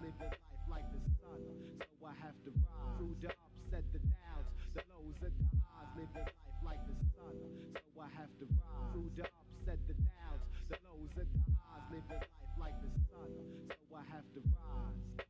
living life like the sun. So I have to rise through the ups and the downs, the lows and the highs, living life like the sun. So I have to rise through the ups and the downs, the lows and the highs, living life like the sun. So I have to rise.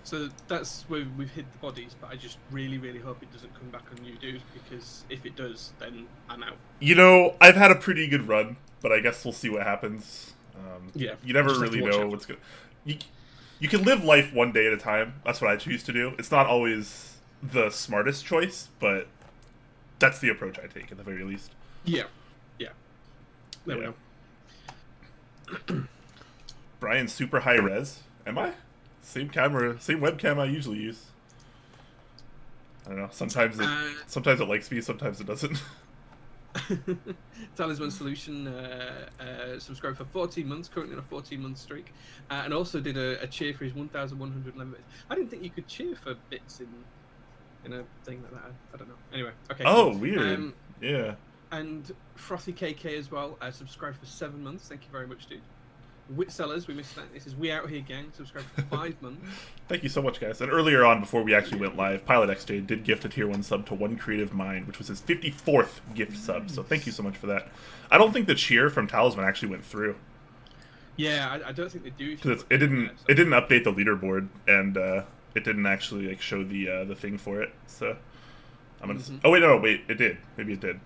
So that's where we've hid the bodies, but I just really, really hope it doesn't come back on you, dude, because if it does, then I'm out. You know, I've had a pretty good run, but I guess we'll see what happens. Yeah. You never really know what's good. You can live life one day at a time. That's what I choose to do. It's not always the smartest choice, but that's the approach I take at the very least. Yeah. Yeah. There we go. Brian's super high res. Am I? Same camera, same webcam I usually use. I don't know. Sometimes it likes me, sometimes it doesn't. Talisman Solution subscribed for 14 months, currently on a 14-month streak, and also did a cheer for his 1,111 bits. I didn't think you could cheer for bits in a thing like that. I don't know. Anyway, okay. Oh, cool. Weird. Yeah. And Frothy KK as well, subscribed for 7 months. Thank you very much, dude. Wit Sellers, we missed that. This is We Out Here Gang, subscribed for 5 months. Thank you so much, guys. And earlier on, before we actually went live, Pilot XJ did gift a tier 1 sub to One Creative Mind, which was his 54th gift sub. So thank you so much for that. I don't think the cheer from Talisman actually went through. Yeah, I don't think they do. Because it didn't update the leaderboard, and it didn't actually like show the thing for it. So I'm gonna. Oh wait, it did. Maybe it did.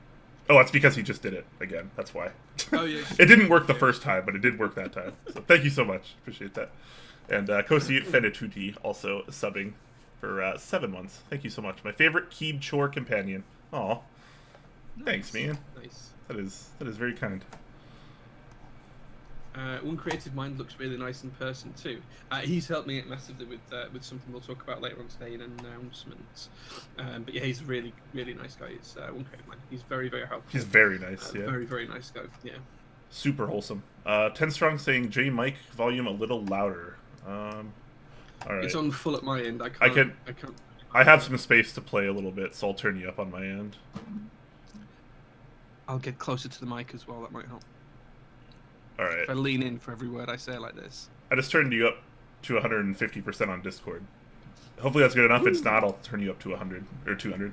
Oh, that's because he just did it again. That's why. Oh, yeah. It didn't work the first time, but it did work that time. So thank you so much. Appreciate that. And Kosi Fenituti also subbing for 7 months. Thank you so much. My favorite Keeb chore companion. Aw. Nice. Thanks, man. Nice. That is very kind. One Creative Mind looks really nice in person too. He's helped me massively with something we'll talk about later on today in announcements. But yeah, he's a really, really nice guy. It's One Creative Mind. He's very, very helpful. He's very nice. Yeah. Very, very nice guy. Yeah. Super wholesome. 10 Strong saying J Mike volume a little louder. All right. It's on full at my end. I can't. I have some space to play a little bit, so I'll turn you up on my end. I'll get closer to the mic as well. That might help. All right. If I lean in for every word I say like this. I just turned you up to 150% on Discord. Hopefully that's good enough. If it's not, I'll turn you up to 100 or 200.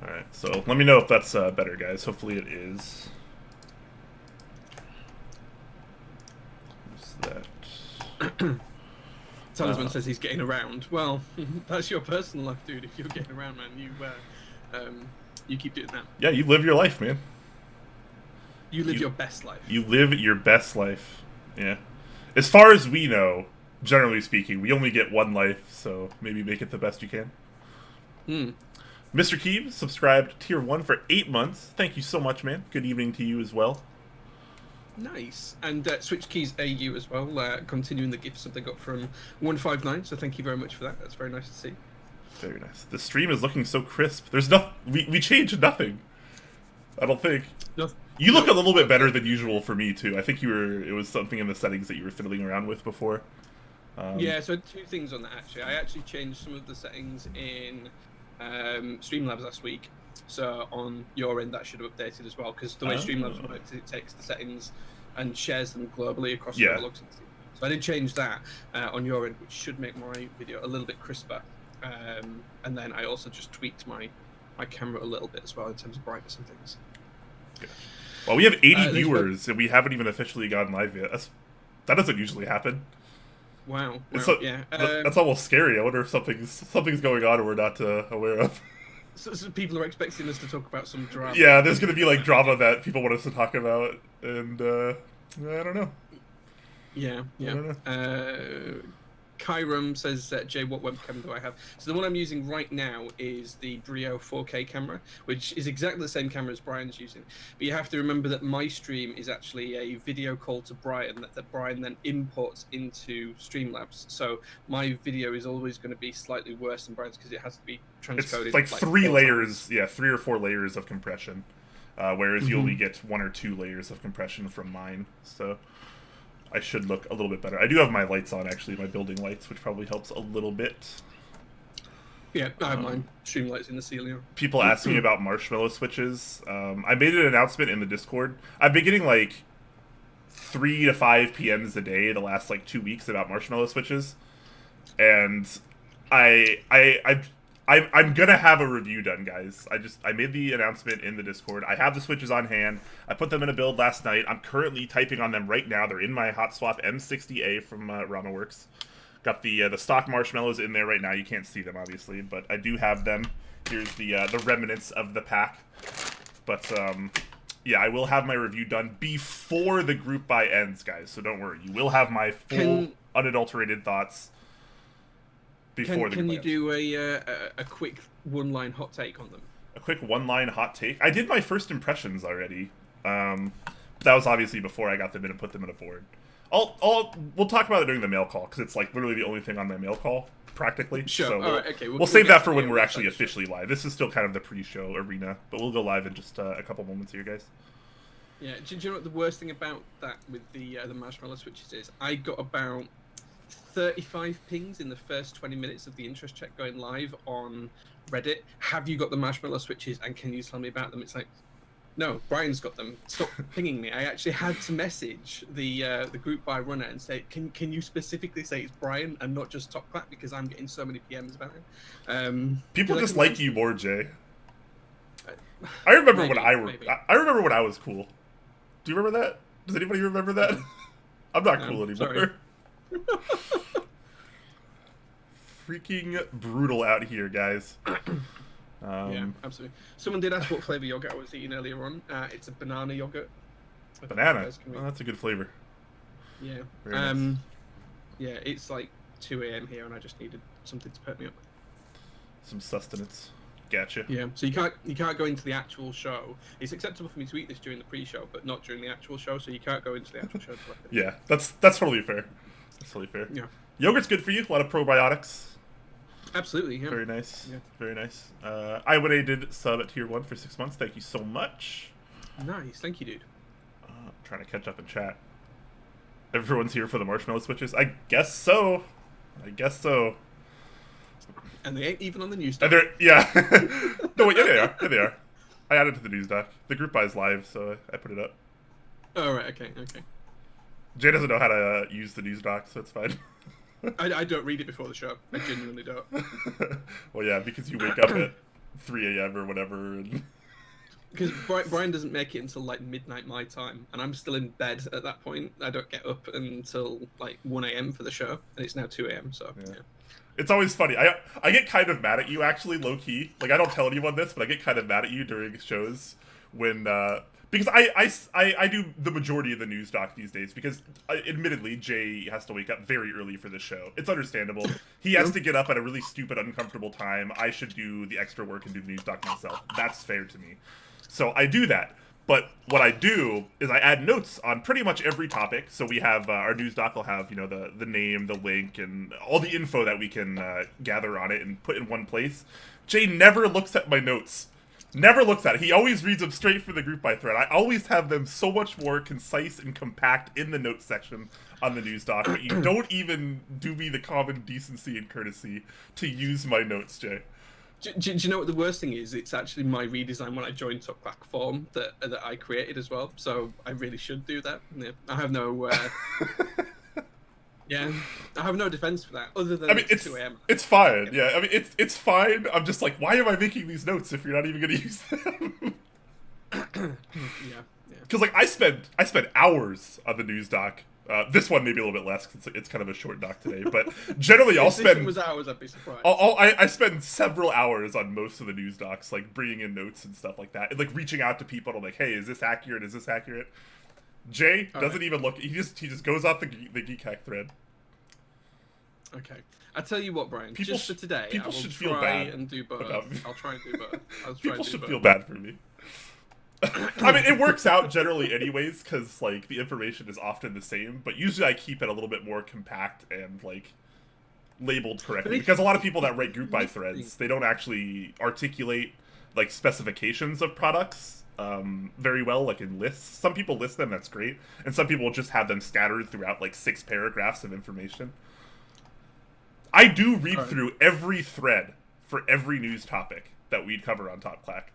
All right. So let me know if that's better, guys. Hopefully it is. What's that? Talisman says he's getting around. Well, that's your personal life, dude. If you're getting around, man, you keep doing that. Yeah, you live your life, man. You live your best life. You live your best life. Yeah. As far as we know, generally speaking, we only get one life, so maybe make it the best you can. Mr. Keebs subscribed tier 1 for 8 months. Thank you so much, man. Good evening to you as well. Nice. And Switch Keys AU as well, continuing the gifts that they got from 159, so thank you very much for that. That's very nice to see. Very nice. The stream is looking so crisp. There's we changed nothing. I don't think. You look a little bit better than usual for me too. I think it was something in the settings that you were fiddling around with before. Yeah, so 2 things on that actually. I actually changed some of the settings in Streamlabs last week. So on your end that should have updated as well, because the way Streamlabs works, it takes the settings and shares them globally across the logs. So I did change that on your end, which should make my video a little bit crisper. And then I also just tweaked my camera a little bit as well in terms of brightness and things. Yeah. Well, we have 80 viewers and we haven't even officially gone live yet. That doesn't usually happen. Wow. Yeah. That's almost scary. I wonder if something's going on and we're not aware of. So people are expecting us to talk about some drama. Yeah, there's going to be like drama that people want us to talk about, and I don't know. Yeah. I don't know. Kyrum says, Jay, what webcam do I have? So the one I'm using right now is the Brio 4K camera, which is exactly the same camera as Brian's using. But you have to remember that my stream is actually a video call to Brian that Brian then imports into Streamlabs. So my video is always going to be slightly worse than Brian's because it has to be transcoded. It's like 3 layers, 3 or 4 layers of compression, whereas you only get 1 or 2 layers of compression from mine. So I should look a little bit better. I do have my lights on, actually, my building lights, which probably helps a little bit. Yeah, I have mine. Stream lights in the ceiling. People ask me about marshmallow switches. I made an announcement in the Discord. I've been getting, like, 3 to 5 PMs a day the last, like, 2 weeks about marshmallow switches. And I I'm gonna have a review done, guys. I made the announcement in the Discord. I have the Switches on hand. I put them in a build last night. I'm currently typing on them right now. They're in my Hot Swap M60A from RamaWorks. Got the stock marshmallows in there right now. You can't see them obviously, but I do have them. Here's the remnants of the pack. But yeah, I will have my review done before the group buy ends, guys. So don't worry. You will have my full unadulterated thoughts. Can you do a quick one-line hot take on them? A quick one-line hot take? I did my first impressions already. But that was obviously before I got them in and put them in a board. We'll talk about it during the mail call, because it's like literally the only thing on my mail call, practically. Sure. So All right, okay. We'll save that for when we're actually officially live. This is still kind of the pre-show arena, but we'll go live in just a couple moments here, guys. Yeah. Do you know what the worst thing about that with the marshmallow switches is? I got about 35 pings in the first 20 minutes of the interest check going live on Reddit. Have you got the marshmallow switches, and can you tell me about them? It's like, no, Brian's got them. Stop pinging me. I actually had to message the group buy runner and say, can you specifically say it's Brian and not just Top Clack, because I'm getting so many PMs about him. People just like you more, Jay. I remember when I remember when I was cool. Do you remember that? Does anybody remember that? I'm not cool anymore. Sorry. Freaking brutal out here, guys. Yeah, absolutely. Someone did ask what flavor yogurt I was eating earlier on. It's a banana yogurt. Banana? Oh, that's a good flavor. Yeah. Nice. Yeah, it's like 2 a.m. here, and I just needed something to perk me up. Some sustenance. Gotcha. Yeah. So you can't go into the actual show. It's acceptable for me to eat this during the pre-show, but not during the actual show. So you can't go into the actual show. Yeah, that's totally fair. That's totally fair. Yeah. Yogurt's good for you. A lot of probiotics. Absolutely, yeah. Very nice. Yeah. Very nice. I did sub at tier 1 for 6 months. Thank you so much. Nice. Thank you, dude. Trying to catch up in chat. Everyone's here for the marshmallow switches? I guess so. And they ain't even on the news. Yeah. No, wait, yeah, they are. Yeah, they are. I added to the news doc. The group buy is live, so I put it up. Oh, right, okay. Jay doesn't know how to use the news doc, so it's fine. I don't read it before the show. I genuinely don't. Well, yeah, because you wake up at 3 a.m. or whatever. And... Because Brian doesn't make it until like midnight my time, and I'm still in bed at that point. I don't get up until like 1 a.m. for the show, and it's now 2 a.m. So yeah. It's always funny. I get kind of mad at you, actually, low key. Like, I don't tell anyone this, but I get kind of mad at you during shows when because I do the majority of the news doc these days, because admittedly Jay has to wake up very early for the show. It's understandable. He has to get up at a really stupid, uncomfortable time. I should do the extra work and do the news doc myself. That's fair to me. So I do that. But what I do is I add notes on pretty much every topic. So we have our news doc will have, you know, the name, the link, and all the info that we can gather on it and put in one place. Jay never looks at my notes. Never looks at it. He always reads them straight for the group by thread. I always have them so much more concise and compact in the notes section on the news doc, but you don't even do me the common decency and courtesy to use my notes, Jay. Do you know what the worst thing is? It's actually my redesign when I joined Top Clack form that I created as well. So I really should do that. Yeah, I have no. Yeah, I have no defense for that other than it's 2 a.m. It's fine. Yeah, I mean it's fine. I'm just like, why am I making these notes if you're not even going to use them? Yeah. Because like I spend hours on the news doc. This one maybe a little bit less because it's kind of a short doc today. But generally, I'll spend. If it was hours, I'd be surprised. I spend several hours on most of the news docs, like bringing in notes and stuff like that, and like reaching out to people. I'm like, hey, is this accurate? Is this accurate? Jay doesn't even look. He just goes off the Geek thread. Okay, I tell you what, Brian. People just for today, people I will should try feel bad and do both. I'll try and do both. People should feel bad for me. I mean, it works out generally anyways, because like the information is often the same, but usually I keep it a little bit more compact and like labeled correctly, because a lot of people that write group buy threads, they don't actually articulate like specifications of products very well, like in lists. Some people list them, that's great, and some people just have them scattered throughout like 6 paragraphs of information. I do read through every thread for every news topic that we'd cover on Top Clack.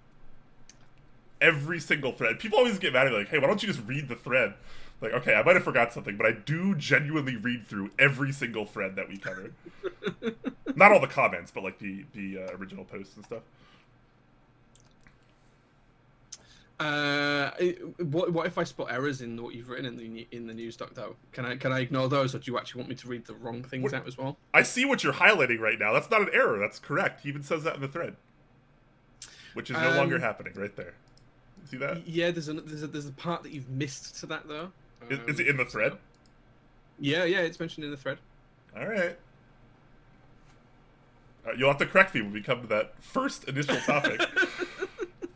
Every single thread. People always get mad at me like, hey, why don't you just read the thread? Like, okay, I might have forgot something, but I do genuinely read through every single thread that we cover. Not all the comments, but like the original posts and stuff. What if I spot errors in what you've written in the news doc though? Can I ignore those, or do you actually want me to read the wrong things out as well? I see what you're highlighting right now. That's not an error. That's correct. He even says that in the thread, which is no longer happening right there. See that? Yeah, there's a part that you've missed to that though. Is it in the thread? So... Yeah, it's mentioned in the thread. All right. You'll have to correct me when we come to that first initial topic.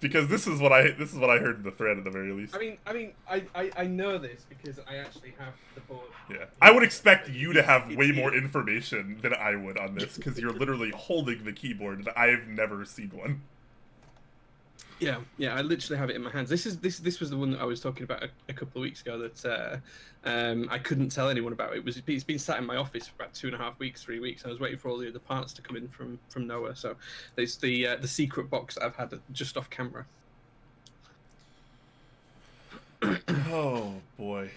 Because this is what I heard in the thread at the very least. I know this because I actually have the board. Yeah, I would expect you to have way more information than I would on this because you're literally holding the keyboard, and I've never seen one. Yeah, I literally have it in my hands. This was the one that I was talking about a couple of weeks ago that I couldn't tell anyone about. It's been sat in my office for about 2.5 weeks, 3 weeks. I was waiting for all the other parts to come in from nowhere. So there's the secret box that I've had just off camera. Oh boy.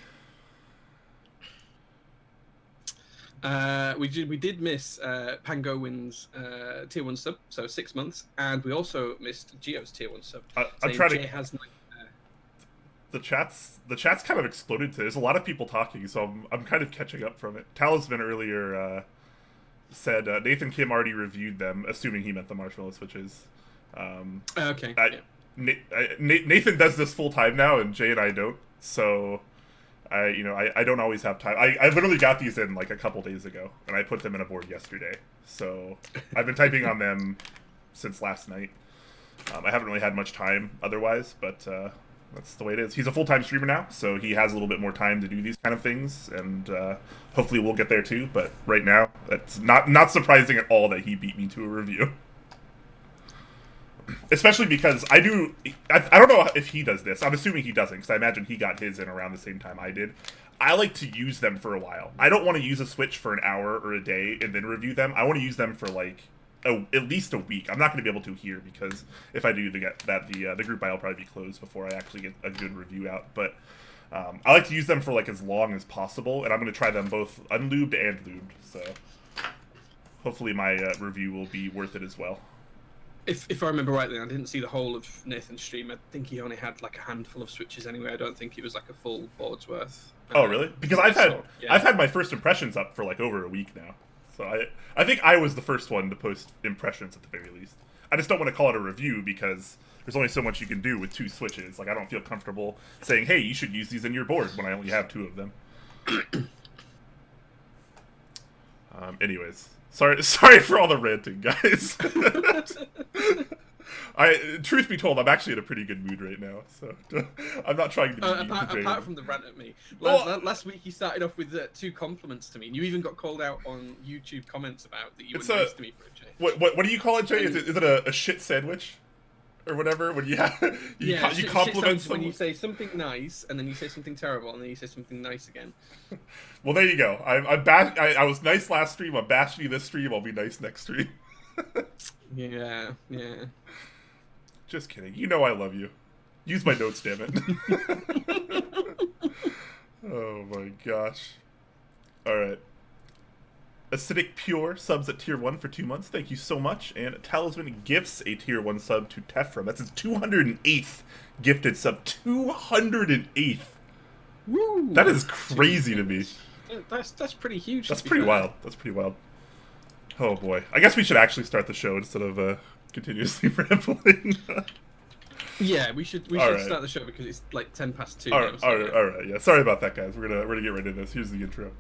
We did miss Pango Win's tier 1 sub, so 6 months, and we also missed Geo's tier 1 sub. I'm trying to. The chat's kind of exploded today. There's a lot of people talking, so I'm kind of catching up from it. Talisman earlier said Nathan Kim already reviewed them, assuming he meant the marshmallow switches. Okay. Nathan does this full time now, and Jay and I don't. So. I don't always have time. I literally got these in like a couple days ago, and I put them in a board yesterday. So I've been typing on them since last night. I haven't really had much time otherwise, but that's the way it is. He's a full-time streamer now, so he has a little bit more time to do these kind of things, and hopefully we'll get there too. But right now, that's not surprising at all that he beat me to a review. Especially because I don't know if he does this. I'm assuming he doesn't, because I imagine he got his in around the same time I did. I like to use them for a while. I don't want to use a Switch for an hour or a day and then review them. I want to use them for like at least a week. I'm not going to be able to here, because if I do the group buy will probably be closed before I actually get a good review out. But I like to use them for like as long as possible, and I'm going to try them both unlubed and lubed. So hopefully my review will be worth it as well. If I remember rightly, I didn't see the whole of Nathan's stream. I think he only had like a handful of switches anyway. I don't think it was like a full board's worth. Oh, really? Because I've had my first impressions up for like over a week now. So I think I was the first one to post impressions at the very least. I just don't want to call it a review because there's only so much you can do with 2 switches. Like, I don't feel comfortable saying, hey, you should use these in your board when I only have 2 of them. Anyways. Sorry for all the ranting, guys. Truth be told, I'm actually in a pretty good mood right now, so I'm not trying to be apart from the rant at me. Last week you started off with 2 compliments to me, and you even got called out on YouTube comments about that you were nice to me for a change. What do you call it, Jay? Is it a shit sandwich? Or whatever, when you compliment someone. When you say something nice, and then you say something terrible, and then you say something nice again. Well, there you go. I was nice last stream, I'm bashing you this stream, I'll be nice next stream. Yeah. Just kidding. You know I love you. Use my notes, damn it. Oh my gosh. Alright. Acidic Pure subs at tier 1 for 2 months. Thank you so much. And Talisman gifts a tier 1 sub to Tefram. That's his 208th gifted sub. 208th. Woo! That is crazy to me. That's pretty huge. That's pretty wild. That's pretty wild. Oh boy. I guess we should actually start the show instead of continuously rambling. Yeah, we should start the show because it's like 10 past 2. All right. Yeah. Sorry about that, guys. We're gonna get right into this. Here's the intro.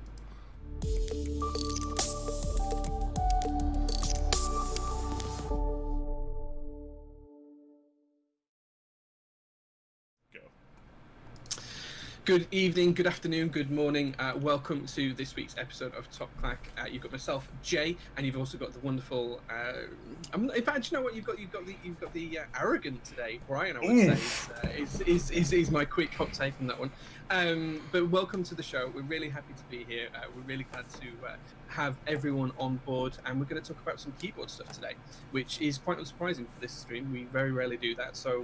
Good evening, good afternoon, good morning. Welcome to this week's episode of Top Clack. You've got myself, Jay, and you've also got the wonderful. In fact, you know what? You've got the arrogant today, Brian. I would say is my quick hot take on that one. But welcome to the show. We're really happy to be here. We're really glad to have everyone on board, and we're going to talk about some keyboard stuff today, which is quite unsurprising for this stream. We very rarely do that, so.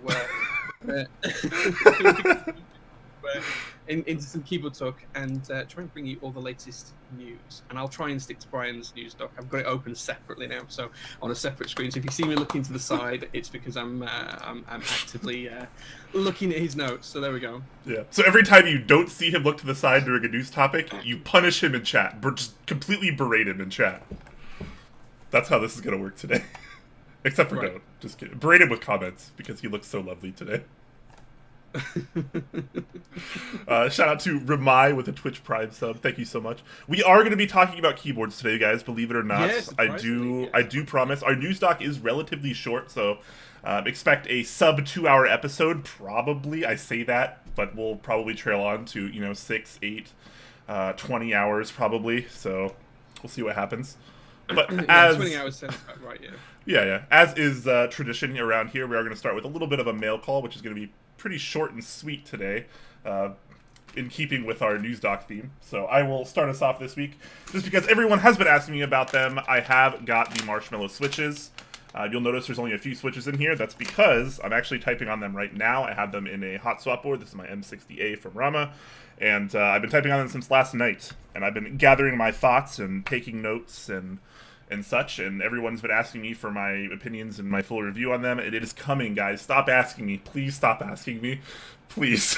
into some keyboard talk and try and bring you all the latest news. And I'll try and stick to Brian's news doc. I've got it open separately now, so on a separate screen. So if you see me looking to the side, it's because I'm actively looking at his notes. So there we go. Yeah. So every time you don't see him look to the side during a news topic, you punish him in chat. Just completely berate him in chat. That's how this is going to work today. Except for don't. Just kidding. Berate him with comments because he looks so lovely today. Shout out to Ramai with a Twitch Prime sub. Thank you so much. We are going to be talking about keyboards today, guys. Believe it or not, yes, I do promise. Our news doc is relatively short, so expect a sub 2-hour episode. Probably, I say that, but we'll probably trail on to 6, 8, 20 hours probably. So we'll see what happens. But yeah, 20 hours sounds about right. Yeah. As is tradition around here, we are going to start with a little bit of a mail call, which is going to be pretty short and sweet today, in keeping with our news doc theme. So I will start us off this week, just because everyone has been asking me about them. I have got the Marshmallow switches. You'll notice there's only a few switches in here. That's because I'm actually typing on them right now. I have them in a hot swap board. This is my M60A from Rama, and I've been typing on them since last night. And I've been gathering my thoughts and taking notes and such, and everyone's been asking me for my opinions and my full review on them. It is coming, guys. Stop asking me. Please stop asking me. Please.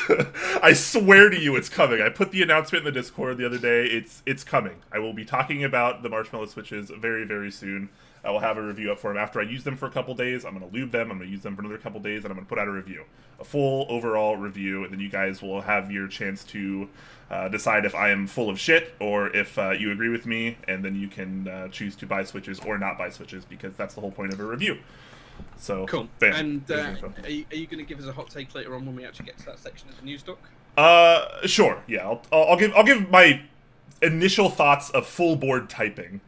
I swear to you it's coming. I put the announcement in the Discord the other day. It's coming. I will be talking about the Marshmallow switches very, very soon. I will have a review up for them after I use them for a couple days. I'm going to lube them. I'm going to use them for another couple days, and I'm going to put out a review. A full overall review, and then you guys will have your chance to decide if I am full of shit or if you agree with me, and then you can choose to buy switches or not buy switches, because that's the whole point of a review. So cool. Bam, and are you going to give us a hot take later on when we actually get to that section of the news doc? Sure. Yeah, I'll give my initial thoughts of full board typing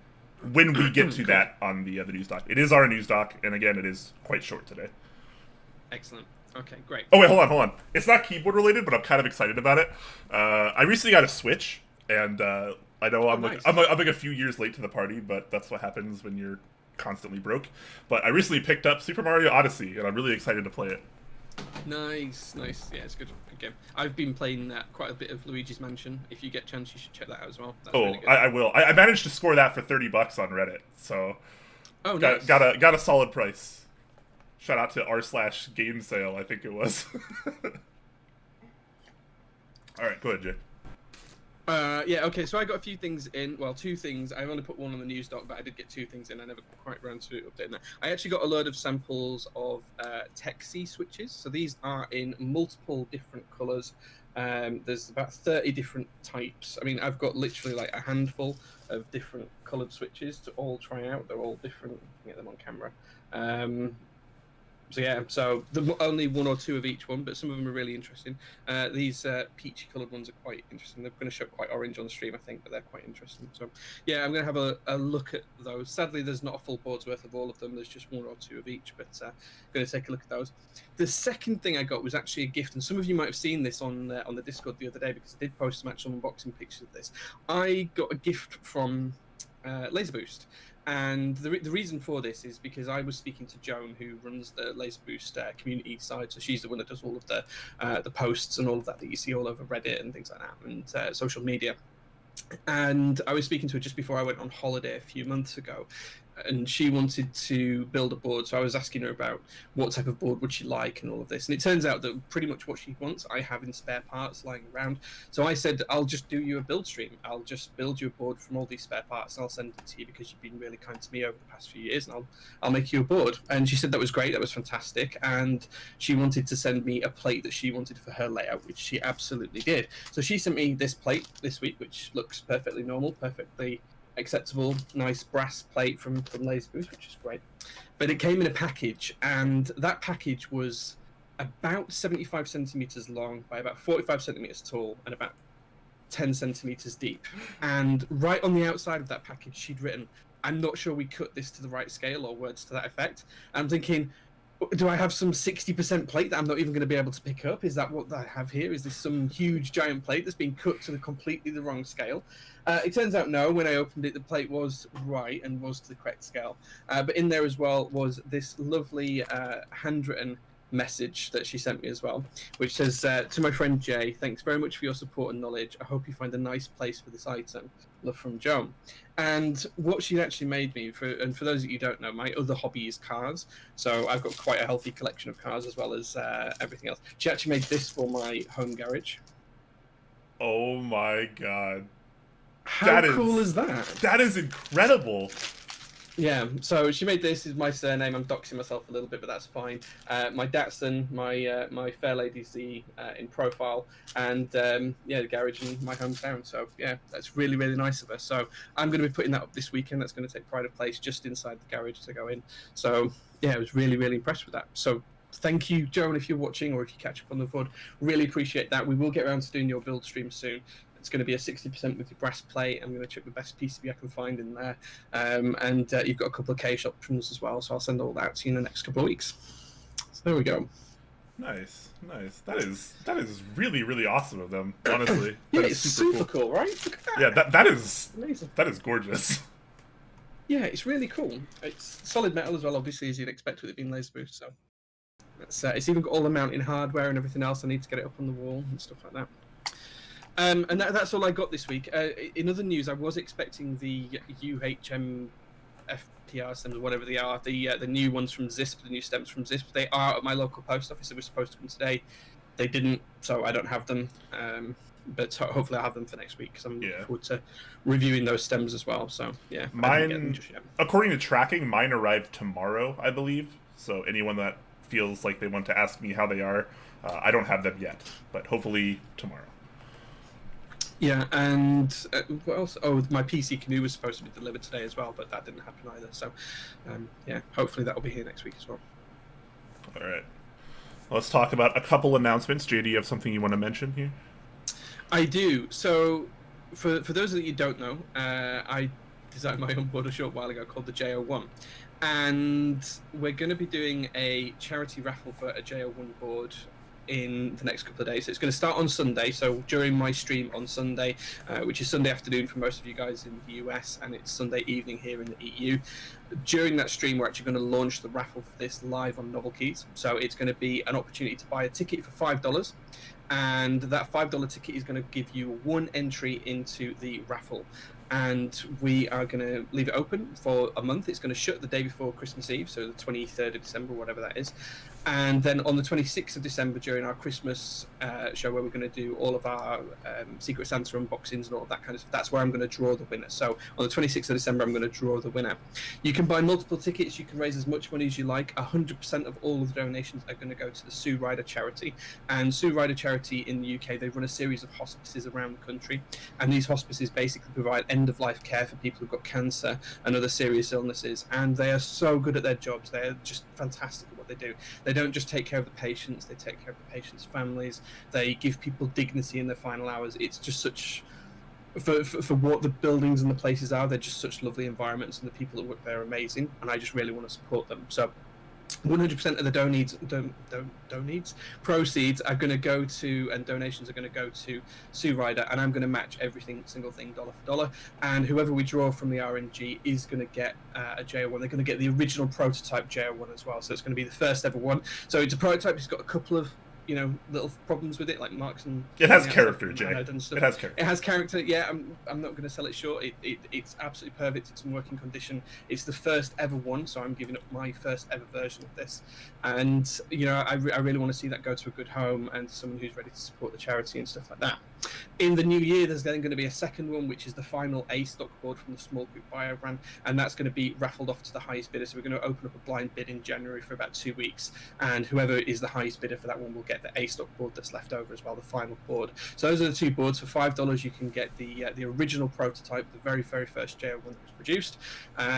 when we get to that on the news doc. It is our news doc, and again, it is quite short today. Excellent. Okay, great. Oh wait, hold on. It's not keyboard related, but I'm kind of excited about it. I recently got a Switch, and I know I'm nice. I'm like a few years late to the party, but that's what happens when you're constantly broke. But I recently picked up Super Mario Odyssey, and I'm really excited to play it. Nice. Yeah, it's good game. I've been playing quite a bit of Luigi's Mansion. If you get a chance, you should check that out as well. That's really good. I will. I managed to score that for $30 on Reddit, so nice. got a solid price. Shout out to r/game sale, I think it was. All right, go ahead, Jay. Yeah, okay, so I got a few things in. Well, 2 things. I've only put 1 on the news doc, but I did get 2 things in. I never quite ran to updating that. I actually got a load of samples of Texi switches. So these are in multiple different colours. There's about 30 different types. I mean, I've got literally like a handful of different coloured switches to all try out. They're all different. I can get them on camera. So yeah, so only 1 or 2 of each one, but some of them are really interesting. These peachy coloured ones are quite interesting. They're going to show quite orange on the stream, I think, but they're quite interesting. So yeah, I'm going to have a look at those. Sadly, there's not a full board's worth of all of them. There's just 1 or 2 of each, but going to take a look at those. The second thing I got was actually a gift, and some of you might have seen this on the Discord the other day, because I did post some actual unboxing pictures of this. I got a gift from Laser Boost. And the reason for this is because I was speaking to Joan, who runs the Laser Boost community side. So she's the one that does all of the posts and all of that you see all over Reddit and things like that, and social media. And I was speaking to her just before I went on holiday a few months ago, and she wanted to build a board. So I was asking her about what type of board would she like and all of this. And it turns out that pretty much what she wants, I have in spare parts lying around. So I said, I'll just do you a build stream. I'll just build you a board from all these spare parts, and I'll send it to you because you've been really kind to me over the past few years, and I'll make you a board. And she said that was great. That was fantastic. And she wanted to send me a plate that she wanted for her layout, which she absolutely did. So she sent me this plate this week, which looks perfectly normal, perfectly acceptable, nice brass plate from Laser Boost, which is great. But it came in a package, and that package was about 75 centimeters long by about 45 centimeters tall and about 10 centimeters deep. And right on the outside of that package, she'd written, "I'm not sure we cut this to the right scale," or words to that effect. And I'm thinking, do I have some 60% plate that I'm not even going to be able to pick up? Is that what I have here? Is this some huge giant plate that's been cut to completely the wrong scale? It turns out no. When I opened it, the plate was right and was to the correct scale. But in there as well was this lovely handwritten message that she sent me as well, which says, to my friend Jay, thanks very much for your support and knowledge. I hope you find a nice place for this item. Love from Joan. And what she actually made me, and for those of you who don't know, my other hobby is cars. So I've got quite a healthy collection of cars as well as everything else. She actually made this for my home garage. Oh my god. How cool is that? That is incredible. Yeah, so she made this. Is my surname. I'm doxing myself a little bit, but that's fine. My Datsun, my fair lady Z in profile, and yeah, the garage in my hometown. So yeah, that's really, really nice of her. So I'm going to be putting that up this weekend. That's going to take pride of place just inside the garage as I go in. So yeah, I was really, really impressed with that. So thank you, Joan, if you're watching or if you catch up on the VOD. Really appreciate that. We will get around to doing your build stream soon. It's going to be a 60% with your brass plate. I'm going to check the best PCB I can find in there. And you've got a couple of cache options as well, so I'll send all that to you in the next couple of weeks. So there we go. Nice. That is really, really awesome of them, honestly. Yeah, it's super cool, right? Look at that. Yeah, that is amazing. That is gorgeous. Yeah, it's really cool. It's solid metal as well, obviously, as you'd expect with it being laser boost. So it's even got all the mounting hardware and everything else. I need to get it up on the wall and stuff like that. And that's all I got this week. In other news, I was expecting the UHM FPR stems, or whatever they are, the new ones from ZISP, the new stems from ZISP. They are at my local post office. They were supposed to come today. They didn't, so I don't have them. But hopefully I'll have them for next week, because I'm looking forward to reviewing those stems as well. So yeah, mine, according to tracking, mine arrived tomorrow, I believe. So anyone that feels like they want to ask me how they are, I don't have them yet, but hopefully tomorrow. Yeah, and what else? Oh, my PC canoe was supposed to be delivered today as well, but that didn't happen either. So, yeah, hopefully that'll be here next week as well. All right. Let's talk about a couple announcements. Jay, do you have something you want to mention here? I do. So, for those of you who don't know, I designed my own board a short while ago called the J01. And we're going to be doing a charity raffle for a J01 board in the next couple of days. So it's going to start on Sunday, so during my stream on Sunday, which is Sunday afternoon for most of you guys in the US, and it's Sunday evening here in the EU. During that stream, we're actually going to launch the raffle for this live on Novel Keys. So it's going to be an opportunity to buy a ticket for $5, and that $5 ticket is going to give you one entry into the raffle. And we are going to leave it open for a month. It's going to shut the day before Christmas Eve, so the 23rd of December, whatever that is. And then on the 26th of December, during our Christmas show, where we're going to do all of our Secret Santa unboxings and all of that kind of stuff, that's where I'm going to draw the winner. So on the 26th of December, I'm going to draw the winner. You can buy multiple tickets. You can raise as much money as you like. 100% of all of the donations are going to go to the Sue Ryder charity. And Sue Ryder charity in the UK, they run a series of hospices around the country. And these hospices basically provide end-of-life care for people who've got cancer and other serious illnesses. And they are so good at their jobs. They are just fantastic at what they do. They don't just take care of the patients, they take care of the patients' families. They give people dignity in their final hours. It's just such, for what the buildings and the places are, they're just such lovely environments, and the people that work there are amazing, and I just really want to support them. So 100% of the proceeds are going to go to, and donations are going to go to Sue Ryder, and I'm going to match single thing dollar for dollar. And whoever we draw from the RNG is going to get a JO1. They're going to get the original prototype JO1 as well. So it's going to be the first ever one. So it's a prototype. It's got a couple of little problems with it, like marks and. It has character, Jay. It has character. It has character. Yeah, I'm not going to sell it short. It's absolutely perfect. It's in working condition. It's the first ever one, so I'm giving up my first ever version of this. And I really want to see that go to a good home and someone who's ready to support the charity and stuff like that. In the new year, there's then going to be a second one, which is the final A stock board from the small group bio brand, and that's going to be raffled off to the highest bidder. So we're going to open up a blind bid in January for about 2 weeks, and whoever is the highest bidder for that one will get the A stock board that's left over as well, the final board. So those are the two boards. For $5, you can get the original prototype, the very, very first JO1 that was produced,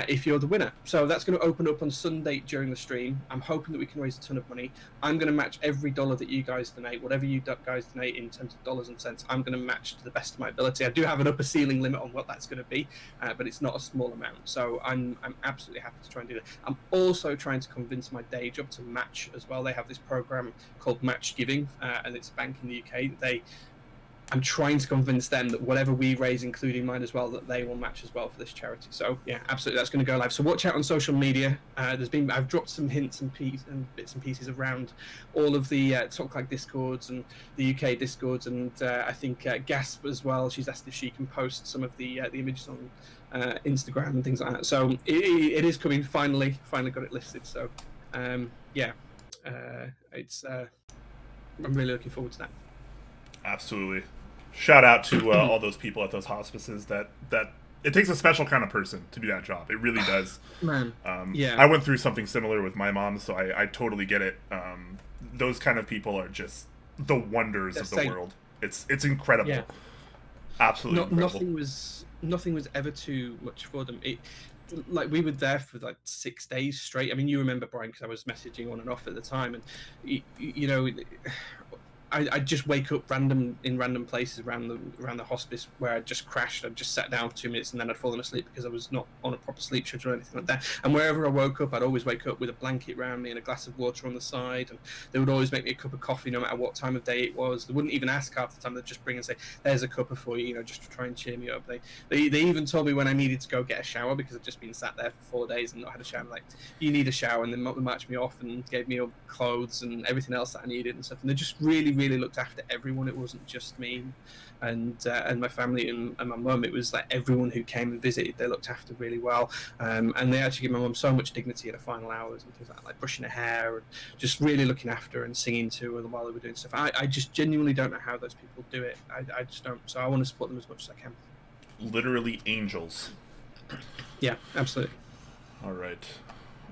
if you're the winner. So that's going to open up on Sunday during the stream. I'm hoping that we can raise a ton of money. I'm going to match every dollar that you guys donate, whatever you guys donate in terms of dollars and cents. I'm going to match to the best of my ability. I do have an upper ceiling limit on what that's going to be, but it's not a small amount. So I'm absolutely happy to try and do that. I'm also trying to convince my day job to match as well. They have this program called Match Giving, and it's a bank in the UK. I'm trying to convince them that whatever we raise, including mine as well, that they will match as well for this charity. So yeah, absolutely, that's going to go live. So watch out on social media. I've dropped some hints and bits and pieces around all of the Clack discords and the UK discords, and I think Gasp as well. She's asked if she can post some of the images on Instagram and things like that. So it is coming. Finally got it listed. So it's I'm really looking forward to that. Absolutely. Shout out to all those people at those hospices that it takes a special kind of person to do that job. It really does. Man. I went through something similar with my mom, so I totally get it. Those kind of people are just the wonders of the world. It's incredible. Yeah. Absolutely incredible. Nothing was ever too much for them. Like we were there for like 6 days straight. I mean, you remember, Brian, because I was messaging on and off at the time, and you know, I just wake up in random places around the hospice where I just crashed. I'd just sat down for 2 minutes and then I'd fallen asleep because I was not on a proper sleep schedule or anything like that. And wherever I woke up, I'd always wake up with a blanket around me and a glass of water on the side. And they would always make me a cup of coffee no matter what time of day it was. They wouldn't even ask half the time. They'd just bring and say, "There's a cuppa for you," just to try and cheer me up. They even told me when I needed to go get a shower because I'd just been sat there for 4 days and not had a shower. Like, you need a shower, and then they marched me off and gave me clothes and everything else that I needed and stuff. And they just really, really looked after everyone. It wasn't just me and my family and my mum. It was like everyone who came and visited, they looked after really well, and they actually gave my mum so much dignity at the final hours and things like brushing her hair and just really looking after her and singing to her while they were doing stuff. I just genuinely don't know how those people do it. I just don't. So I want to support them as much as I can. Literally angels. Yeah, absolutely. All right.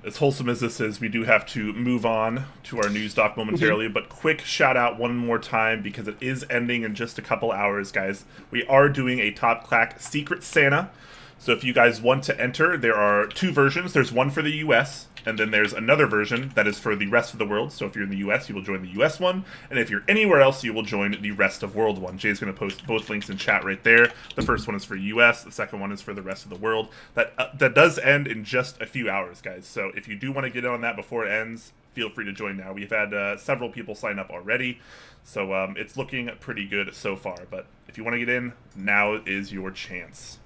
As wholesome as this is, we do have to move on to our news doc momentarily, but quick shout out one more time because it is ending in just a couple hours, guys. We are doing a Top Clack Secret Santa. So if you guys want to enter, there are 2 versions. There's one for the US, and then there's another version that is for the rest of the world. So if you're in the US, you will join the US one, and if you're anywhere else, you will join the rest of world one. Jay's going to post both links in chat right there. The first one is for US, the second one is for the rest of the world. That does end in just a few hours, guys. So if you do want to get on that before it ends, feel free to join now. We've had several people sign up already, so it's looking pretty good so far. But if you want to get in, now is your chance.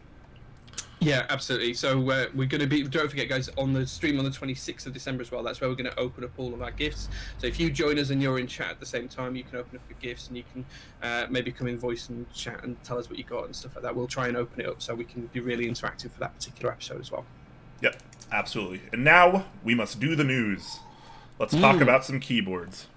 Yeah, absolutely. So we're going to be, don't forget, guys, on the stream on the 26th of December as well. That's where we're going to open up all of our gifts. So if you join us and you're in chat at the same time, you can open up your gifts and you can maybe come in voice and chat and tell us what you got and stuff like that. We'll try and open it up so we can be really interactive for that particular episode as well. Yep, absolutely. And now we must do the news. Let's talk about some keyboards.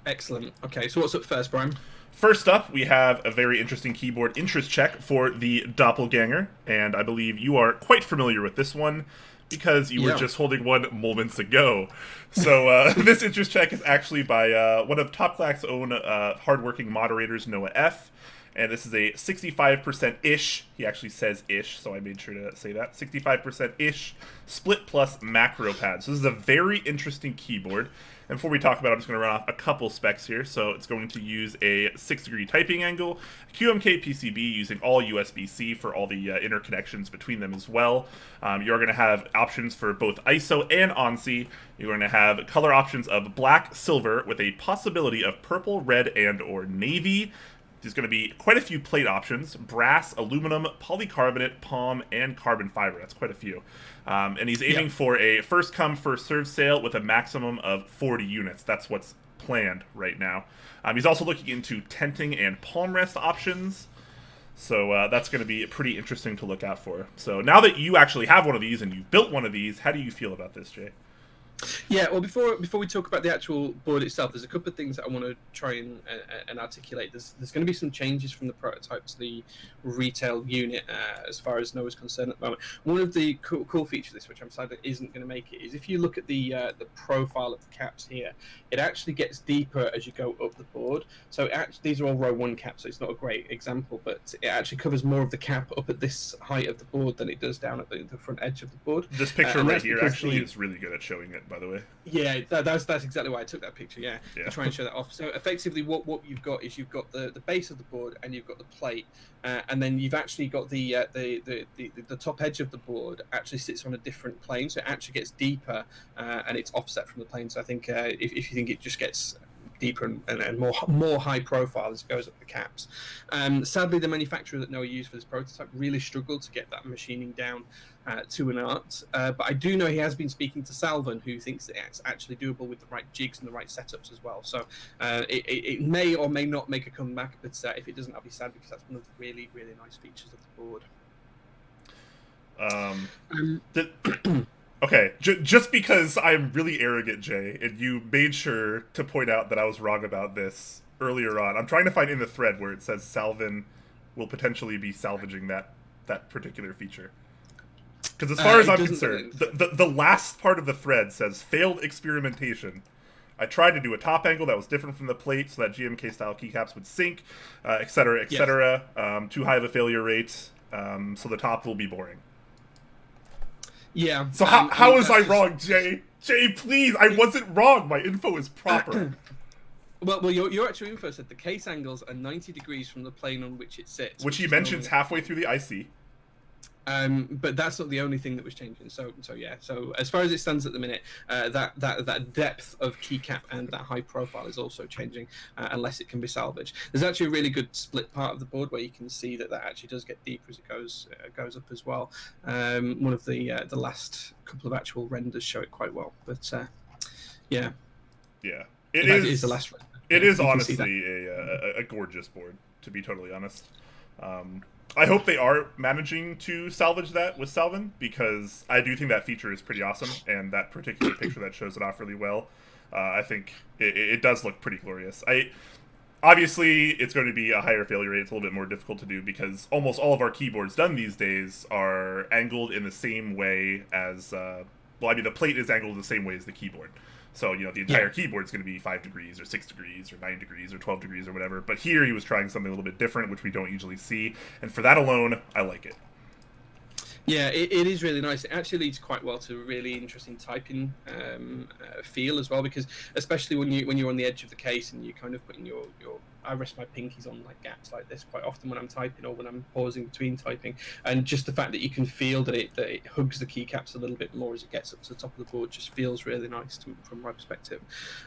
Excellent. Okay, so what's up first, Brian? First up, we have a very interesting keyboard interest check for the Doppelgänger, and I believe you are quite familiar with this one because you were just holding one moments ago. So this interest check is actually by one of Top Clack's own hardworking moderators, Noah F., and this is a 65%-ish, he actually says ish, so I made sure to say that, 65%-ish split plus macro pad. So this is a very interesting keyboard. And before we talk about it, I'm just going to run off a couple specs here. So it's going to use a 6-degree typing angle, QMK PCB using all USB-C for all the interconnections between them as well. You're going to have options for both ISO and ONSI. You're going to have color options of black, silver, with a possibility of purple, red, and or navy. There's going to be quite a few plate options: brass, aluminum, polycarbonate, palm, and carbon fiber. That's quite a few. And he's aiming for a first-come, first-served sale with a maximum of 40 units. That's what's planned right now. He's also looking into tenting and palm rest options. So that's going to be pretty interesting to look out for. So now that you actually have one of these and you've built one of these, how do you feel about this, Jay? Yeah, well, before we talk about the actual board itself, there's a couple of things that I want to try and articulate. There's going to be some changes from the prototype to the retail unit as far as Noah's concerned at the moment. One of the cool features of this, which I'm sad that isn't going to make it, is if you look at the profile of the caps here, it actually gets deeper as you go up the board. So these are all row 1 caps, so it's not a great example, but it actually covers more of the cap up at this height of the board than it does down at the front edge of the board. This picture right here actually is really good at showing it, by the way. Yeah, that's exactly why I took that picture, to try and show that off. So effectively what you've got is you've got the base of the board and you've got the plate, and then you've actually got the top edge of the board actually sits on a different plane, so it actually gets deeper and it's offset from the plane. So I think if you think it just gets deeper and more high profile as it goes up the caps. Sadly, the manufacturer that Noah used for this prototype really struggled to get that machining down to an art. But I do know he has been speaking to Salvan, who thinks that it's actually doable with the right jigs and the right setups as well. So it may or may not make a comeback, but if it doesn't, I'll be sad, because that's one of the really, really nice features of the board. Okay, just because I'm really arrogant, Jay, and you made sure to point out that I was wrong about this earlier on, I'm trying to find in the thread where it says Salvan will potentially be salvaging that particular feature. Because as far as I'm concerned, the last part of the thread says failed experimentation. I tried to do a top angle that was different from the plate so that GMK style keycaps would sink, etc., etc. Yes. Too high of a failure rate, so the top will be boring. Yeah. So how was I wrong, Jay? Jay, please, I wasn't wrong. My info is proper. Well, your actual info said the case angles are 90 degrees from the plane on which it sits. Which he mentions halfway through the IC. But that's not the only thing that was changing. So yeah. So as far as it stands at the minute, that depth of keycap and that high profile is also changing, unless it can be salvaged. There's actually a really good split part of the board where you can see that actually does get deeper as it goes up as well. One of the last couple of actual renders show it quite well. But yeah. Yeah. It is the last render. It is honestly a gorgeous board, to be totally honest. I hope they are managing to salvage that with Salvan, because I do think that feature is pretty awesome, and that particular picture that shows it off really well, I think it does look pretty glorious. Obviously, it's going to be a higher failure rate. It's a little bit more difficult to do because almost all of our keyboards done these days are angled in the same way as, the plate is angled the same way as the keyboard. So, the entire keyboard is going to be 5 degrees or 6 degrees or 9 degrees or 12 degrees or whatever. But here he was trying something a little bit different, which we don't usually see. And for that alone, I like it. Yeah, it is really nice. It actually leads quite well to a really interesting typing feel as well, because especially when you're on the edge of the case and you're kind of putting your I rest my pinkies on like gaps like this quite often when I'm typing or when I'm pausing between typing, and just the fact that you can feel that it hugs the keycaps a little bit more as it gets up to the top of the board just feels really nice from my perspective.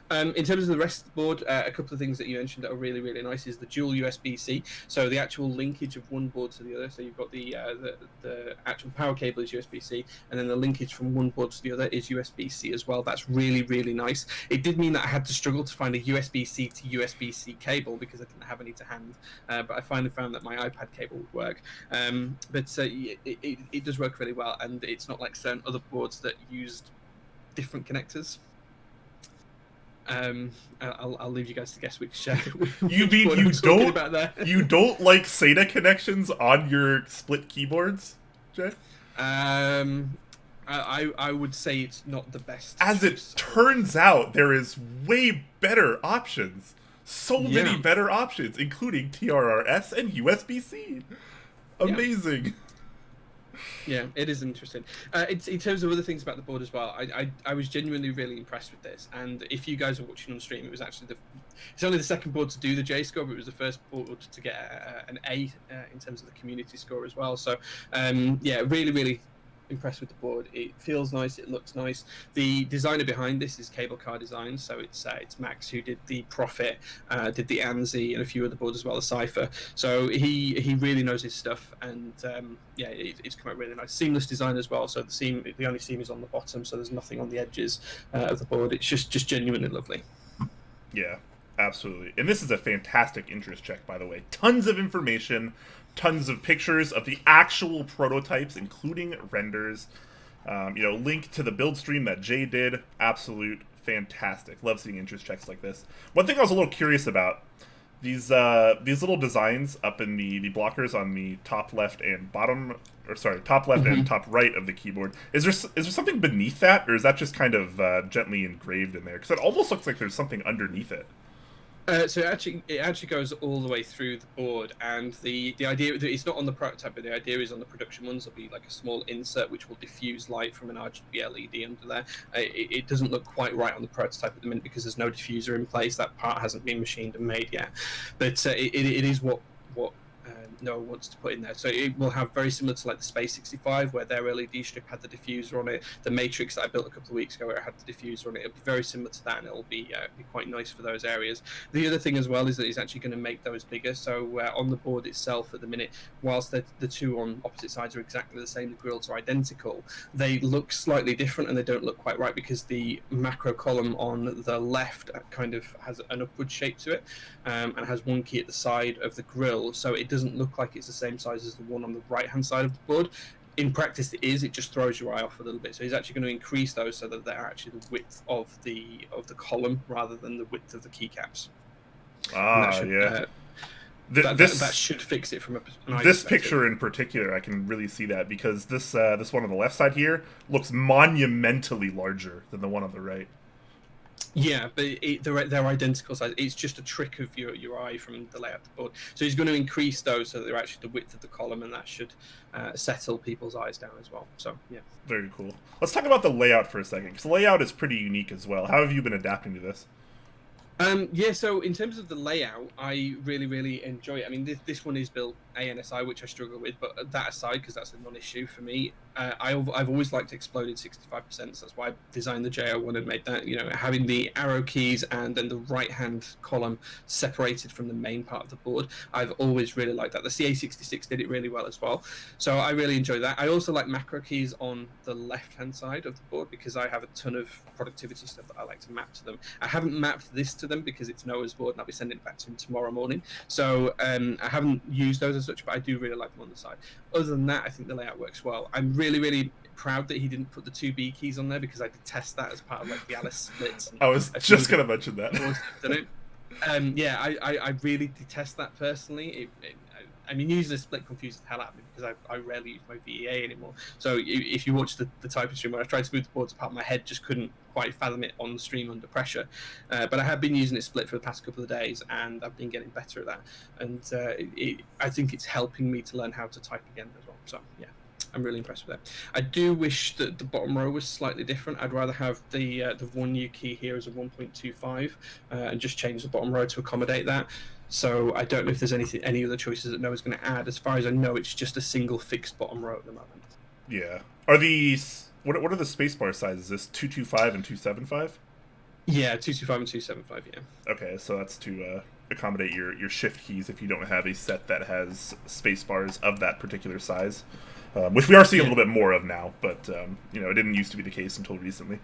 In terms of the rest of the board, a couple of things that you mentioned that are really, really nice is the dual USB-C, so the actual linkage of one board to the other. So you've got the actual power cable is USB-C, and then the linkage from one board to the other is USB-C as well. That's really, really nice. It did mean that I had to struggle to find a USB-C to USB-C cable because I didn't have any to hand, but I finally found that my iPad cable would work. It does work really well, and it's not like certain other boards that used different connectors. I'll leave you guys to guess which. You mean you don't like SATA connections on your split keyboards, Jay? I would say it's not the best. As it turns out, there is way better options. So many better options, including TRRS and USB-C. Amazing. Yeah, it is interesting. It's in terms of other things about the board as well. I was genuinely really impressed with this. And if you guys are watching on stream, it was actually it's only the second board to do the J score, but it was the first board to get an A in terms of the community score as well. So yeah, really, really impressed with the board. It feels nice, it looks nice. The designer behind this is Cable Car Design, so it's Max who did the Prophet, did the Anzi, and a few other boards as well, the Cypher. So he really knows his stuff, and yeah, it's come out really nice. Seamless design as well, so the only seam is on the bottom, so there's nothing on the edges of the board. It's just genuinely lovely. Yeah, absolutely. And this is a fantastic interest check, by the way. Tons of information, tons of pictures of the actual prototypes, including renders. Link to the build stream that Jay did. Absolute fantastic. Love seeing interest checks like this. One thing I was a little curious about, these little designs up in the blockers on the top left and top left and top right of the keyboard. Is there something beneath that, or is that just kind of gently engraved in there? Because it almost looks like there's something underneath it. So it actually goes all the way through the board, and the idea, it's not on the prototype, but the idea is on the production ones. There'll be like a small insert which will diffuse light from an RGB LED under there. It doesn't look quite right on the prototype at the minute because there's no diffuser in place. That part hasn't been machined and made yet, but it is what no one wants to put in there. So it will have very similar to like the Space 65, where their LED strip had the diffuser on it. The Matrix that I built a couple of weeks ago, where it had the diffuser on it, it'll be very similar to that, and it'll be quite nice for those areas. The other thing as well is that it's actually going to make those bigger. So on the board itself at the minute, whilst the two on opposite sides are exactly the same, the grills are identical, they look slightly different and they don't look quite right, because the macro column on the left kind of has an upward shape to it, and has one key at the side of the grill, so it doesn't look like it's the same size as the one on the right hand side of the board. In practice it is, it just throws your eye off a little bit. So he's actually going to increase those so that they're actually the width of the column rather than the width of the keycaps. That should fix it from this picture in particular. I can really see that, because this one on the left side here looks monumentally larger than the one on the right. Yeah, but they're identical size. It's just a trick of your eye from the layout of the board. So he's going to increase those so that they're actually the width of the column, and that should settle people's eyes down as well. So yeah, very cool. Let's talk about the layout for a second, because the layout is pretty unique as well. How have you been adapting to this? Yeah, so in terms of the layout, I really enjoy it. I mean, this one is built ANSI, which I struggle with, but that aside, because that's a non-issue for me, I've always liked exploded 65%, so that's why I designed the JO1 and made that, having the arrow keys and then the right-hand column separated from the main part of the board. I've always really liked that. The CA66 did it really well as well, so I really enjoy that. I also like macro keys on the left-hand side of the board, because I have a ton of productivity stuff that I like to map to them. I haven't mapped this to them because it's Noah's board, and I'll be sending it back to him tomorrow morning. So I haven't used those as such, but I do really like them on the side. Other than that, I think the layout works well. I'm really proud that he didn't put the 2 B keys on there, because I detest that as part of like the Alice splits. I was just going to mention that. Yeah, I really detest that personally. I mean, using a split confuses the hell out of me, because I rarely use my VEA anymore. So if you watch the type of stream where I tried to move the boards apart, my head just couldn't quite fathom it on the stream under pressure. But I have been using it split for the past couple of days, and I've been getting better at that. And I think it's helping me to learn how to type again as well. So yeah, I'm really impressed with that. I do wish that the bottom row was slightly different. I'd rather have the one new key here as a 1.25 and just change the bottom row to accommodate that. So I don't know if there's any other choices that Noah's going to add. As far as I know, it's just a single fixed bottom row at the moment. Yeah. Are these what are the spacebar sizes? Is this 225 and 275? Yeah, 225 and 275. Yeah. Okay, so that's to accommodate your shift keys if you don't have a set that has spacebars of that particular size, which we are seeing a little bit more of now. But it didn't used to be the case until recently.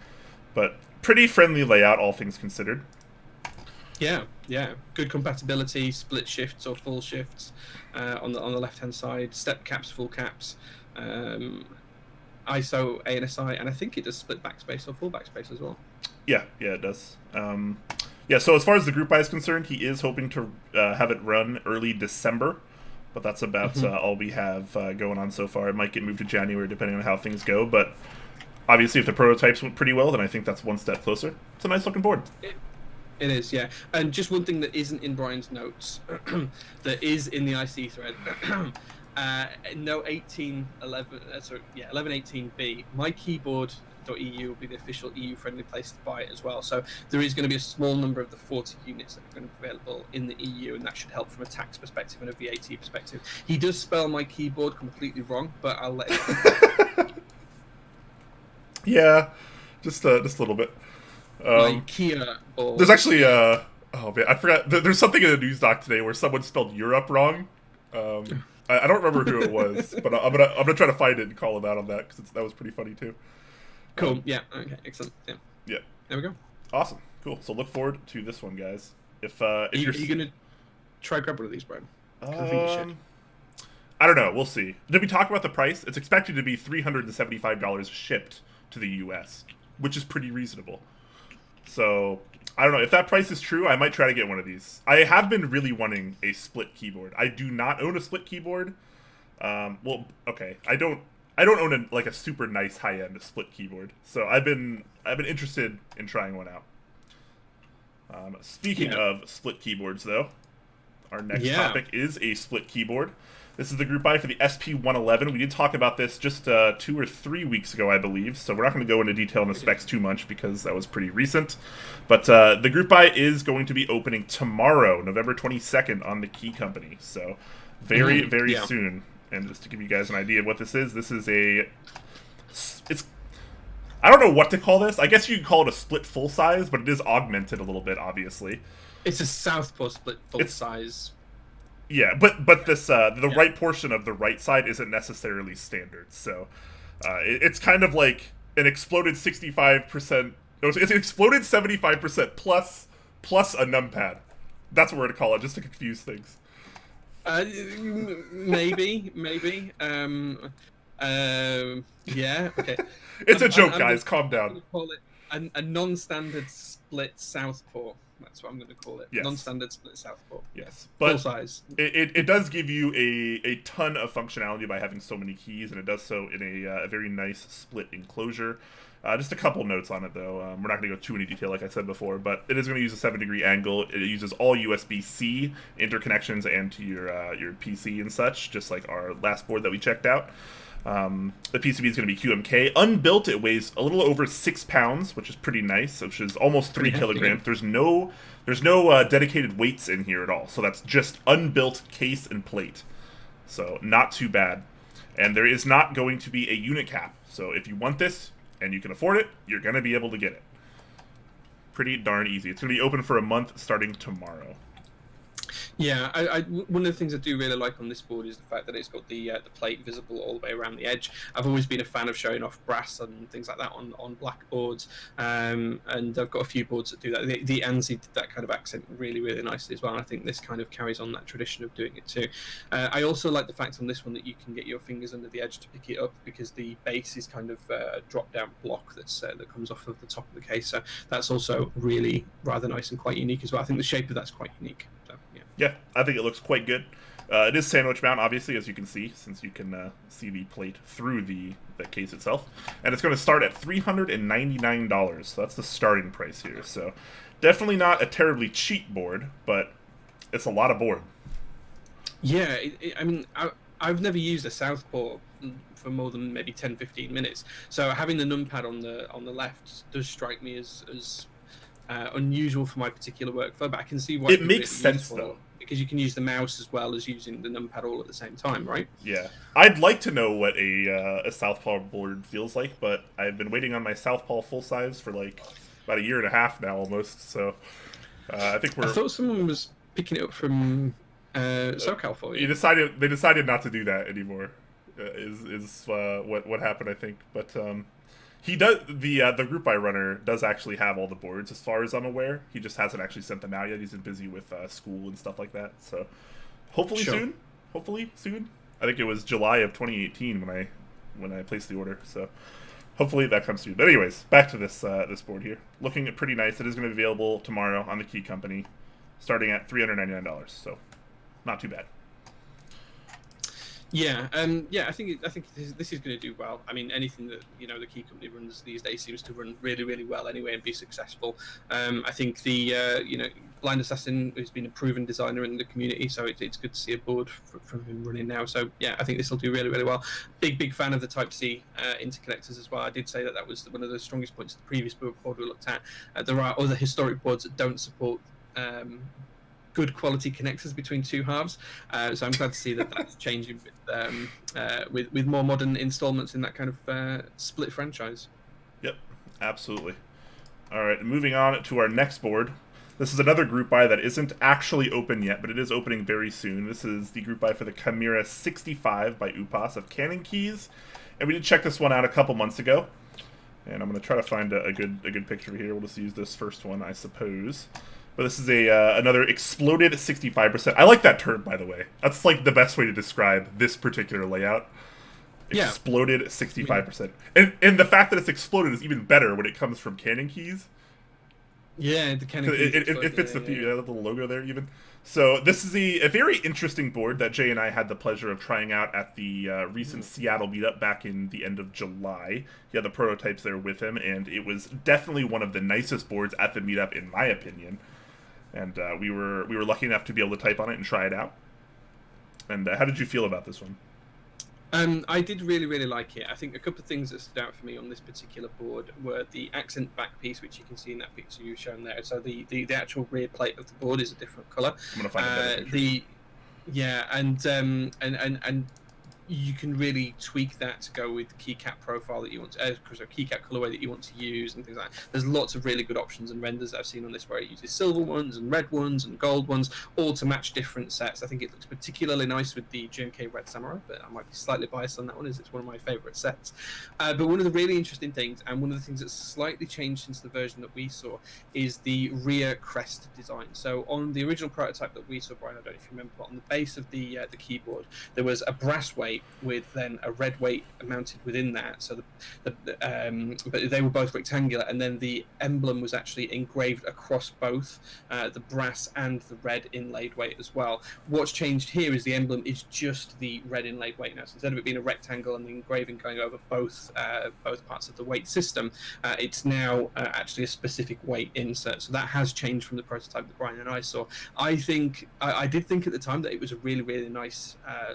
But pretty friendly layout, all things considered. Yeah, good compatibility, split shifts or full shifts on the left-hand side, step caps, full caps, ISO, ANSI, and I think it does split backspace or full backspace as well. Yeah, it does. So as far as the group buy is concerned, he is hoping to have it run early December, but that's about all we have going on so far. It might get moved to January depending on how things go, but obviously if the prototypes went pretty well, then I think that's one step closer. It's a nice looking board. It is, yeah. And just one thing that isn't in Brian's notes, that is in the IC thread, note 1118B, mykeyboard.eu will be the official EU-friendly place to buy it as well. So there is going to be a small number of the 40 units that are going to be available in the EU, and that should help from a tax perspective and a VAT perspective. He does spell my keyboard completely wrong, but I'll let him. Yeah, just a little bit. Like Kia or... There's actually oh man, I forgot. There's something in the news doc today where someone spelled Europe wrong. I don't remember who it was, but I'm gonna try to find it and call him out on that, because that was pretty funny too. Cool. Yeah. Okay. Excellent. Yeah. There we go. Awesome. Cool. So look forward to this one, guys. If are you gonna try grab one of these, Brian? I think you should. I don't know. We'll see. Did we talk about the price? It's expected to be $375 shipped to the U.S., which is pretty reasonable. So, I don't know. If that price is true, I might try to get one of these. I have been really wanting a split keyboard. I do not own a split keyboard. Well, okay. I don't own a super nice high-end split keyboard. So, I've been interested in trying one out. Speaking of split keyboards, though, our next topic is a split keyboard. This is the group buy for the SP111. We did talk about this just 2 or 3 weeks ago, I believe, so we're not going to go into detail on the specs too much because that was pretty recent. But the group buy is going to be opening tomorrow, November 22nd, on the Key Company. So very soon. And just to give you guys an idea of what this is I don't know what to call this. I guess you could call it a split full size, but it is augmented a little bit, obviously. It's a southpaw split full size. Yeah, but this the right portion of the right side isn't necessarily standard. So it's kind of like an exploded 65%. No, it's an exploded 75% plus a numpad. That's what we're gonna call it, just to confuse things. Maybe. Yeah. Okay. It's a joke, guys. Calm down. I'm gonna call it a non-standard split southpaw. That's what I'm going to call it. Yes. Non-standard split southpaw. Yes, but full size. It does give you a ton of functionality by having so many keys, and it does so in a very nice split enclosure. Just a couple notes on it, though. We're not going to go too into detail, like I said before, but it is going to use a 7-degree angle. It uses all USB-C interconnections and to your PC and such, just like our last board that we checked out. The PCB is going to be QMK. Unbuilt, it weighs a little over 6 pounds, which is pretty nice, which is almost 3 kilograms. There's no dedicated weights in here at all, so that's just unbuilt case and plate. So not too bad. And there is not going to be a unit cap. So if you want this and you can afford it, you're going to be able to get it. Pretty darn easy. It's going to be open for a month starting tomorrow. Yeah, one of the things I do really like on this board is the fact that it's got the plate visible all the way around the edge. I've always been a fan of showing off brass and things like that on black boards, and I've got a few boards that do that. The ANSI did that kind of accent really, really nicely as well, and I think this kind of carries on that tradition of doing it too. I also like the fact on this one that you can get your fingers under the edge to pick it up, because the base is kind of a drop-down block that comes off of the top of the case, so that's also really rather nice and quite unique as well. I think the shape of that's quite unique. So, yeah. Yeah, I think it looks quite good. It is sandwich mount, obviously, as you can see, since you can see the plate through the case itself. And it's going to start at $399, so that's the starting price here. So definitely not a terribly cheap board, but it's a lot of board. Yeah, I mean, I've never used a southpaw for more than maybe 10-15 minutes. So having the numpad on the left does strike me as unusual for my particular workflow, but I can see why it makes sense though, because you can use the mouse as well as using the numpad all at the same time, right? Yeah, I'd like to know what a southpaw board feels like, but I've been waiting on my southpaw full size for like about 1.5 years now almost. So I think I thought someone was picking it up from SoCal for you. They decided not to do that anymore. Is what happened, I think, but. He does the group I runner does actually have all the boards as far as I'm aware. He just hasn't actually sent them out yet. He's been busy with school and stuff like that. So hopefully soon. Hopefully soon. I think it was July of 2018 when I placed the order. So hopefully that comes soon. But anyways, back to this board here. Looking pretty nice. It is going to be available tomorrow on the Key Company, starting at $399. So not too bad. Yeah, I think this is going to do well. I mean, anything that the Key Company runs these days seems to run really, really well anyway and be successful. I think the Blind Assassin has been a proven designer in the community, so it's good to see a board from him running now. So yeah, I think this will do really, really well. Big fan of the Type C interconnectors as well. I did say that was one of the strongest points of the previous board we looked at. There are other historic boards that don't support good quality connectors between two halves, so I'm glad to see that that's changing with more modern installments in that kind of split franchise. Yep, absolutely. All right, moving on to our next board. This is another group buy that isn't actually open yet, but it is opening very soon. This is the group buy for the Chimaera 65 by Upas of Cannon Keys, and we did check this one out a couple months ago. And I'm going to try to find a good picture here. We'll just use this first one, I suppose. But this is another exploded 65%. I like that term, by the way. That's like the best way to describe this particular layout. Yeah. Exploded 65%. And the fact that it's exploded is even better when it comes from Cannon Keys. Yeah, the Cannon Keys. It fits the little logo there even. So this is a very interesting board that Jay and I had the pleasure of trying out at the recent Seattle meetup back in the end of July. He had the prototypes there with him, and it was definitely one of the nicest boards at the meetup, in my opinion. And we were lucky enough to be able to type on it and try it out. And how did you feel about this one? I did really, really like it. I think a couple of things that stood out for me on this particular board were the accent back piece, which you can see in that picture you've shown there. So the actual rear plate of the board is a different colour. I'm going to find a better picture. Yeah, and you can really tweak that to go with the keycap profile that you want to, keycap colorway that you want to use and things like that. There's lots of really good options and renders that I've seen on this where it uses silver ones and red ones and gold ones, all to match different sets. I think it looks particularly nice with the GMK Red Samurai, but I might be slightly biased on that one, as it's one of my favorite sets. But one of the really interesting things, and one of the things that's slightly changed since the version that we saw, is the rear crest design. So on the original prototype that we saw, Brian, I don't know if you remember, but on the base of the keyboard, there was a brass weight with then a red weight mounted within that. So but they were both rectangular, and then the emblem was actually engraved across both the brass and the red inlaid weight as well. What's changed here is the emblem is just the red inlaid weight now. So instead of it being a rectangle and the engraving going over both parts of the weight system, it's now actually a specific weight insert. So that has changed from the prototype that Brian and I saw. I did think at the time that it was a really, really nice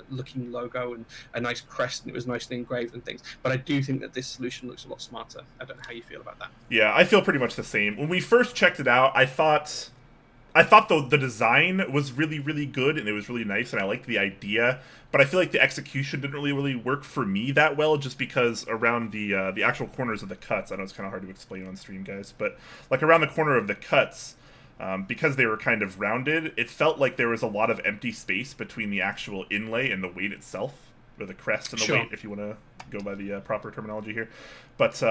looking logo and a nice crest, and it was nicely engraved and things. But I do think that this solution looks a lot smarter. I don't know how you feel about that. Yeah, I feel pretty much the same. When we first checked it out, I thought the design was really, really good, and it was really nice, and I liked the idea. But I feel like the execution didn't really work for me that well, just because around the actual corners of the cuts, I know it's kind of hard to explain on stream, guys, but like around the corner of the cuts, because they were kind of rounded, it felt like there was a lot of empty space between the actual inlay and the weight itself, or the crest and the weight, if you want to go by the proper terminology here. But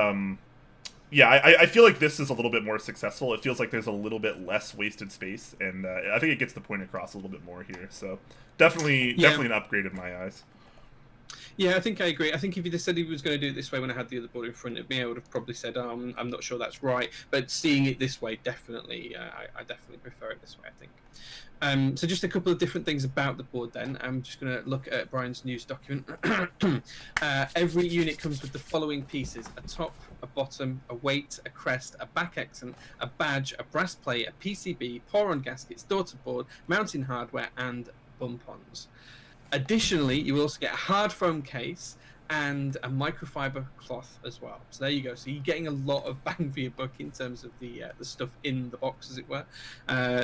yeah, I feel like this is a little bit more successful. It feels like there's a little bit less wasted space, and I think it gets the point across a little bit more here. So definitely an upgrade in my eyes. Yeah, I think I agree. I think if he just said he was going to do it this way when I had the other board in front of me, I would have probably said, I'm not sure that's right. But seeing it this way, definitely, I definitely prefer it this way, I think. So just a couple of different things about the board then. I'm just going to look at Brian's news document. Every unit comes with the following pieces: a top, a bottom, a weight, a crest, a back accent, a badge, a brass plate, a PCB, pour-on gaskets, daughterboard, mounting hardware, and bump-ons. Additionally, you will also get a hard foam case and a microfiber cloth as well. So there you go. So you're getting a lot of bang for your buck in terms of the stuff in the box, as it were.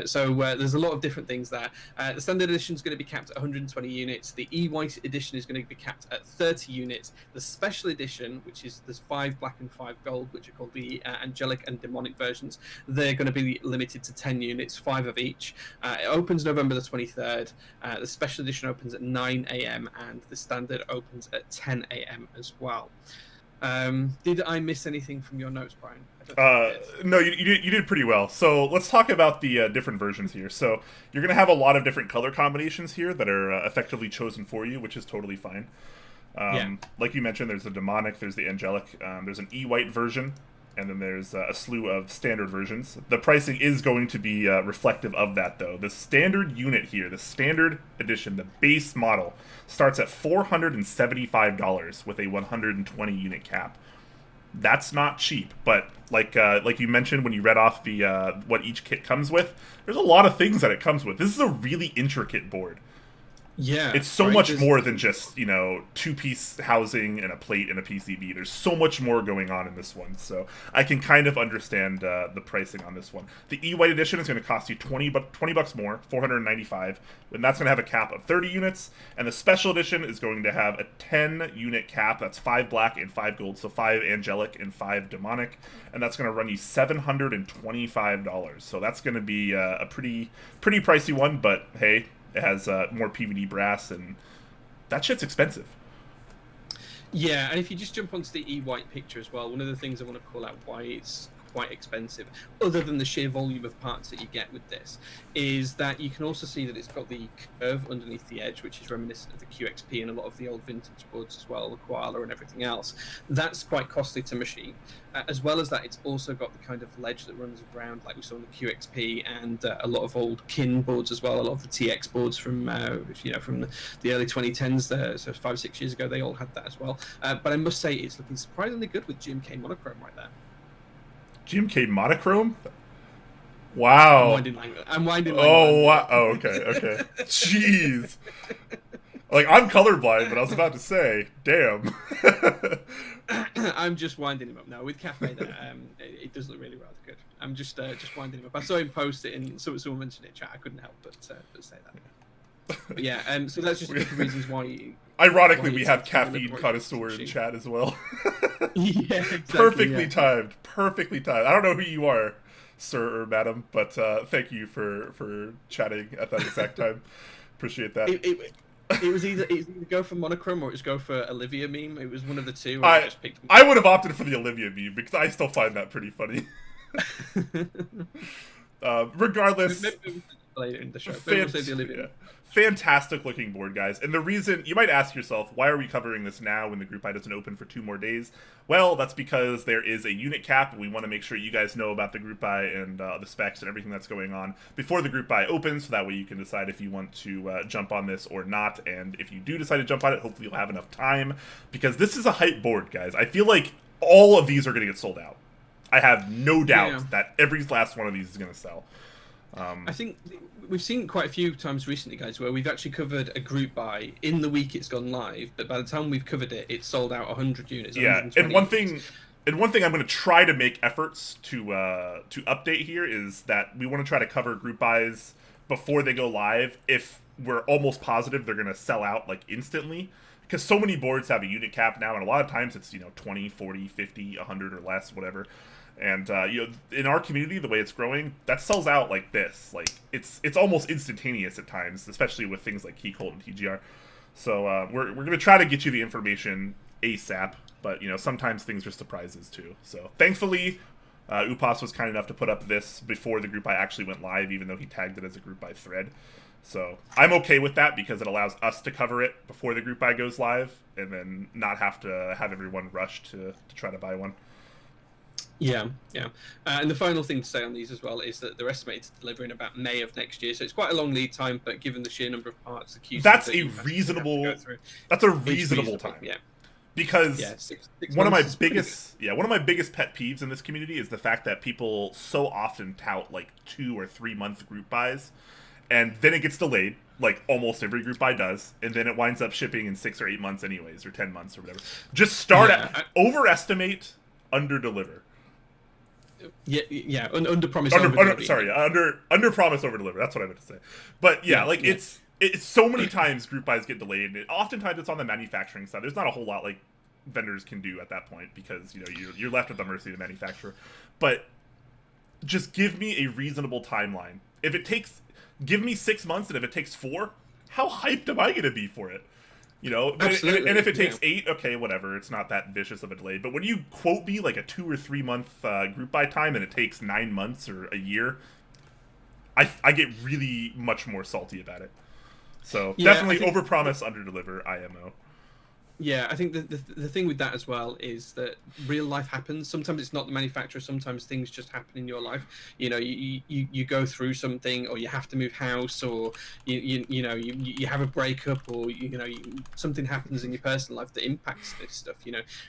So there's a lot of different things there. The standard edition is going to be capped at 120 units. The E-White edition is going to be capped at 30 units. The special edition, which is there's 5 black and 5 gold, which are called the angelic and demonic versions, they're going to be limited to 10 units, 5 of each. It opens November the 23rd. The special edition opens at 9 a.m. and the standard opens at 10 a.m. as well. Did I miss anything from your notes, Brian? No, you did pretty well. So let's talk about the different versions here. So you're going to have a lot of different color combinations here that are effectively chosen for you, which is totally fine. Like you mentioned, there's the demonic, there's the angelic, there's an E-White version, and then there's a slew of standard versions. The pricing is going to be reflective of that, though. The standard unit here, the standard edition, the base model, starts at $475 with a 120 unit cap. That's not cheap, but like you mentioned when you read off the what each kit comes with, there's a lot of things that it comes with. This is a really intricate board. Yeah, it's so much more than just, 2-piece housing and a plate and a PCB. There's so much more going on in this one, so I can kind of understand the pricing on this one. The E-White edition is going to cost you $20 more, $495, and that's going to have a cap of 30 units. And the special edition is going to have a 10-unit cap. That's 5 black and 5 gold, so 5 angelic and 5 demonic, and that's going to run you $725. So that's going to be a pretty pricey one, but hey. It has more PVD brass, and that shit's expensive. Yeah, and if you just jump onto the E-White picture as well, one of the things I want to call out why it's quite expensive, other than the sheer volume of parts that you get with this, is that you can also see that it's got the curve underneath the edge, which is reminiscent of the QXP and a lot of the old vintage boards as well, the Koala and everything else. That's quite costly to machine. As well as that, it's also got the kind of ledge that runs around, like we saw in the QXP, and a lot of old kin boards as well. A lot of the TX boards from from the early 2010s, so 5 or 6 years ago, they all had that as well. But I must say, it's looking surprisingly good with GMK monochrome right there. GMK monochrome? Wow. I'm winding. Oh, wow. Oh, okay. Jeez. Like, I'm colorblind, but I was about to say, damn. I'm just winding him up now with Cafe. It does look really rather good. I'm just winding him up. I saw him post it, and someone mentioned it in chat. I couldn't help but say that. But yeah, so that's just a couple of reasons why. Ironically, why we it's have actually caffeine the connoisseur in machine. chat as well. Yeah, exactly, Perfectly yeah. timed. Perfectly timed. I don't know who you are, sir or madam, but thank you for chatting at that exact time. Appreciate that. It was either go for monochrome or it was go for Olivia meme. It was one of the two. And I just picked I would have opted for the Olivia meme because I still find that pretty funny. Regardless, Maybe we'll play it in the show. Maybe we'll say the Olivia. fantastic looking board, guys. And the reason you might ask yourself, why are we covering this now when the group buy doesn't open for 2 more days? Well, that's because there is a unit cap, and we want to make sure you guys know about the group buy and the specs and everything that's going on before the group buy opens, so that way you can decide if you want to jump on this or not. And if you do decide to jump on it, hopefully you'll have enough time, because this is a hype board, guys. I feel like all of these are going to get sold out. I have no doubt that every last one of these is going to sell. I think we've seen quite a few times recently, guys, where we've actually covered a group buy in the week it's gone live, but by the time we've covered it, it's sold out 100 units. Yeah, and one thing I'm going to try to make efforts to update here is that we want to try to cover group buys before they go live if we're almost positive they're going to sell out like instantly, because so many boards have a unit cap now, and a lot of times it's 20, 40, 50, 100 or less, whatever. And in our community, the way it's growing, that sells out like this. Like it's almost instantaneous at times, especially with things like Keycap and TGR. So we're gonna try to get you the information ASAP, but sometimes things are surprises too. So thankfully, Upas was kind enough to put up this before the group buy actually went live, even though he tagged it as a group buy thread. So I'm okay with that because it allows us to cover it before the group buy goes live, and then not have to have everyone rush to try to buy one. Yeah. And the final thing to say on these as well is that they're estimated to deliver in about May of next year, so it's quite a long lead time. But given the sheer number of parts, the queue that's a reasonable time. Yeah, because six one of my biggest pet peeves in this community is the fact that people so often tout like 2 or 3 month group buys, and then it gets delayed, like almost every group buy does, and then it winds up shipping in 6 or 8 months anyways, or 10 months or whatever. Just start at overestimate, under deliver. Under promise. Under promise, over deliver. That's what I meant to say. But it's so many times group buys get delayed, and oftentimes it's on the manufacturing side. There's not a whole lot like vendors can do at that point because you're left at the mercy of the manufacturer. But just give me a reasonable timeline. Give me 6 months, and if it takes 4, how hyped am I going to be for it? Absolutely. And if it takes 8, okay, whatever. It's not that vicious of a delay. But when you quote me like a 2 or 3 month group buy time and it takes 9 months or a year, I get really much more salty about it. So definitely overpromise, underdeliver, IMO. Yeah, I think the thing with that as well is that real life happens. Sometimes it's not the manufacturer. Sometimes things just happen in your life. You go through something, or you have to move house, or you have a breakup, or something happens in your personal life that impacts this stuff.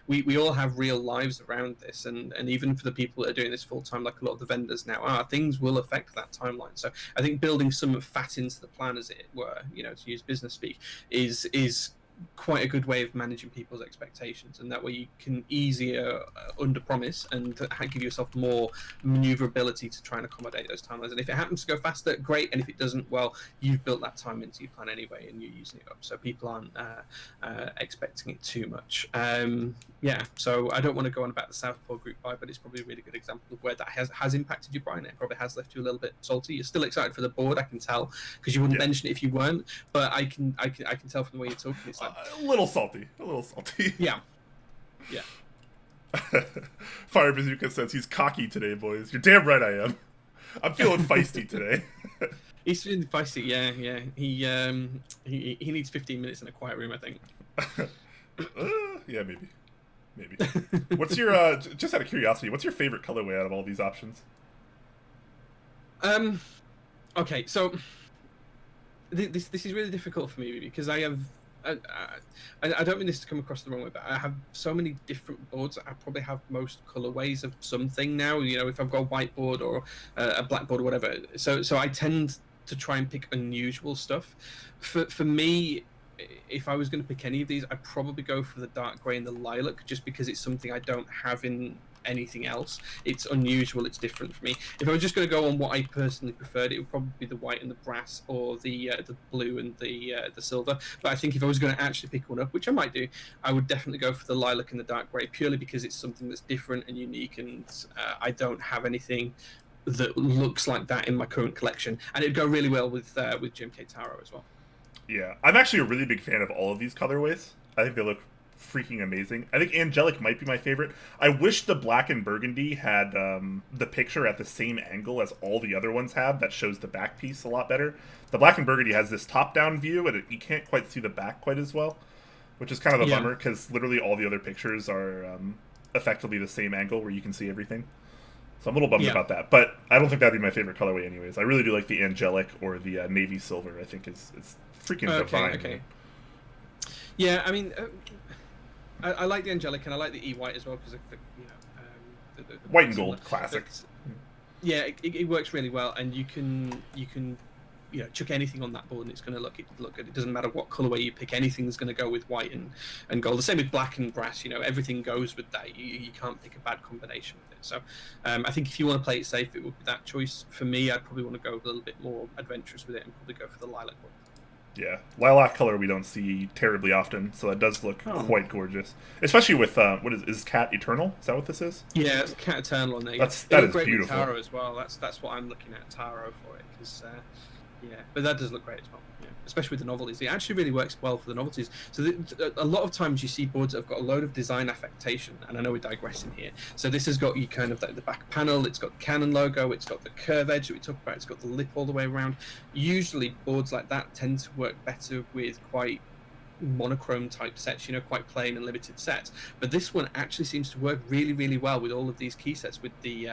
We all have real lives around this, and even for the people that are doing this full time, like a lot of the vendors now are, things will affect that timeline. So I think building some fat into the plan, as it were, to use business speak, is quite a good way of managing people's expectations, and that way you can easier under promise and give yourself more maneuverability to try and accommodate those timelines. And if it happens to go faster, great, and if it doesn't, well, you've built that time into your plan anyway and you're using it up, so people aren't expecting it too much. So I don't want to go on about the Southpaw group buy, but it's probably a really good example of where that has impacted your Brian. It probably has left you a little bit salty. You're still excited for the board, I can tell, because you wouldn't mention it if you weren't, but I can tell from the way you're talking, it's like a little salty. Yeah. Fire Bazooka says he's cocky today, boys. You're damn right I am. I'm feeling feisty today. He's feeling feisty, yeah. He needs 15 minutes in a quiet room, I think. Yeah, maybe. What's your just out of curiosity, what's your favorite colorway out of all these options? Okay, so this is really difficult for me because I have. I don't mean this to come across the wrong way, but I have so many different boards. I probably have most colorways of something now. If I've got a white board or a black board or whatever. So I tend to try and pick unusual stuff. For me, if I was going to pick any of these, I'd probably go for the dark grey and the lilac, just because it's something I don't have in anything else. It's unusual, it's different for me. If I was just going to go on what I personally preferred, it would probably be the white and the brass, or the blue and the silver. But I think if I was going to actually pick one up, which I might do, I would definitely go for the lilac and the dark grey, purely because it's something that's different and unique, and I don't have anything that looks like that in my current collection, and it'd go really well with GMK Taro as well. Yeah, I'm actually a really big fan of all of these colorways. I think they look freaking amazing. I think Angelic might be my favorite. I wish the black and burgundy had the picture at the same angle as all the other ones have. That shows the back piece a lot better. The black and burgundy has this top-down view, and you can't quite see the back quite as well, which is kind of a bummer, because literally all the other pictures are effectively the same angle where you can see everything. So I'm a little bummed about that, but I don't think that'd be my favorite colorway anyways. I really do like the Angelic or the Navy Silver. I think it's freaking divine. Okay. Yeah, I mean, I like the Angelic, and I like the E-White as well, because the white and gold classic. Yeah, it works really well, and you can chuck anything on that board and it's going to look good. It doesn't matter what colorway you pick, anything's going to go with white and gold. The same with black and brass, everything goes with that. You can't pick a bad combination with it. So I think if you want to play it safe, it would be that choice. For me, I'd probably want to go a little bit more adventurous with it and probably go for the lilac one. Yeah, lilac color we don't see terribly often, so that does look quite gorgeous. Especially with what is Cat Eternal? Is that what this is? Yeah, it's Cat Eternal on there. That is great beautiful. With Taro as well. That's what I'm looking at, Taro, for it, because but that does look great as well. Yeah, especially with the novelties. It actually really works well for the novelties. So a lot of times you see boards that have got a load of design affectation, and I know we're digressing here. So this has got you kind of like the back panel, it's got the Canon logo, it's got the curve edge that we talked about, it's got the lip all the way around. Usually boards like that tend to work better with quite monochrome type sets, quite plain and limited sets, but this one actually seems to work really, really well with all of these key sets, with the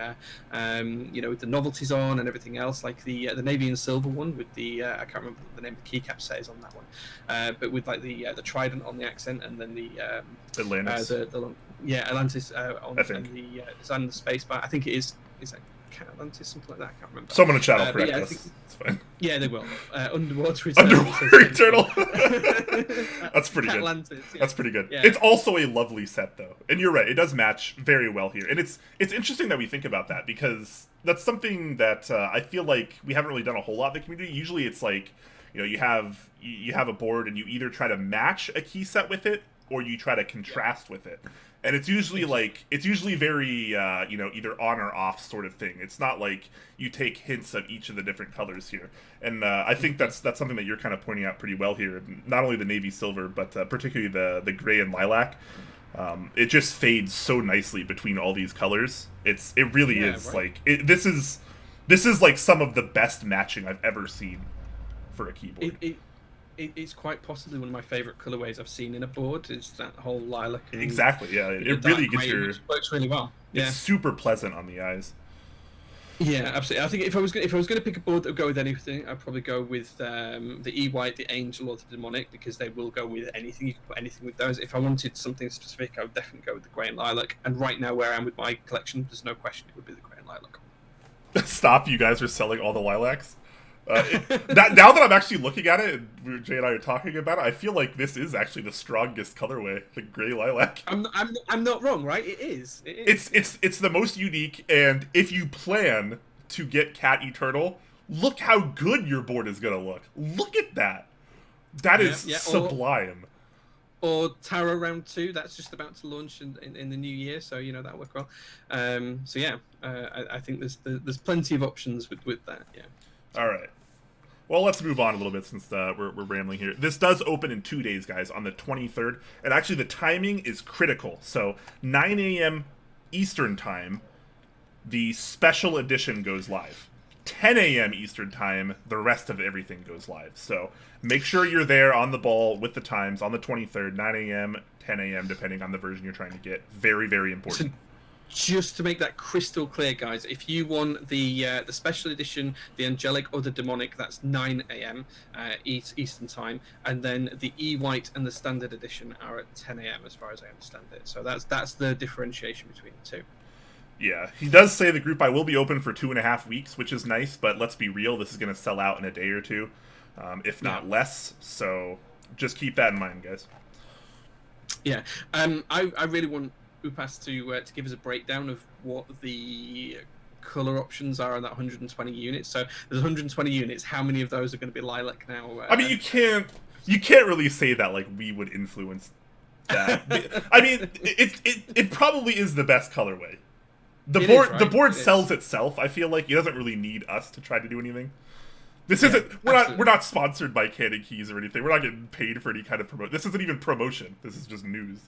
with the novelties on and everything else, like the navy and silver one with the I can't remember what the name of the keycap set is on that one, but with like the trident on the accent, and then the Atlantis, Atlantis on the space bar. I think it is that Atlantis, something like that. I can't remember. Someone in chat will correct us. It's fine. Yeah, they will. Underwater Eternal. Underwater Eternal. That's pretty good. Atlantis, yeah. That's pretty good. Yeah. It's also a lovely set, though, and you're right. It does match very well here, and it's interesting that we think about that, because that's something that I feel like we haven't really done a whole lot in the community. Usually, it's like you have a board, and you either try to match a key set with it, or you try to contrast with it. And it's usually very either on or off sort of thing. It's not like you take hints of each of the different colors here. And I think that's something that you're kind of pointing out pretty well here. Not only the navy silver, but particularly the gray and lilac. It just fades so nicely between all these colors. It really is right. This is like some of the best matching I've ever seen for a keyboard. It's quite possibly one of my favorite colorways I've seen in a board. Is that whole lilac? Exactly. Yeah, it really gets it works really well. Yeah. It's super pleasant on the eyes. Yeah, absolutely. I think if I was going to pick a board that would go with anything, I'd probably go with the E-White, the Angel, or the Demonic, because they will go with anything. You can put anything with those. If I wanted something specific, I would definitely go with the Grey and Lilac. And right now, where I am with my collection, there's no question it would be the Grey and Lilac. Stop! You guys are selling all the lilacs. Now that I'm actually looking at it, and Jay and I are talking about it, I feel like this is actually the strongest colorway, the gray lilac. I'm not wrong, right? It is. It's the most unique, and if you plan to get Cat Eternal, look how good your board is gonna look. Look at that. That is sublime. Or Taro Round 2, that's just about to launch in the new year, so that'll work well. I think there's plenty of options with that. Yeah. All right. Well, let's move on a little bit since we're rambling here. This does open in 2 days, guys, on the 23rd. And actually, the timing is critical. So, 9 a.m. Eastern Time, the special edition goes live. 10 a.m. Eastern Time, the rest of everything goes live. So, make sure you're there on the ball with the times on the 23rd, 9 a.m., 10 a.m., depending on the version you're trying to get. Very, very important. Just to make that crystal clear, guys, if you want the special edition, the Angelic or the Demonic, that's 9 a.m. Eastern Time, and then the E-White and the Standard Edition are at 10 a.m. as far as I understand it. So that's the differentiation between the two. Yeah, he does say the group buy will be open for 2.5 weeks, which is nice, but let's be real, this is going to sell out in a day or two, if not less. So just keep that in mind, guys. Yeah, I really want Upas to give us a breakdown of what the color options are on that 120 units. So there's 120 units. How many of those are going to be lilac now? I mean, you can't really say that like we would influence that. I mean, it probably is the best colorway. The board sells itself. I feel like it doesn't really need us to try to do anything. This isn't. We're not sponsored by Cadet Keys or anything. We're not getting paid for any kind of promotion. This isn't even promotion. This is just news.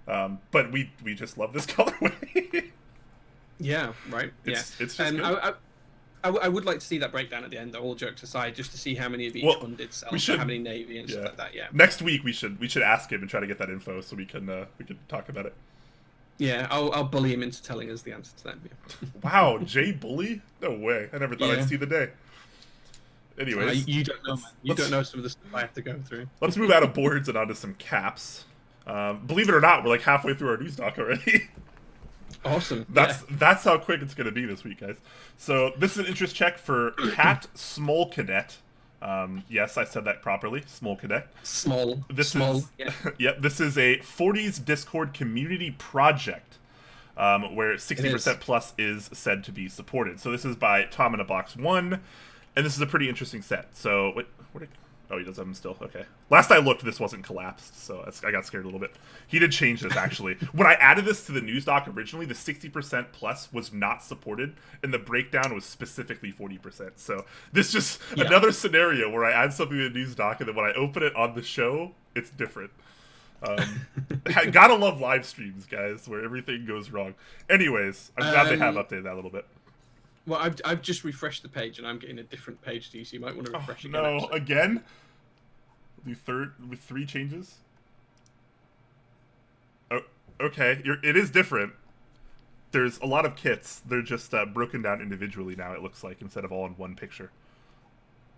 But we just love this colorway. Yeah, right. It's just good. I would like to see that breakdown at the end, all jokes aside, just to see how many of each one did sell, how many navy and stuff like that. Yeah. Next week we should ask him and try to get that info so we can talk about it. Yeah, I'll bully him into telling us the answer to that. Yeah. Wow, Jay Bully? No way! I never thought I'd see the day. Anyways, you don't know, man. You don't know some of the stuff I have to go through. Let's move out of boards and onto some caps. Believe it or not, we're like halfway through our news doc already. Awesome. That's how quick it's going to be this week, guys. So this is an interest check for Cat SmolCadet. Yes, I said that properly. SmolCadet. Yeah. This is a 40s Discord community project where 60% plus is said to be supported. So this is by Tom in a Box 1, and this is a pretty interesting set. So oh, he does have them still. Okay. Last I looked, this wasn't collapsed, so I got scared a little bit. He did change this, actually. When I added this to the news doc originally, the 60% plus was not supported, and the breakdown was specifically 40%. So this just another scenario where I add something to the news doc, and then when I open it on the show, it's different. Gotta love live streams, guys, where everything goes wrong. Anyways, I'm glad they have updated that a little bit. Well, I've just refreshed the page, and I'm getting a different page to you, so you might want to refresh again. No, again? With 3 changes? Oh, okay. It is different. There's a lot of kits. They're just broken down individually now, it looks like, instead of all in one picture.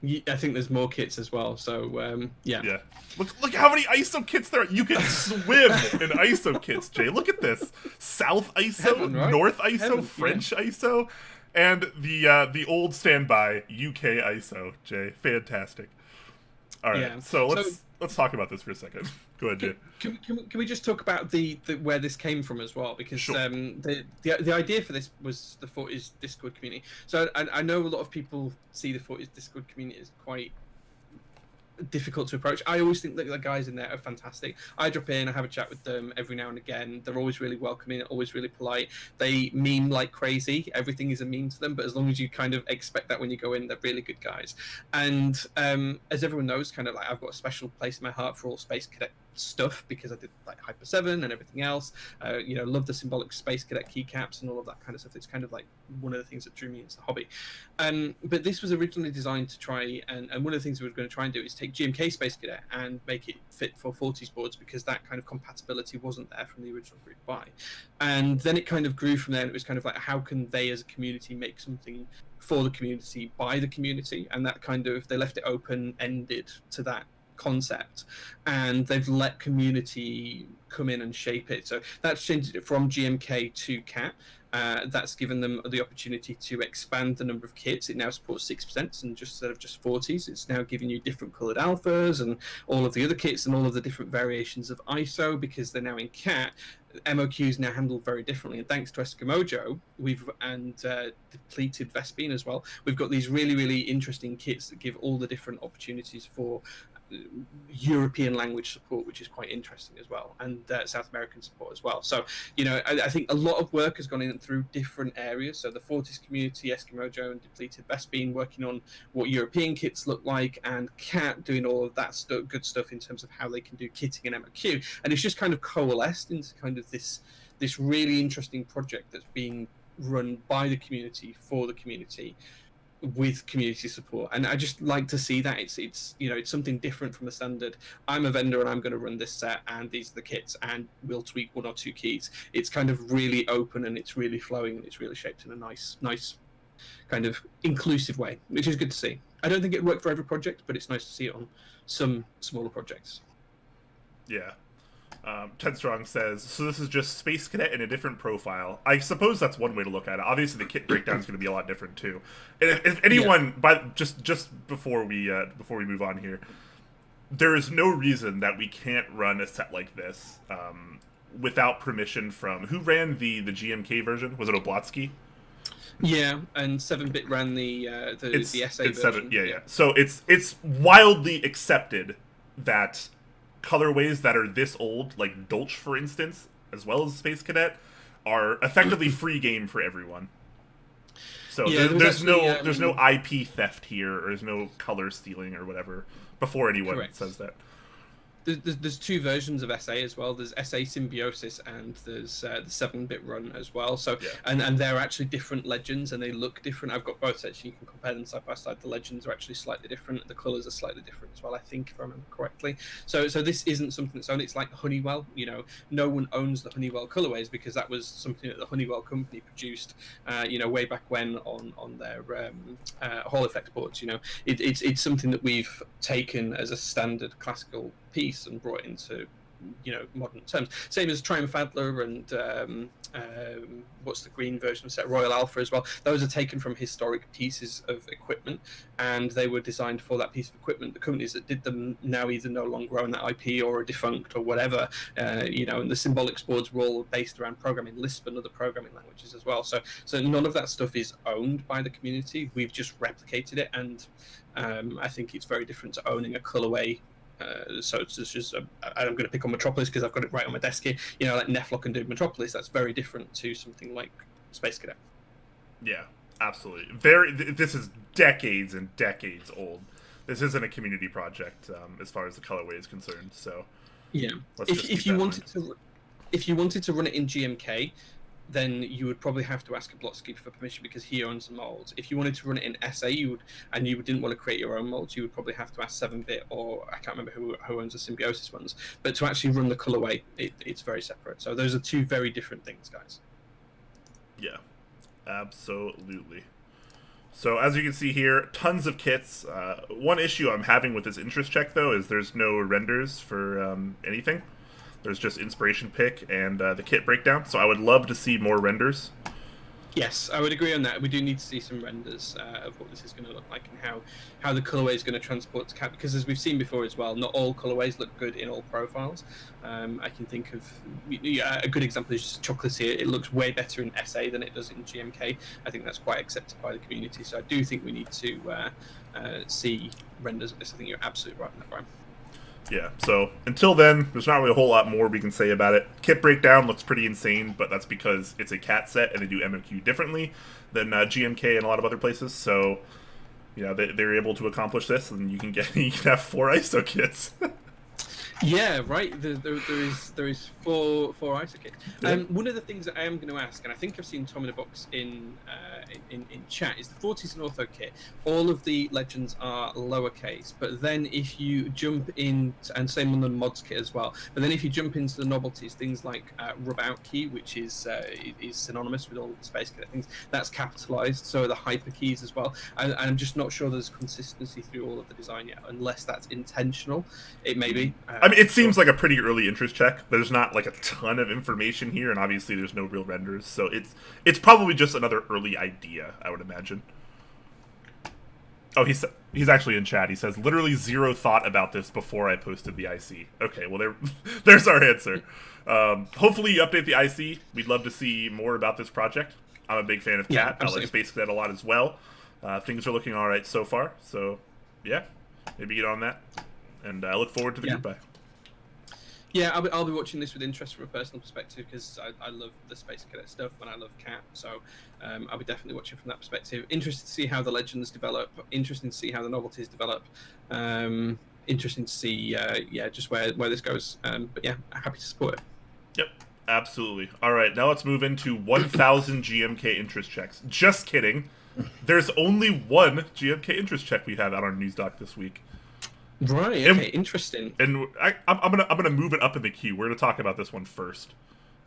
I think there's more kits as well, so, yeah. Yeah. Look how many ISO kits there are. You can swim in ISO kits, Jay. Look at this. South ISO, Heaven, right? North ISO, Heaven, French ISO, and the old standby UK ISO, Jay. Fantastic. All right, so let's talk about this for a second. Go ahead, Jay. Can we just talk about the where this came from as well? Because sure. The idea for this was the 40s Discord community. So I know a lot of people see the 40s Discord community as quite difficult to approach. I always think that the guys in there are fantastic. I drop in, I have a chat with them every now and again. They're always really welcoming, always really polite. They meme like crazy. Everything is a meme to them, but as long as you kind of expect that when you go in, they're really good guys. And as everyone knows, kind of like I've got a special place in my heart for all Space Cadet stuff because I did like Hyper 7 and everything else. Love the symbolic Space Cadet keycaps and all of that kind of stuff. It's kind of like one of the things that drew me into the hobby. But this was originally designed to try, and one of the things we were going to try and do is take GMK Space Cadet and make it fit for 40s boards because that kind of compatibility wasn't there from the original group buy. And then it kind of grew from there, and it was kind of like, how can they as a community make something for the community by the community? And that kind of, they left it open-ended to that concept, and they've let community come in and shape it. So that's changed it from GMK to Cat. That's given them the opportunity to expand the number of kits. It now supports 6% and instead of just 40s. It's now giving you different coloured alphas and all of the other kits and all of the different variations of ISO because they're now in Cat. MOQ is now handled very differently, and thanks to Eskimojo and depleted Vespine as well, we've got these really, really interesting kits that give all the different opportunities for European language support, which is quite interesting as well, and South American support as well. So, I think a lot of work has gone in through different areas. So the 40s community, Eskimojo and Depleted Vespine working on what European kits look like, and Cat doing all of that good stuff in terms of how they can do kitting and MOQ. And it's just kind of coalesced into kind of this really interesting project that's being run by the community for the community, with community support. And I just like to see that it's something different from the standard. I'm a vendor and I'm going to run this set and these are the kits and we'll tweak 1 or 2 keys. It's kind of really open and it's really flowing and it's really shaped in a nice kind of inclusive way, which is good to see. I don't think it'd work for every project, but it's nice to see it on some smaller projects. Yeah. Ted Strong says, so this is just Space Cadet in a different profile. I suppose that's one way to look at it. Obviously, the kit breakdown is going to be a lot different too. And if anyone, just before we move on here, there is no reason that we can't run a set like this without permission from who ran the GMK version? Was it Oblotsky? Yeah, and 7-Bit ran the SA version. Yeah. So it's wildly accepted that colorways that are this old, like Dolch, for instance, as well as Space Cadet, are effectively free game for everyone. So there's no IP theft here, or there's no color stealing or whatever before anyone says that. There's two versions of SA as well. There's SA Symbiosis and there's the 7-Bit run as well. So and they're actually different legends and they look different. I've got both sets. You can compare them side by side. The legends are actually slightly different. The colors are slightly different as well, I think, if I remember correctly. So this isn't something that's owned. It's like Honeywell. You know, no one owns the Honeywell colorways because that was something that the Honeywell company produced. Way back when on their Hall effect boards. You know, it's something that we've taken as a standard classical piece and brought into modern terms, same as Triumph Adler and what's the green version of set, Royal Alpha as well. Those are taken from historic pieces of equipment and they were designed for that piece of equipment. The companies that did them now either no longer own that IP or are defunct or whatever, and the symbolic boards were all based around programming Lisp and other programming languages as well, so none of that stuff is owned by the community. We've just replicated it, and I think it's very different to owning a colorway. So it's just I'm going to pick on Metropolis because I've got it right on my desk here. Like Neflock and Dude Metropolis, that's very different to something like Space Cadet. Yeah, absolutely. This is decades and decades old. This isn't a community project as far as the colorway is concerned. So yeah, if you wanted to run it in GMK, then you would probably have to ask Oblotsky for permission because he owns the molds. If you wanted to run it in SA, you didn't want to create your own molds, you would probably have to ask 7-Bit or I can't remember who owns the Symbiosis ones. But to actually run the colorway, it's very separate. So those are two very different things, guys. Yeah, absolutely. So as you can see here, tons of kits. One issue I'm having with this interest check, though, is there's no renders for anything. There's just inspiration pick and the kit breakdown. So I would love to see more renders. Yes, I would agree on that. We do need to see some renders of what this is going to look like and how the colorway is going to transport to cap. Because as we've seen before as well, not all colorways look good in all profiles. I can think of a good example is just Chocolate here. It looks way better in SA than it does in GMK. I think that's quite accepted by the community. So I do think we need to see renders of this. I think you're absolutely right on that, Brian. Yeah, so until then, there's not really a whole lot more we can say about it. Kit breakdown looks pretty insane, but that's because it's a cat set and they do MMQ differently than GMK and a lot of other places. So, they're able to accomplish this, and you can have 4 ISO kits. Yeah, right. There is four ISO kits. Yeah. One of the things that I am going to ask, and I think I've seen Tom in a box in chat, is the 40s and Ortho kit. All of the legends are lowercase, but then if you jump in, and same on the mods kit as well. But then if you jump into the novelties, things like Rub Out Key, which is synonymous with all the Space Cadet things, that's capitalized. So are the hyper keys as well. And I'm just not sure there's consistency through all of the design yet, unless that's intentional. It may be. I mean, it seems like a pretty early interest check. There's not like a ton of information here, and obviously there's no real renders, so it's probably just another early idea, I would imagine. Oh, he's actually in chat. He says, literally zero thought about this before I posted the IC. Okay, well, there's our answer. Hopefully you update the IC. We'd love to see more about this project. I'm a big fan of Cat. I like Space Cadet a lot as well. Things are looking all right so far, so yeah, maybe get on that. And I look forward to the group buy. Yeah, I'll be watching this with interest from a personal perspective because I love the Space Cadet stuff and I love Cat, so I'll be definitely watching from that perspective. Interested to see how the legends develop. Interesting to see how the novelties develop. Interesting to see, just where this goes. But yeah, happy to support it. Yep, absolutely. All right, now let's move into 1,000 GMK interest checks. Just kidding. There's only one GMK interest check we have out on News Doc this week. Right. Okay. Interesting. And I'm gonna move it up in the queue. We're gonna talk about this one first,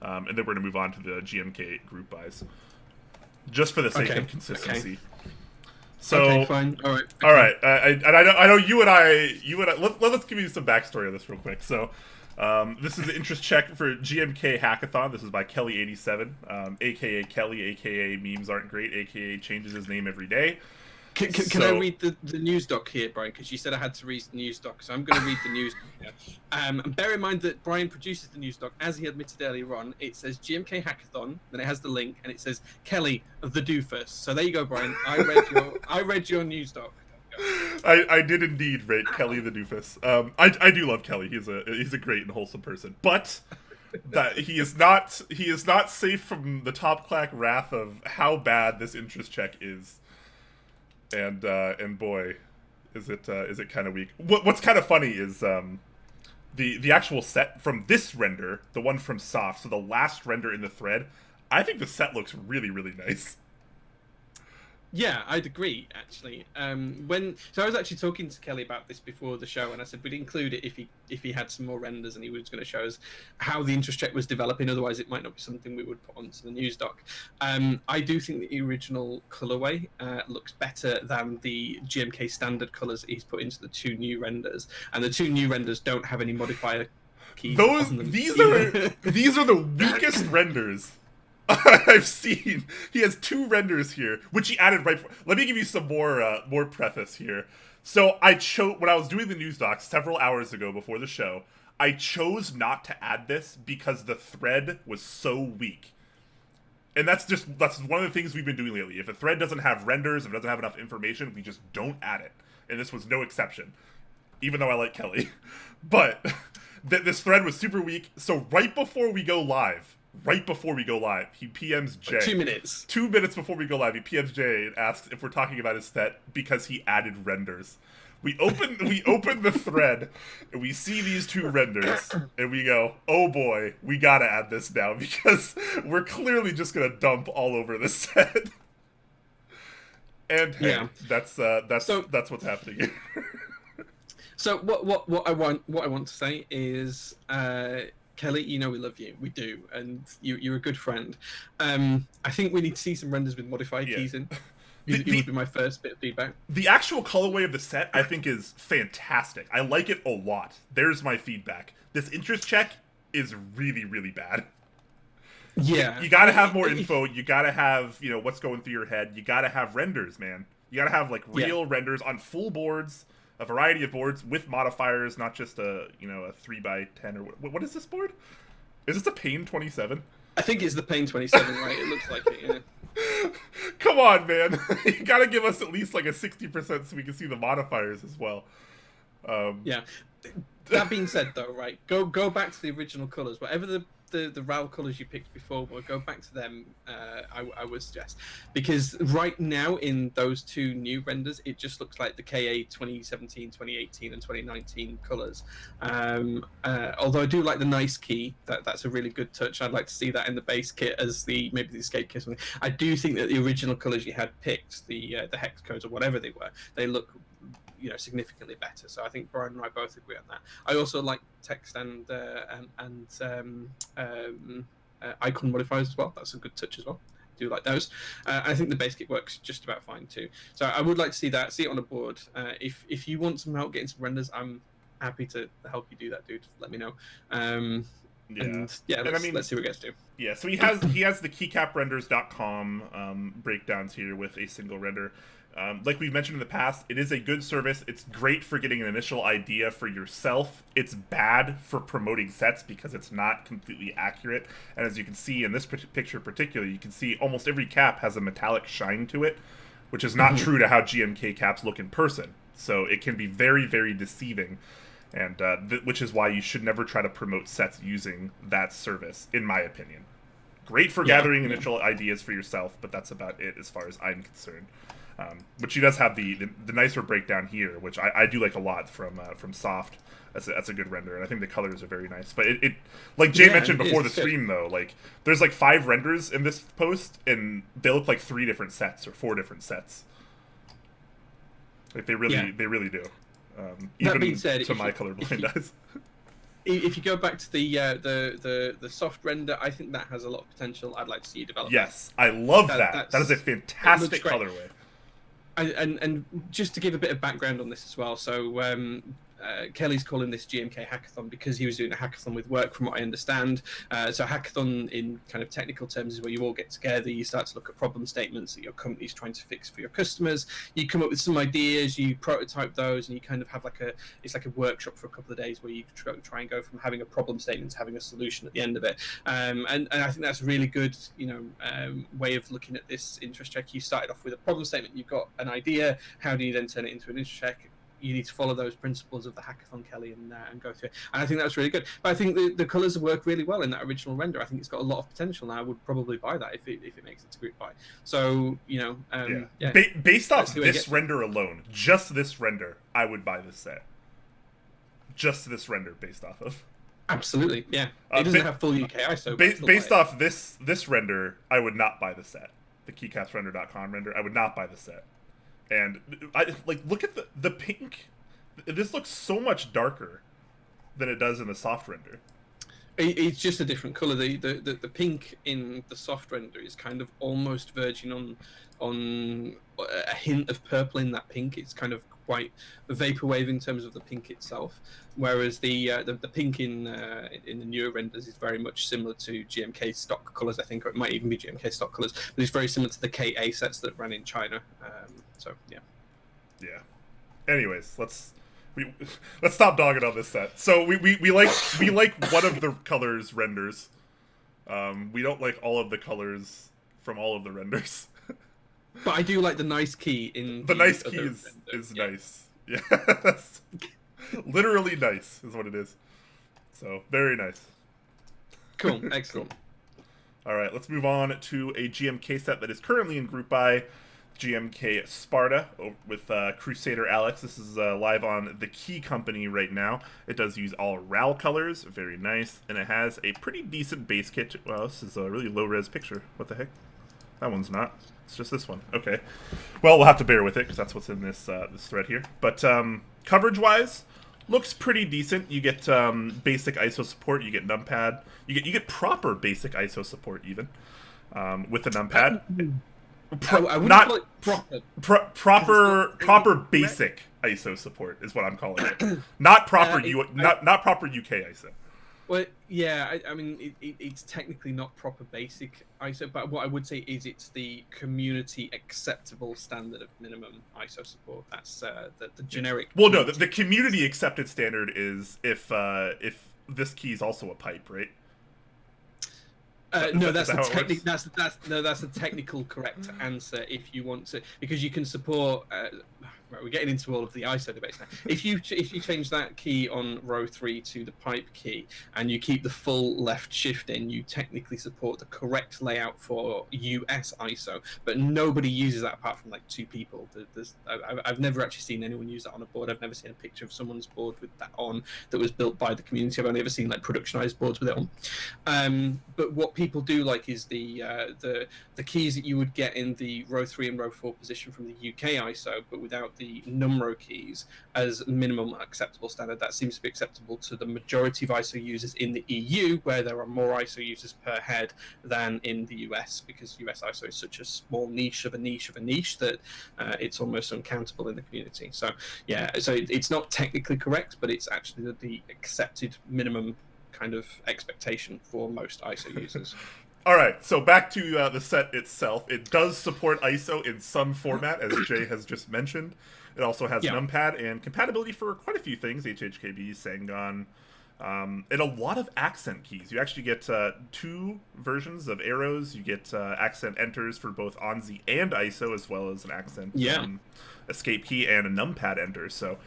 and then we're gonna move on to the GMK group buys, just for the sake of consistency. Okay. So, okay, fine. All right. Okay. All right. I know you and I. Let's give you some backstory on this real quick. So, this is the interest check for GMK Hackathon. This is by Kelly87, aka Kelly, aka Memes Aren't Great, aka changes his name every day. Can I read the news doc here, Brian? Because you said I had to read the news doc, so I'm going to read the news doc here. And bear in mind that Brian produces the news doc, as he admitted earlier on. It says GMK Hackathon, then it has the link, and it says Kelly the doofus. So there you go, Brian. I read your news doc. I did indeed rate Kelly the doofus. I do love Kelly. He's a great and wholesome person, but that he is not safe from the Top Clack wrath of how bad this interest check is. And boy, is it kind of weak. What's kind of funny is the actual set from this render, the one from Soft, so the last render in the thread. I think the set looks really, really nice. Yeah, I'd agree, actually. So I was actually talking to Kelly about this before the show, and I said we'd include it if he had some more renders, and he was going to show us how the interest check was developing. Otherwise, it might not be something we would put onto the news doc. I do think the original colorway looks better than the GMK standard colors he's put into the 2 new renders, and the 2 new renders don't have any modifier keys on them. These are the weakest renders I've seen. He has 2 renders here, which he added right. Let me give you some more preface here. So when I was doing the news doc several hours ago before the show, I chose not to add this because the thread was so weak. And that's one of the things we've been doing lately. If a thread doesn't have renders, if it doesn't have enough information, we just don't add it. And this was no exception, even though I like Kelly. But this thread was super weak. So right before we go live, he PMs Jay. 2 minutes. 2 minutes before we go live, he PMs Jay and asks if we're talking about his set because he added renders. We open the thread, and we see these 2 renders, and we go, oh boy, we gotta add this now, because we're clearly just gonna dump all over this set. And hey, yeah, that's what's happening here. So what I want to say is, Kelly, you know we love you. We do, and you're a good friend. I think we need to see some renders with modified keys in. It would be my first bit of feedback. The actual colorway of the set, I think, is fantastic. I like it a lot. There's my feedback. This interest check is really, really bad. Yeah. You gotta have more info. You gotta have, what's going through your head. You gotta have renders, man. You gotta have, real renders on full boards, a variety of boards with modifiers, not just a 3x10 or what is this board? Is this a Pain 27? I think it's the Pain 27, right? It looks like it, yeah. Come on, man. You gotta give us at least a 60% so we can see the modifiers as well. Yeah. That being said, though, right, go back to the original colors. Whatever the RAL colors you picked before, we'll go back to them. I would suggest, because right now in those 2 new renders, it just looks like the KA 2017, 2018, and 2019 colors. Although I do like the nice key, that's a really good touch. I'd like to see that in the base kit as maybe the escape kit. I do think that the original colors you had picked, the hex codes or whatever they were, they look significantly better. So I think Brian and I both agree on that. I also like text and icon modifiers as well. That's a good touch as well. I do like those. I think the base kit works just about fine too. So I would like to see it on a board. If you want some help getting some renders, I'm happy to help you do that, dude. Let me know. Let's see what it gets to. Yeah, so he has the keycaprenders.com breakdowns here with a single render. Like we've mentioned in the past, it is a good service. It's great for getting an initial idea for yourself. It's bad for promoting sets because it's not completely accurate. And as you can see in this picture particularly, you can see almost every cap has a metallic shine to it, which is not true to how GMK caps look in person. So it can be very, very deceiving. And which is why you should never try to promote sets using that service, in my opinion. Great for gathering initial ideas for yourself, but that's about it as far as I'm concerned. But she does have the nicer breakdown here, which I do like a lot from Soft. That's a good render, and I think the colors are very nice. But it like Jay mentioned before the stream, though, there's 5 renders in this post, and they look like 3 different sets or 4 different sets. They really do. Even being said, to my colorblind eyes. If you go back to the soft render, I think that has a lot of potential. I'd like to see you develop. Yes, I love that. That is a fantastic colorway. And just to give a bit of background on this as well, so Kelly's calling this GMK Hackathon because he was doing a hackathon with work, from what I understand. So hackathon in kind of technical terms is where you all get together, you start to look at problem statements that your company's trying to fix for your customers, you come up with some ideas, you prototype those, and you kind of have it's like a workshop for a couple of days where you try and go from having a problem statement to having a solution at the end of it. And I think that's a really good, way of looking at this interest check. You started off with a problem statement, you've got an idea, how do you then turn it into an interest check? You need to follow those principles of the hackathon, Kelly, and go through it. And I think that's really good. But I think the colours work really well in that original render. I think it's got a lot of potential, and I would probably buy that if it makes it to group buy. So, based off this render alone, just this render, I would buy this set. Just this render based off of. Absolutely, yeah. It doesn't have full UK ISO. Based off this render, I would not buy the set. The keycapsrender.com render, I would not buy the set. And I look at the pink. This looks so much darker than it does in the soft render. It's just a different color. The pink in the soft render is kind of almost verging on a hint of purple in that pink. It's kind of quite vaporwave in terms of the pink itself, whereas the pink in the newer renders is very much similar to GMK stock colors, I think, or it might even be GMK stock colors, but it's very similar to the KA sets that ran in China. So yeah. Anyways, let's stop dogging on this set. So we like one of the colors renders. We don't like all of the colors from all of the renders. But I do like the nice key in the nice key is nice. Yeah, that's literally nice is what it is. So very nice. Cool, excellent. All right, let's move on to a GMK set that is currently in group buy. GMK Sparta with Crusader Alex. This is live on the Key Company right now. It does use all RAL colors, very nice, and it has a pretty decent base kit. Well, this is a really low-res picture. What the heck? That one's not. It's just this one. Okay. Well, we'll have to bear with it because that's what's in this this thread here. But coverage-wise, looks pretty decent. You get basic ISO support. You get numpad. You get proper basic ISO support even with the numpad. Not proper basic ISO support is what I'm calling it. Not proper not proper UK ISO. Well, yeah, I mean, it's technically not proper basic ISO, but what I would say is it's the community acceptable standard of minimum ISO support. That's the generic. Well, no, the community accepted standard is if this key is also a pipe, right? No, that's the technical correct answer if you want to, because you can support. Right, we're getting into all of the ISO debates now. If you change that key on row 3 to the pipe key and you keep the full left shift in, you technically support the correct layout for US ISO, but nobody uses that apart from like 2 people. I've never actually seen anyone use that on a board. I've never seen a picture of someone's board with that on that was built by the community. I've only ever seen like productionized boards with it on. But what people do like is the keys that you would get in the row 3 and row 4 position from the UK ISO, but without the numero keys as minimum acceptable standard. That seems to be acceptable to the majority of ISO users in the EU, where there are more ISO users per head than in the US, because US ISO is such a small niche of a niche of a niche that it's almost uncountable in the community. So yeah, so it's not technically correct, but it's actually the accepted minimum kind of expectation for most ISO users. All right, so back to the set itself. It does support ISO in some format, as Jay has just mentioned. It also has numpad and compatibility for quite a few things, HHKB, Sangon, and a lot of accent keys. You actually get 2 versions of arrows. You get accent enters for both ONZ and ISO, as well as an accent escape key and a numpad enter. So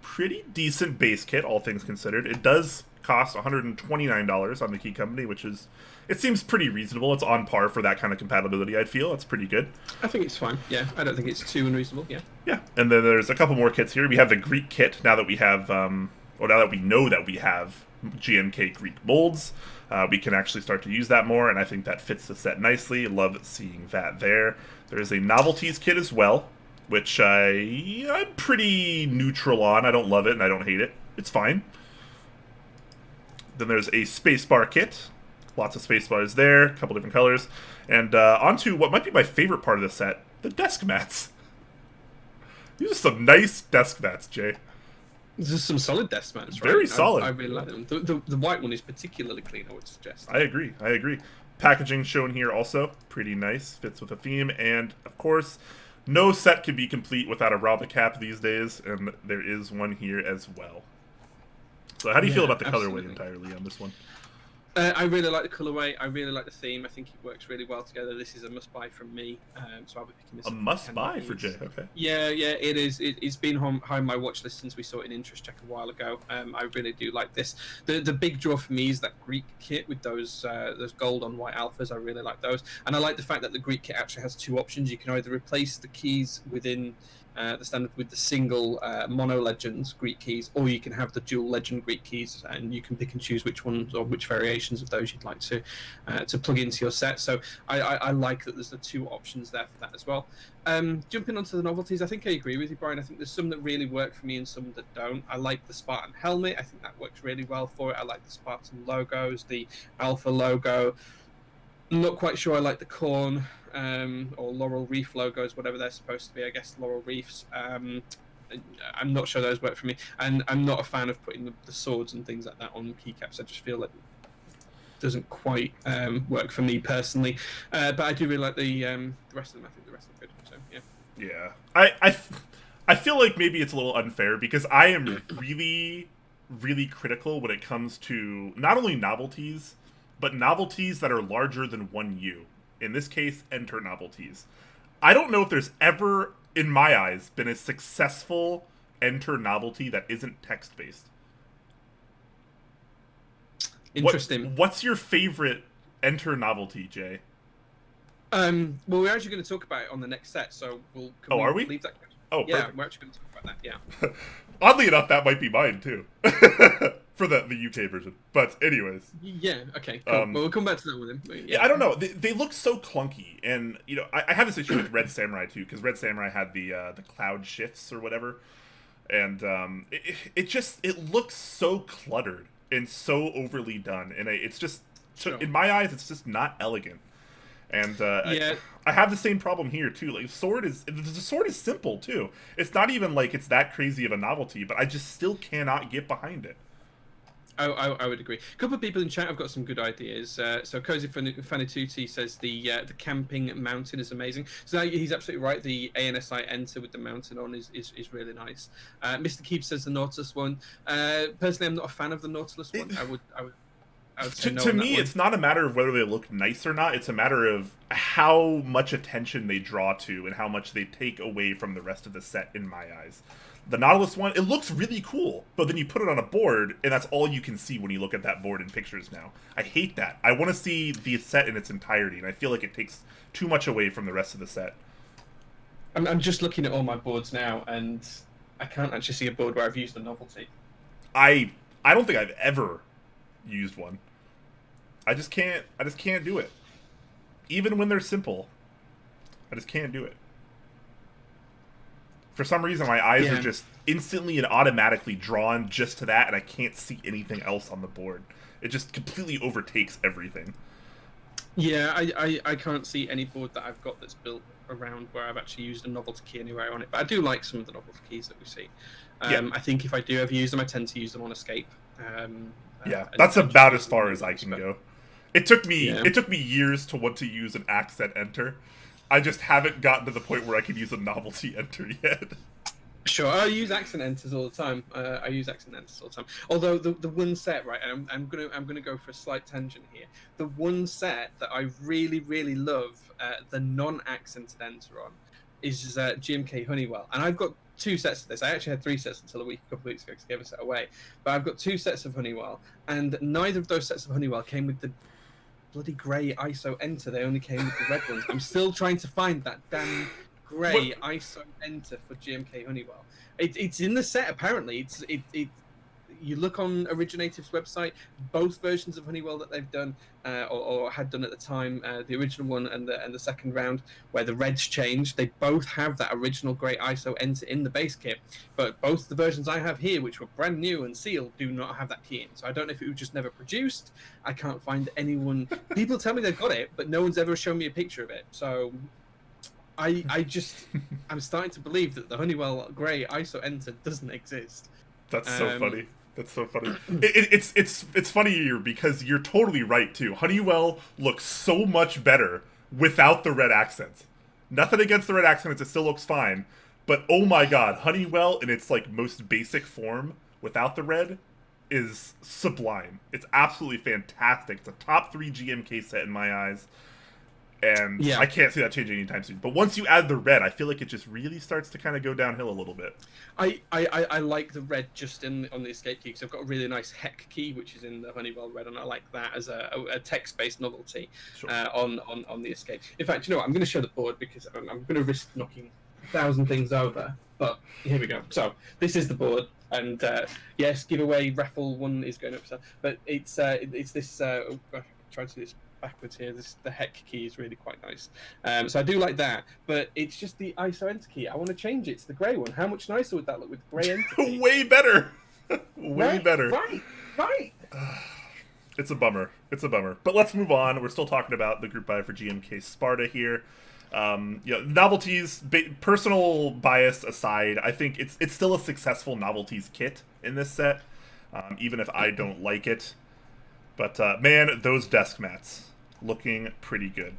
pretty decent base kit, all things considered. It does cost $129 on the Key Company, which is, it seems pretty reasonable. It's on par for that kind of compatibility, I'd feel. It's pretty good. I think it's fine. Yeah, I don't think it's too unreasonable. Yeah. And then there's a couple more kits here. We have the Greek kit, now that we have, now that we know that we have GMK Greek molds. We can actually start to use that more, and I think that fits the set nicely. Love seeing that there. There's a novelties kit as well, which I'm pretty neutral on. I don't love it, and I don't hate it. It's fine. Then there's a spacebar kit. Lots of spacebars there, a couple different colors. And onto what might be my favorite part of the set, the desk mats. These are some nice desk mats, Jay. There's some solid desk mats, right? Very solid. I really like them. The white one is particularly clean, I would suggest. I agree. Packaging shown here also pretty nice, fits with the theme, and of course, no set can be complete without a Raffle cap these days, and there is one here as well. So how do you feel about the colorway entirely on this one? I really like the colorway. I really like the theme. I think it works really well together. This is a must-buy from me, so I'll be picking this up. A must-buy for Jay, okay. Yeah, it is. It's been high on my watch list since we saw it in Interest Check a while ago. I really do like this. The big draw for me is that Greek kit with those gold on white alphas. I really like those, and I like the fact that the Greek kit actually has two options. You can either replace the keys within the standard with the single mono legends Greek keys, or you can have the dual legend Greek keys, and you can pick and choose which ones or which variations of those you'd like to plug into your set. So I like that there's the two options there for that as well. Jumping onto the novelties, I think I agree with you, Brian. I think there's some that really work for me and some that don't. I like the Spartan helmet. I think that works really well for it. I like the Spartan logos, the Alpha logo. I'm not quite sure I like the corn or laurel reef logos, whatever they're supposed to be. I guess laurel reefs. I'm not sure those work for me, and I'm not a fan of putting the swords and things like that on keycaps. I just feel like it doesn't quite work for me personally. But I do really like the rest of them. I think the rest are good. So yeah. Yeah, I feel like maybe it's a little unfair because I am really, really critical when it comes to not only novelties, but novelties that are larger than 1U. In this case, enter novelties. I don't know if there's ever, in my eyes, been a successful enter novelty that isn't text-based. Interesting. What's your favorite enter novelty, Jay? Well, we're actually going to talk about it on the next set, so are we? Leave that question? Oh, yeah, perfect. we're actually going to talk about that, yeah. Oddly enough, that might be mine, too. For the UK version. But anyways. Yeah, okay, cool. Well, we'll come back to that with him. Yeah, I don't know. They look so clunky. And, you know, I have this issue with Red Samurai, too, because Red Samurai had the cloud shifts or whatever. And it looks so cluttered and so overly done. And it's just, sure. In my eyes, it's just not elegant. And yeah. I have the same problem here too. Like the sword is simple too. It's not even like it's that crazy of a novelty, but I just still cannot get behind it. I would agree. A couple of people in chat have got some good ideas. So Cozy Fanituti says the camping mountain is amazing. So he's absolutely right. The ANSI enter with the mountain on is really nice. Mr. Keebs says the Nautilus one. Personally, I'm not a fan of the Nautilus one. I would say no to me, it's not a matter of whether they look nice or not. It's a matter of how much attention they draw to and how much they take away from the rest of the set, in my eyes. The Nautilus one, it looks really cool, but then you put it on a board, and that's all you can see when you look at that board in pictures now. I hate that. I want to see the set in its entirety, and I feel like it takes too much away from the rest of the set. I'm just looking at all my boards now, and I can't actually see a board where I've used a novelty. I don't think I've ever used one. I just can't do it. Even when they're simple, I just can't do it. For some reason, my eyes are just instantly and automatically drawn just to that, and I can't see anything else on the board. It just completely overtakes everything. Yeah, I can't see any board that I've got that's built around where I've actually used a novelty key anywhere on it. But I do like some of the novelty keys that we see. I think if I do ever use them, I tend to use them on Escape. That's about as far as I can go. It took me years to want to use an accent enter. I just haven't gotten to the point where I can use a novelty enter yet. Sure, I use accent enters all the time. Although the one set, right, and I'm gonna go for a slight tangent here. The one set that I really, really love the non-accented enter on is GMK Honeywell, and I've got 2 sets of this. I actually had 3 sets until a couple of weeks ago because I gave a set away. But I've got 2 sets of Honeywell, and neither of those sets of Honeywell came with the bloody grey ISO enter. They only came with the red ones. I'm still trying to find that damn grey ISO enter for GMK Honeywell. It's in the set apparently. You look on Originative's website, both versions of Honeywell that they've done or had done at the time, the original one and the second round, where the reds changed, they both have that original grey ISO enter in the base kit. But both the versions I have here, which were brand new and sealed, do not have that key in. So I don't know if it was just never produced. I can't find anyone. People tell me they've got it, but no one's ever shown me a picture of it. So I'm starting to believe that the Honeywell grey ISO enter doesn't exist. That's so funny. That's so funny. It's funny here because you're totally right too. Honeywell looks so much better without the red accents. Nothing against the red accents, it still looks fine. But oh my god, Honeywell in its like most basic form without the red is sublime. It's absolutely fantastic. It's a top 3 GMK set in my eyes. And I can't see that changing anytime soon. But once you add the red, I feel like it just really starts to kind of go downhill a little bit. I like the red just on the escape key because I've got a really nice heck key which is in the Honeywell red, and I like that as a text-based novelty on the escape. In fact, you know what? I'm going to show the board because I'm going to risk knocking 1,000 things over. But here we go. So this is the board, and yes, giveaway raffle 1 is going up. But it's this. Oh gosh, try to do this backwards here. The heck key is really quite nice. So I do like that, but it's just the ISO enter key. I want to change it to the grey one. How much nicer would that look with grey enter key? Way better. Way better. Right. It's a bummer. But let's move on. We're still talking about the group buy for GMK Sparta here. Novelties, personal bias aside, I think it's still a successful novelties kit in this set, even if I don't like it. But man, those desk mats looking pretty good.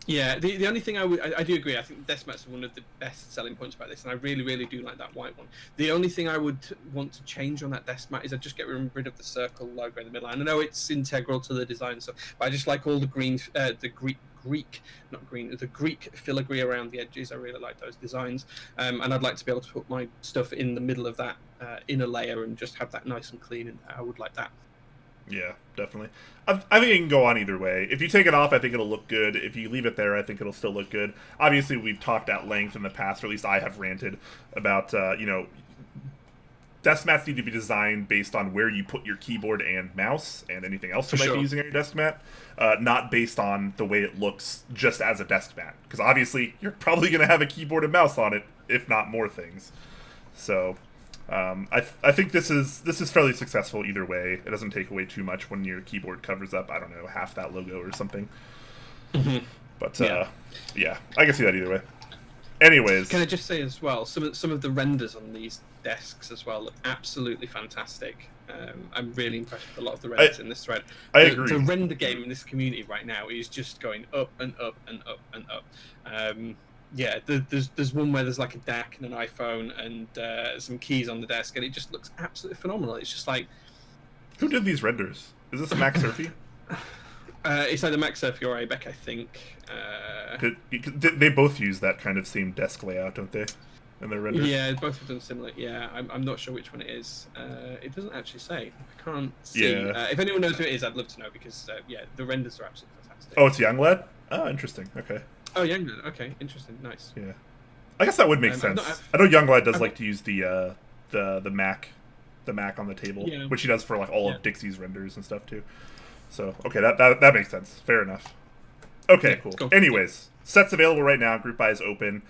Yeah, the only thing I do agree. I think desk mats are one of the best selling points about this, and I really do like that white one. The only thing I would want to change on that desk mat is I just get rid of the circle logo in the middle. And I know it's integral to the design, but I just like all the green, the Greek filigree around the edges. I really like those designs, and I'd like to be able to put my stuff in the middle of that inner layer and just have that nice and clean. And I would like that. Yeah, definitely. I think it can go on either way. If you take it off, I think it'll look good. If you leave it there, I think it'll still look good. Obviously, we've talked at length in the past, or at least I have ranted about, desk mats need to be designed based on where you put your keyboard and mouse and anything else you might be using on your desk mat, not based on the way it looks just as a desk mat. Because obviously, you're probably going to have a keyboard and mouse on it, if not more things. So I think this is fairly successful either way. It doesn't take away too much when your keyboard covers up, I don't know, half that logo or something. Mm-hmm. But yeah, I can see that either way. Anyways, can I just say as well, some of the renders on these desks as well look absolutely fantastic. I'm really impressed with a lot of the renders in this thread. I agree. The render game in this community right now is just going up and up and up and up. Yeah, there's one where there's like a DAC and an iPhone and some keys on the desk, and it just looks absolutely phenomenal. It's just like, who did these renders? Is this Max Surfy? It's either Max Surfy or Abeck, I think. They both use that kind of same desk layout, don't they? In their renders? Yeah, both of them similar. Yeah, I'm not sure which one it is. It doesn't actually say. I can't see. Yeah. If anyone knows who it is, I'd love to know because the renders are absolutely fantastic. Oh, it's Younglad? Oh, interesting. Okay. Oh, Younglad. Okay, interesting. Nice. Yeah. I guess that would make sense. I know Younglad does like to use the Mac on the table, which he does for like all of Dixie's renders and stuff too. So okay, that makes sense. Fair enough. Okay, cool. Anyways, sets available right now. Group buy is open.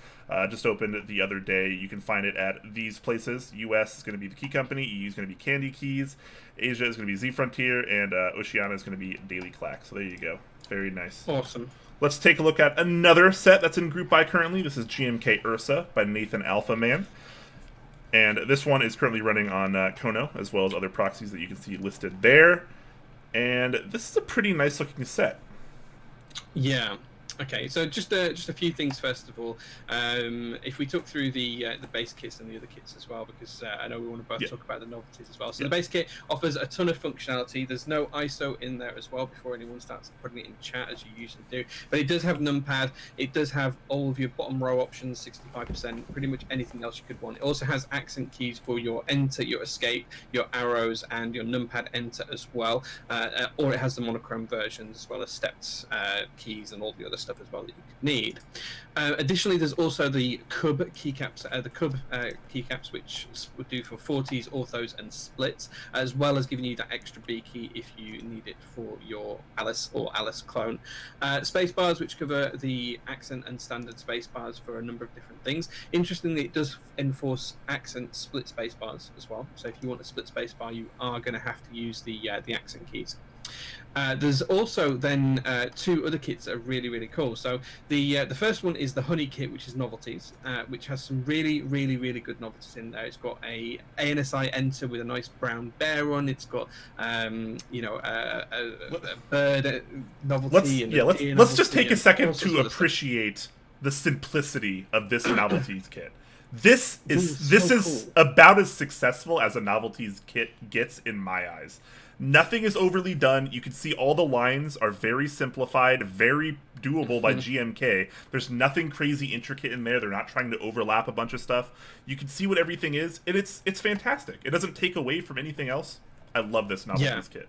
Just opened the other day. You can find it at these places. US is going to be the Key Company. EU is going to be Candy Keys. Asia is going to be Z Frontier, and Oceania is going to be Daily Clack. So there you go. Very nice. Awesome. Let's take a look at another set that's in group buy currently. This is GMK Ursa by Nathan Alpha Man. And this one is currently running on Kono, as well as other proxies that you can see listed there. And this is a pretty nice looking set. Yeah. Okay, so just a few things first of all. If we talk through the base kits and the other kits as well, because I know we want to both talk about the novelties as well. So the base kit offers a ton of functionality. There's no ISO in there as well before anyone starts putting it in chat, as you usually do. But it does have numpad. It does have all of your bottom row options, 65%, pretty much anything else you could want. It also has accent keys for your enter, your escape, your arrows, and your numpad enter as well. Or it has the monochrome versions as well as stepped keys and all the other stuff as well that you could need. Additionally, there's also the Cub keycaps, keycaps, which would do for 40s, orthos, and splits, as well as giving you that extra B key if you need it for your Alice or Alice clone. Space bars, which cover the accent and standard space bars for a number of different things. Interestingly, it does enforce accent split space bars as well. So if you want a split space bar, you are going to have to use the accent keys. There's also then 2 other kits that are really, really cool. So the first one is the Honey kit, which is novelties, which has some really, really, really good novelties in there. It's got a ANSI enter with a nice brown bear on. It's got you know, a bird novelty. Let's just take a second to appreciate the simplicity of this novelties kit. This is about as successful as a novelties kit gets in my eyes. Nothing is overly done. You can see all the lines are very simplified, very doable by GMK. There's nothing crazy intricate in there. They're not trying to overlap a bunch of stuff. You can see what everything is, and it's fantastic. It doesn't take away from anything else. I love this novelties kit.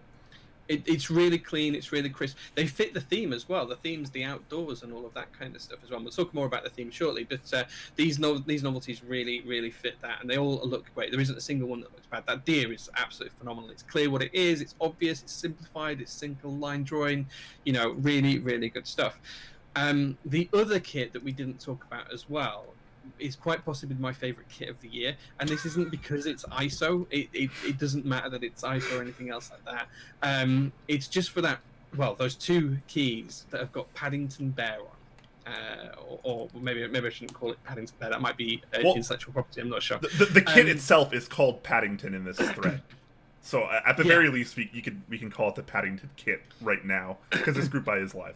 It's really clean. It's really crisp. They fit the theme as well. The theme's the outdoors and all of that kind of stuff as well. We'll talk more about the theme shortly, but these novelties really, really fit that, and they all look great. There isn't a single one that looks bad. That deer is absolutely phenomenal. It's clear what it is. It's obvious. It's simplified. It's single line drawing. You know, really, really good stuff. The other kit that we didn't talk about as well is quite possibly my favorite kit of the year, and this isn't because it's ISO. It doesn't matter that it's ISO or anything else like that. It's just for that, well, those 2 keys that have got Paddington Bear on, or maybe I shouldn't call it Paddington Bear. That might be intellectual property. I'm not sure. The kit itself is called Paddington in this thread. So at the very least, we can call it the Paddington kit right now because this group buy is live.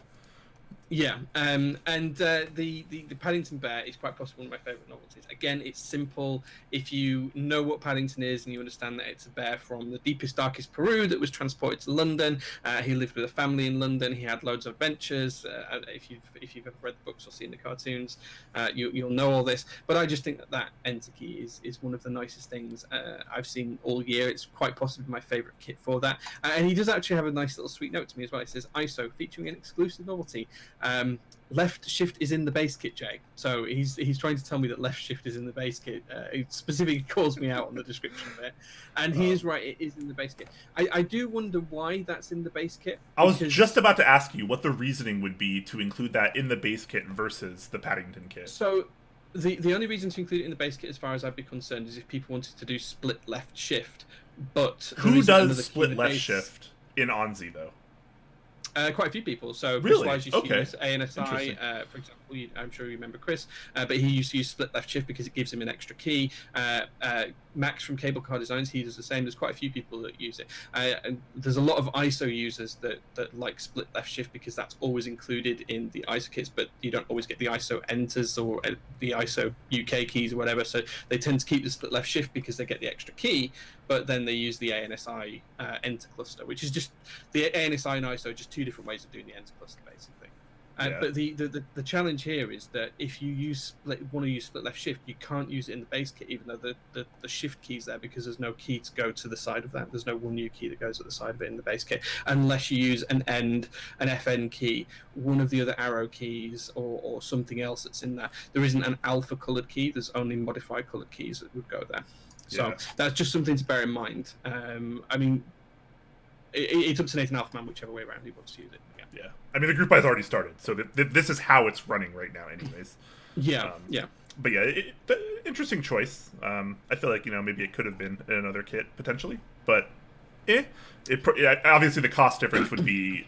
Yeah, and the Paddington Bear is quite possibly one of my favourite novelties. Again, it's simple. If you know what Paddington is and you understand that it's a bear from the deepest, darkest Peru that was transported to London, he lived with a family in London. He had loads of adventures. If you've ever read the books or seen the cartoons, you'll know all this. But I just think that enter key is one of the nicest things I've seen all year. It's quite possibly my favourite kit for that. And he does actually have a nice little sweet note to me as well. It says ISO featuring an exclusive novelty. Left shift is in the base kit, Jay. So he's trying to tell me that left shift is in the base kit. He specifically calls me out on the description of it, and he is right. It is in the base kit. I do wonder why that's in the base kit. I was just about to ask you what the reasoning would be to include that in the base kit versus the Paddington kit. So the only reason to include it in the base kit, as far as I'd be concerned, is if people wanted to do split left shift. But who does split left shift in Onzi though? Quite a few people. So really? Chris Wise used to use ANSI, for example. I'm sure you remember Chris, but he used to use split left shift because it gives him an extra key. Max from Cable Car Designs, he does the same. There's quite a few people that use it. And there's a lot of ISO users that like split left shift because that's always included in the ISO kits, but you don't always get the ISO enters or the ISO UK keys or whatever. So they tend to keep the split left shift because they get the extra key, but then they use the ANSI enter cluster, which is just the ANSI and ISO, just 2 different ways of doing the enter cluster, basically. But the challenge here is that if you want to use split left shift, you can't use it in the base kit, even though the shift key's there, because there's no key to go to the side of that. There's no 1 new key that goes at the side of it in the base kit, unless you use an FN key, one of the other arrow keys, or something else that's in there. There isn't an alpha colored key. There's only modified colored keys that would go there. So that's just something to bear in mind. I mean, it's up to Nathan Alfman, whichever way around he wants to use it. Yeah. I mean, the group buy has already started, so this is how it's running right now, anyways. But yeah, interesting choice. I feel like maybe it could have been in another kit potentially, but obviously the cost difference would be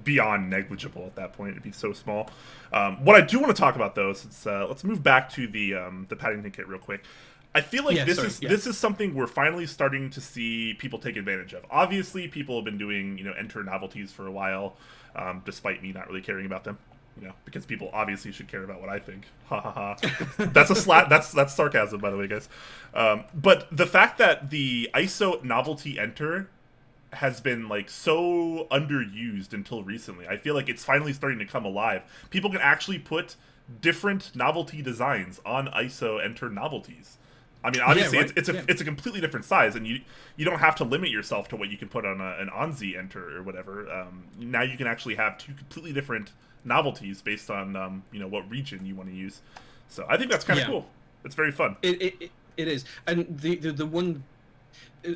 beyond negligible at that point. It'd be so small. What I do want to talk about though, since let's move back to the Paddington kit real quick. I feel like this is something we're finally starting to see people take advantage of. Obviously, people have been doing enter novelties for a while, despite me not really caring about them. Because people obviously should care about what I think. Ha ha ha. That's a slap. That's sarcasm, by the way, guys. But the fact that the ISO novelty enter has been so underused until recently, I feel like it's finally starting to come alive. People can actually put different novelty designs on ISO enter novelties. I mean, obviously, it's a completely different size, and you don't have to limit yourself to what you can put on an Onzi enter or whatever. Now you can actually have 2 completely different novelties based on what region you want to use. So I think that's kind of cool. It's very fun. It is, and the one.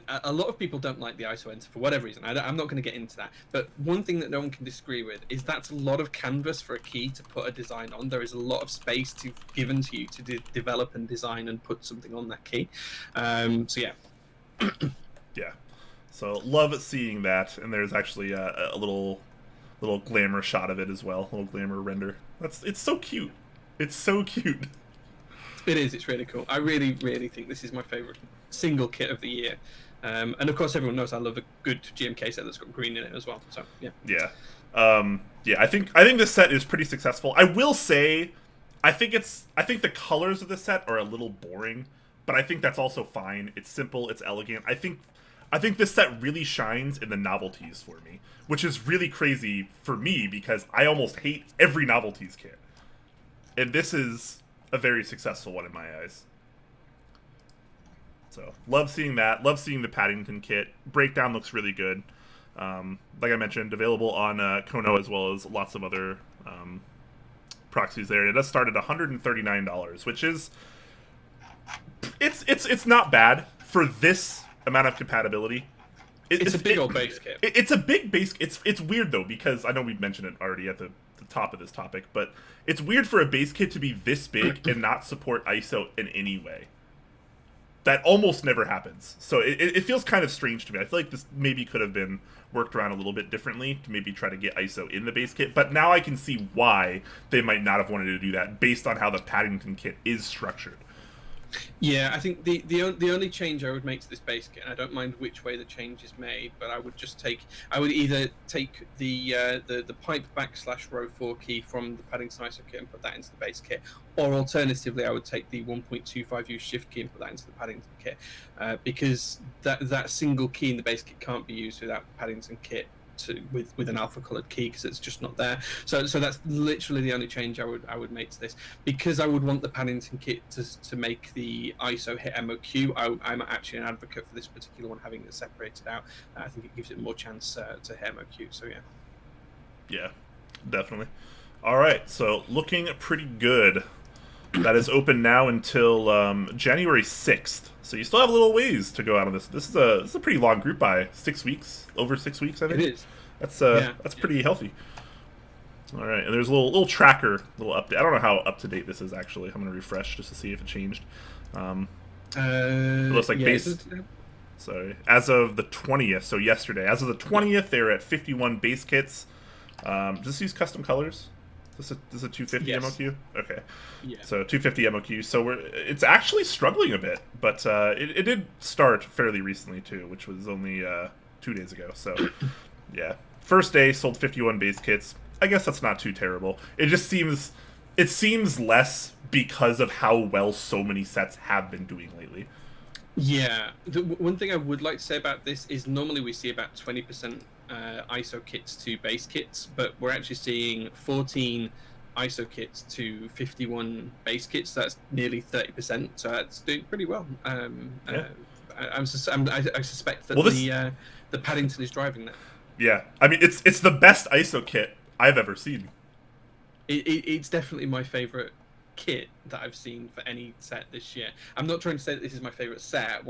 A lot of people don't like the ISO enter for whatever reason. I'm not going to get into that. But one thing that no one can disagree with is that's a lot of canvas for a key to put a design on. There is a lot of space given to you to develop and design and put something on that key. So yeah. Yeah. So love seeing that, and there's actually a little glamour shot of it as well, a little glamour render. It's so cute. It's so cute. It is. It's really cool. I really think this is my favorite single kit of the year. And of course, everyone knows I love a good GMK set that's got green in it as well. So yeah. Yeah. I think this set is pretty successful. I will say, I think the colors of the set are a little boring, but I think that's also fine. It's simple. It's elegant. I think this set really shines in the novelties for me, which is really crazy for me because I almost hate every novelties kit. And this is a very successful one in my eyes. So, love seeing that. Love seeing the Paddington kit. Breakdown looks really good. Like I mentioned, available on Kono as well as lots of other proxies there. It does start at $139, which is... It's not bad for this amount of compatibility. It's a big old base kit. It's a big base. It's weird though because I know we mentioned it already at the top of this topic, but it's weird for a base kit to be this big and not support ISO in any way. That almost never happens. So it feels kind of strange to me. I feel like this maybe could have been worked around a little bit differently to maybe try to get ISO in the base kit, but now I can see why they might not have wanted to do that based on how the Paddington kit is structured. Yeah, I think the only change I would make to this base kit, and I don't mind which way the change is made, but I would either take the pipe / row 4 key from the Paddington ISO kit and put that into the base kit, or alternatively I would take the 1.25U shift key and put that into the Paddington kit, because that single key in the base kit can't be used without the Paddington kit with an alpha colored key because it's just not there. So that's literally the only change I would make to this, because I would want the Paddington kit to make the ISO hit MOQ. I'm actually an advocate for this particular one having it separated out. I think it gives it more chance to hit MOQ. So yeah, definitely. All right, so looking pretty good. That is open now until January 6th. So you still have a little ways to go out of this. This is a pretty long group buy. 6 weeks, over 6 weeks, I think. it is. That's pretty healthy. All right, and there's a little tracker, little update. I don't know how up to date this is actually. I'm gonna refresh just to see if it changed. It looks like base. Sorry, as of the 20th, so yesterday. As of the 20th, they're at 51 base kits. Just use custom colors. This is a 250 yes. MOQ? Okay. Yeah. So 250 MOQ. So it's actually struggling a bit, but it did start fairly recently too, which was only 2 days ago. So yeah, first day sold 51 base kits. I guess that's not too terrible. It seems less because of how well so many sets have been doing lately. Yeah, the one thing I would like to say about this is normally we see about 20% ISO kits to base kits, but we're actually seeing 14 ISO kits to 51 base kits. That's nearly 30%, so that's doing pretty well. Yeah. I suspect that the Paddington is driving that. Yeah, I mean it's the best ISO kit I've ever seen. It's definitely my favorite kit that I've seen for any set this year. I'm not trying to say that this is my favorite set,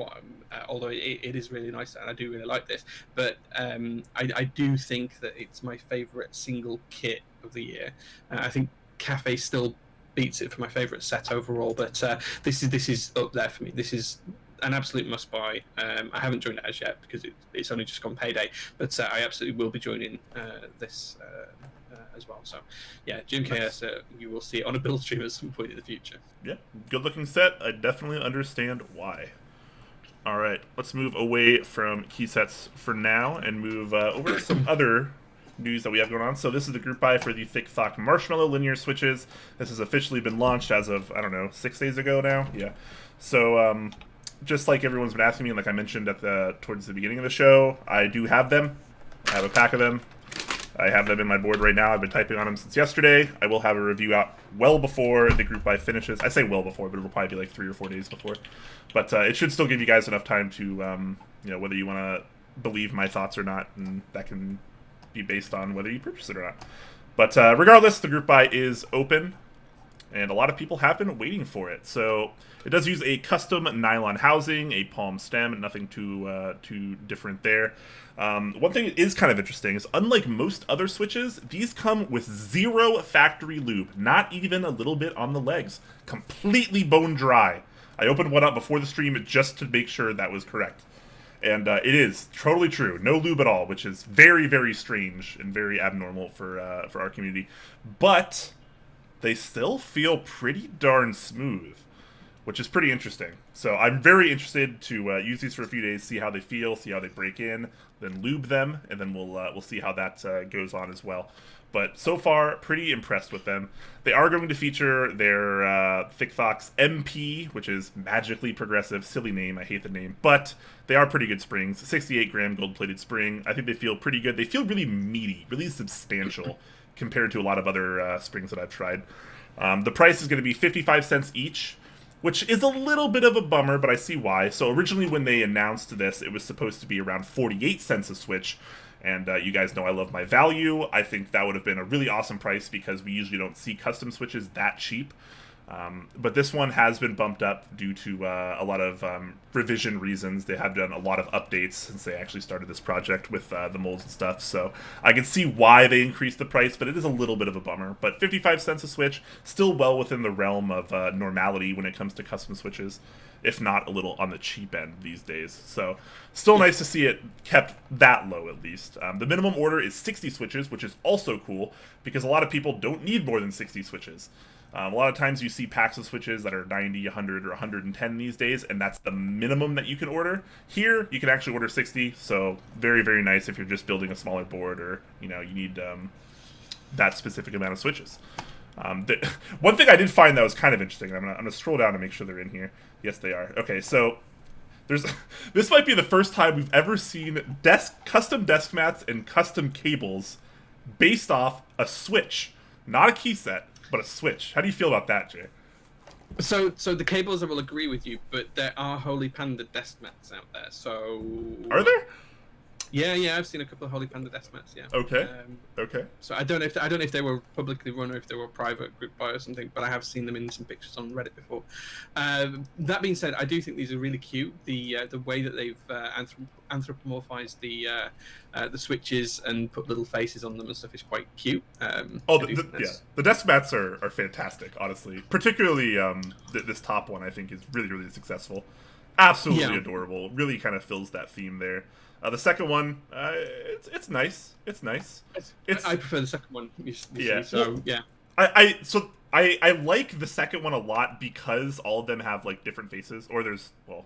although it is really nice and I do really like this, but I do think that it's my favorite single kit of the year. I think Cafe still beats it for my favorite set overall, but this is up there for me. This is an absolute must buy. I haven't joined it as yet because it's only just gone payday, but I absolutely will be joining this as well. So yeah, GMK Ursa, you will see it on a build stream at some point in the future. Yeah, good looking set. I definitely understand why. All right, let's move away from key sets for now and move over to some other news that we have going on. So this is the group buy for the Thic Thock Marshmallow linear switches. This has officially been launched as of, I don't know, 6 days ago now. Yeah. So just like everyone's been asking me, like I mentioned towards the beginning of the show, I do have them. I have a pack of them. I have them in my board right now. I've been typing on them since yesterday. I will have a review out well before the group buy finishes. I say well before, but it'll probably be like 3 or 4 days before. But it should still give you guys enough time to, whether you want to believe my thoughts or not, and that can be based on whether you purchase it or not. But regardless, the group buy is open, and a lot of people have been waiting for it. So it does use a custom nylon housing, a palm stem, nothing too different there. One thing that is kind of interesting is, unlike most other switches, these come with 0 factory lube, not even a little bit on the legs. Completely bone dry. I opened one up before the stream just to make sure that was correct. And it is totally true. No lube at all, which is very, very strange and very abnormal for our community. But they still feel pretty darn smooth, which is pretty interesting. So I'm very interested to use these for a few days, see how they feel, see how they break in, then lube them, and then we'll see how that goes on as well. But so far, pretty impressed with them. They are going to feature their Thic Thock's MP, which is magically progressive. Silly name, I hate the name. But they are pretty good springs. 68-gram gold-plated spring. I think they feel pretty good. They feel really meaty, really substantial compared to a lot of other springs that I've tried. The price is going to be 55 cents each, which is a little bit of a bummer, but I see why. So originally when they announced this, it was supposed to be around 48 cents a switch. And you guys know I love my value. I think that would have been a really awesome price because we usually don't see custom switches that cheap. But this one has been bumped up due to a lot of revision reasons. They have done a lot of updates since they actually started this project with the molds and stuff. So I can see why they increased the price, but it is a little bit of a bummer. But 55 cents a switch, still well within the realm of normality when it comes to custom switches, if not a little on the cheap end these days. So still nice to see it kept that low at least. The minimum order is 60 switches, which is also cool because a lot of people don't need more than 60 switches. A lot of times you see packs of switches that are 90, 100, or 110 these days, and that's the minimum that you can order. Here, you can actually order 60, so very, very nice if you're just building a smaller board or, you need that specific amount of switches. One thing I did find that was kind of interesting, I'm gonna scroll down to make sure they're in here. Yes, they are. Okay, so this might be the first time we've ever seen custom desk mats and custom cables based off a switch, not a key set, but a switch. How do you feel about that, Jay? So the cables, I will agree with you, but there are Holy Panda desk mats out there. So are there? Yeah, I've seen a couple of Holy Panda desk mats. Yeah. Okay. Okay. So I don't know if they were publicly run or if they were private group buy or something, but I have seen them in some pictures on Reddit before. That being said, I do think these are really cute. The way that they've anthropomorphized the switches and put little faces on them and stuff is quite cute. The desk mats are fantastic, honestly. Particularly this top one, I think, is really, really successful. Absolutely adorable. Really kind of fills that theme there. The second one, it's nice. It's nice. I prefer the second one. I like the second one a lot because all of them have like different faces, or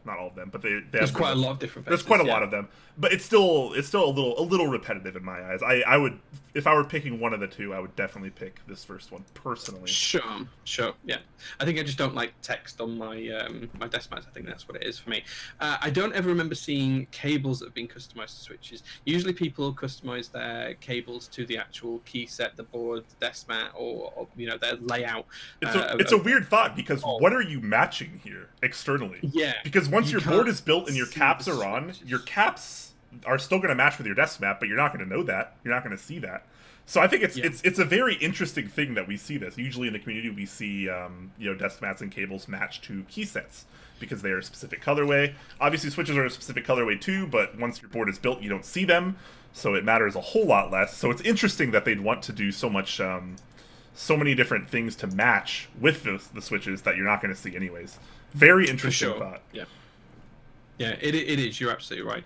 not all of them, but there's quite a lot of different faces. There's quite a lot of them, but it's still a little repetitive in my eyes. I would, if I were picking one of the two, I would definitely pick this first one personally. Sure, yeah. I think I just don't like text on my my desk mats. I think that's what it is for me. I don't ever remember seeing cables that have been customized to switches. Usually people customize their cables to the actual key set, the board, the desk mat, or their layout. It's a weird thought because what are you matching here externally? Yeah. Because once your board is built and your caps are on, your caps are still going to match with your desk mat, but you're not going to know that. You're not going to see that. So I think it's a very interesting thing that we see this. Usually in the community we see desk mats and cables match to key sets because they are a specific colorway. Obviously switches are a specific colorway too, but once your board is built, you don't see them, so it matters a whole lot less. So it's interesting that they'd want to do so so many different things to match with the switches that you're not going to see anyways. Very interesting thought. Yeah, it is. You're absolutely right.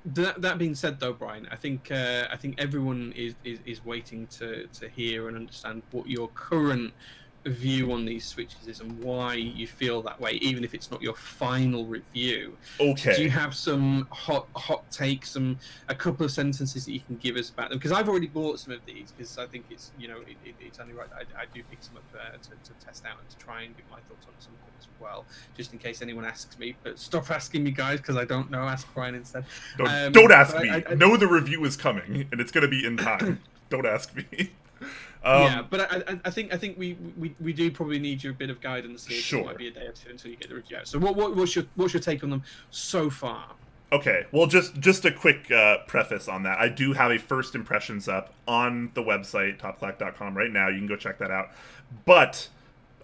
That being said, though, Brian, I think everyone is waiting to hear and understand what your current view on these switches is and why you feel that way, even if it's not your final review. Okay. Do you have some hot takes, a couple of sentences that you can give us about them? Because I've already bought some of these because I think it's it's only right I do pick some up to test out and to try and give my thoughts on some of them as well, just in case anyone asks me. But stop asking me, guys, because I don't know. Ask Brian instead. Don't ask me. I know the review is coming and it's going to be in time. Don't ask me. But I think we do probably need you a bit of guidance here. Sure. It might be a day or two until you get the review out. So what's your take on them so far? Okay, well, just a quick preface on that. I do have a first impressions up on the website, topclack.com right now. You can go check that out. But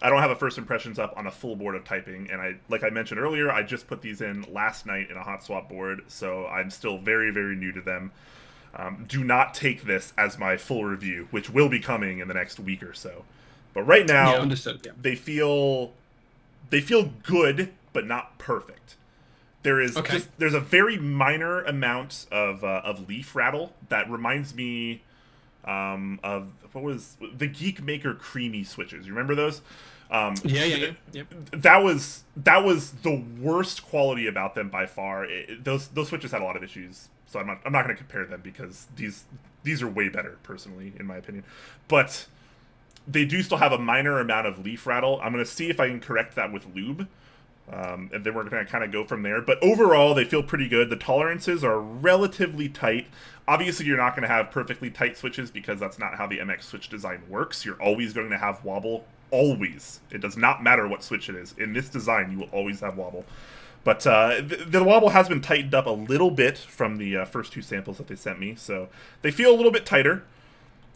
I don't have a first impressions up on a full board of typing. And like I mentioned earlier, I just put these in last night in a hot swap board. So I'm still very, very new to them. Do not take this as my full review, which will be coming in the next week or so. But right now, understood. Yeah. they feel good, but not perfect. There is Okay. there's a very minor amount of leaf rattle that reminds me of what was the Geek Maker creamy switches. You remember those? Yeah. That was the worst quality about them by far. Those switches had a lot of issues, so I'm not going to compare them because these are way better personally in my opinion. But they do still have a minor amount of leaf rattle. I'm going to see if I can correct that with lube. And then we're going to kind of go from there. But overall, they feel pretty good. The tolerances are relatively tight. Obviously, you're not going to have perfectly tight switches because that's not how the MX switch design works. You're always going to have wobble. Always. It does not matter what switch it is. In this design, you will always have wobble. But the wobble has been tightened up a little bit from the first 2 samples that they sent me. So they feel a little bit tighter.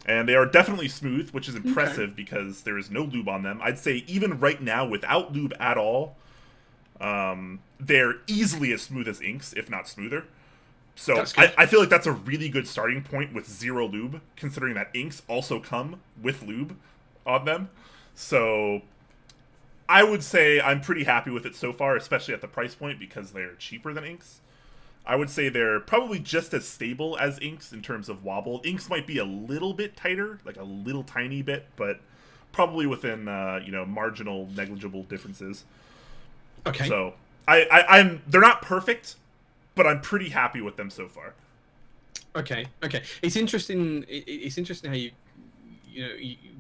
And they are definitely smooth, which is impressive because there is no lube on them. I'd say even right now, without lube at all, they're easily as smooth as inks, if not smoother. So I feel like that's a really good starting point with 0 lube, considering that inks also come with lube on them. So I would say I'm pretty happy with it so far, especially at the price point because they're cheaper than inks. I would say they're probably just as stable as inks in terms of wobble. Inks might be a little bit tighter, like a little tiny bit, but probably within marginal, negligible differences. Okay. So I'm they're not perfect, but I'm pretty happy with them so far. Okay. It's interesting. It's interesting how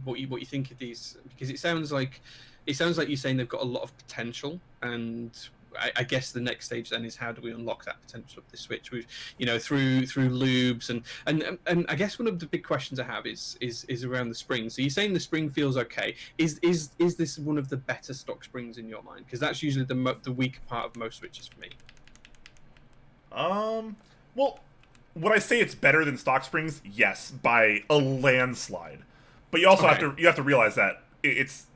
what you think of these, because it sounds like you're saying they've got a lot of potential, and I guess the next stage then is how do we unlock that potential of the Switch with through lubes and I guess one of the big questions I have is around the spring. So you're saying the spring feels okay. Is this one of the better stock springs in your mind? Because that's usually the weaker part of most Switches for me. Well, would I say it's better than stock springs? Yes, by a landslide. But you also have to realize that it's.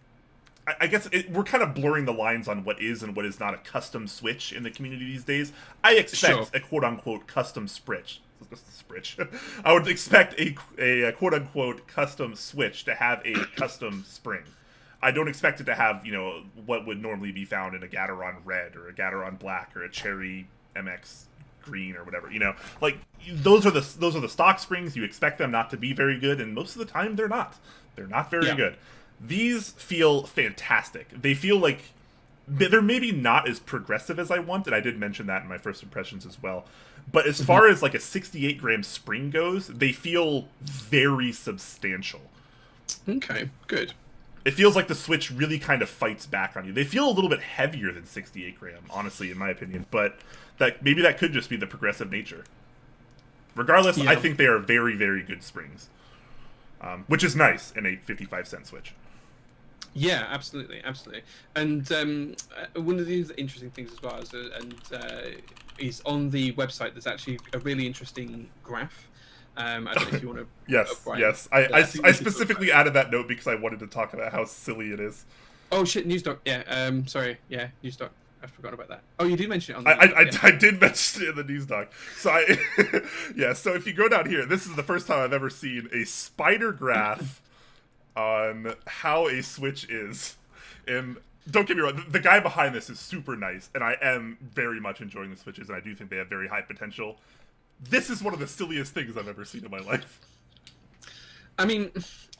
I guess we're kind of blurring the lines on what is and what is not a custom Switch in the community these days. I expect a quote-unquote custom Switch. I would expect a quote-unquote custom Switch to have a custom spring. I don't expect it to have, what would normally be found in a Gateron Red or a Gateron Black or a Cherry MX Green or whatever. Like those are the stock springs. You expect them not to be very good, and most of the time they're not. They're not very good. These feel fantastic. They feel like they're maybe not as progressive as I want, and I did mention that in my first impressions as well. But as far as like a 68-gram spring goes, they feel very substantial. Okay, good. It feels like the Switch really kind of fights back on you. They feel a little bit heavier than 68-gram, honestly, in my opinion. But maybe that could just be the progressive nature. Regardless, I think they are very, very good springs. Which is nice in a 55-cent Switch. Yeah, absolutely. And one of the interesting things as well is on the website. There's actually a really interesting graph. I don't know if you want to. Yes. I specifically added that note because I wanted to talk about how silly it is. Oh shit, Newsdoc. Yeah. Sorry. Yeah, Newsdoc. I forgot about that. Oh, you did mention it on the I did mention it in the news doc. So so if you go down here, this is the first time I've ever seen a spider graph on how a Switch is. And don't get me wrong, the guy behind this is super nice, and I am very much enjoying the Switches, and I do think they have very high potential. This is one of the silliest things I've ever seen in my life. I mean,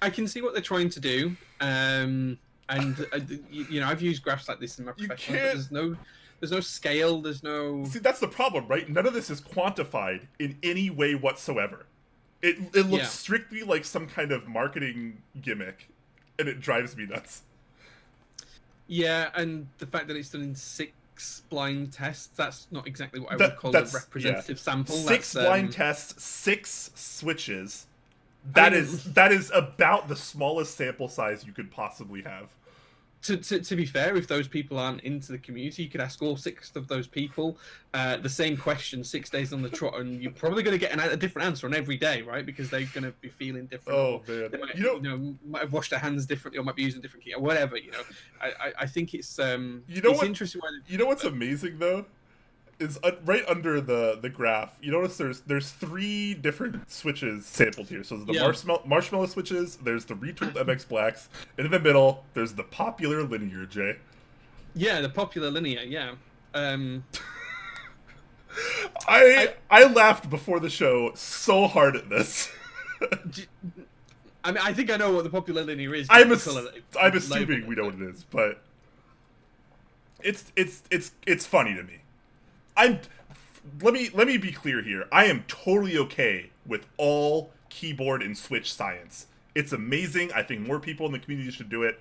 I can see what they're trying to do. And I've used graphs like this in my profession. But there's no scale. There's no. See, that's the problem, right? None of this is quantified in any way whatsoever. It looks strictly like some kind of marketing gimmick, and it drives me nuts. Yeah, and the fact that it's done in 6 blind tests—that's not exactly what I would call a representative sample. 6 blind tests, 6 switches. That is about the smallest sample size you could possibly have. To be fair, if those people aren't into the community, you could ask all 6 of those people the same question 6 days on the trot, and you're probably going to get a different answer on every day, right? Because they're going to be feeling different. Oh man, they might, might have washed their hands differently, or might be using different key, or whatever. I think it's interesting. What's amazing though is right under the graph. You notice there's 3 different switches sampled here. So there's the marshmallow switches, there's the retooled MX Blacks, and in the middle there's the popular linear, Jay. Yeah, the popular linear. Yeah. I laughed before the show so hard at this. I mean, I think I know what the popular linear is. I'm assuming we know what it is, but it's funny to me. Let me be clear here. I am totally okay with all keyboard and switch science. It's amazing. I think more people in the community should do it.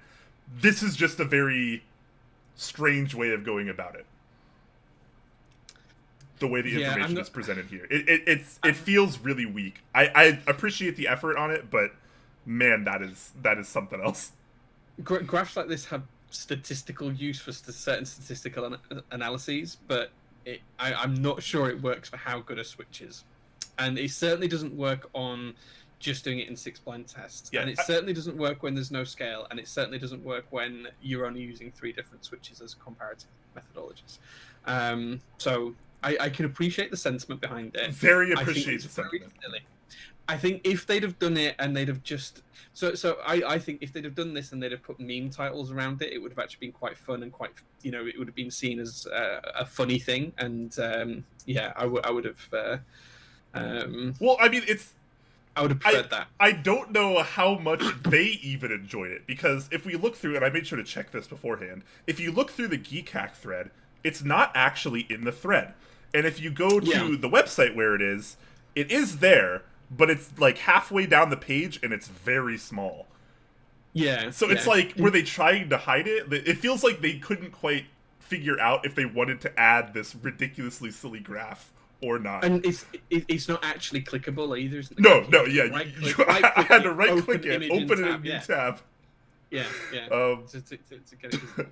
This is just a very strange way of going about it. The way the information is presented here, it feels really weak. I appreciate the effort on it, but man, that is something else. Graphs like this have statistical use for certain statistical analyses, but I'm not sure it works for how good a switch is, and it certainly doesn't work on just doing it in 6 blind tests, and it certainly doesn't work when there's no scale, and it certainly doesn't work when you're only using 3 different switches as comparative methodologies. So I can appreciate the sentiment behind it. Very appreciate the sentiment. I think if they'd have done it and they'd have just I think if they'd have done this and they'd have put meme titles around it, it would have actually been quite fun and quite, it would have been seen as a funny thing. And I would have. Well, I mean, I would have preferred that. I don't know how much they even enjoyed it, because if we look through, and I made sure to check this beforehand, if you look through the Keycap thread, it's not actually in the thread. And if you go to the website where it is there, but it's like halfway down the page and it's very small. Yeah. So it's like, were they trying to hide it? It feels like they couldn't quite figure out if they wanted to add this ridiculously silly graph or not. And it's not actually clickable either. No, yeah. I had to right click it, open it in a new tab. Yeah. To get it.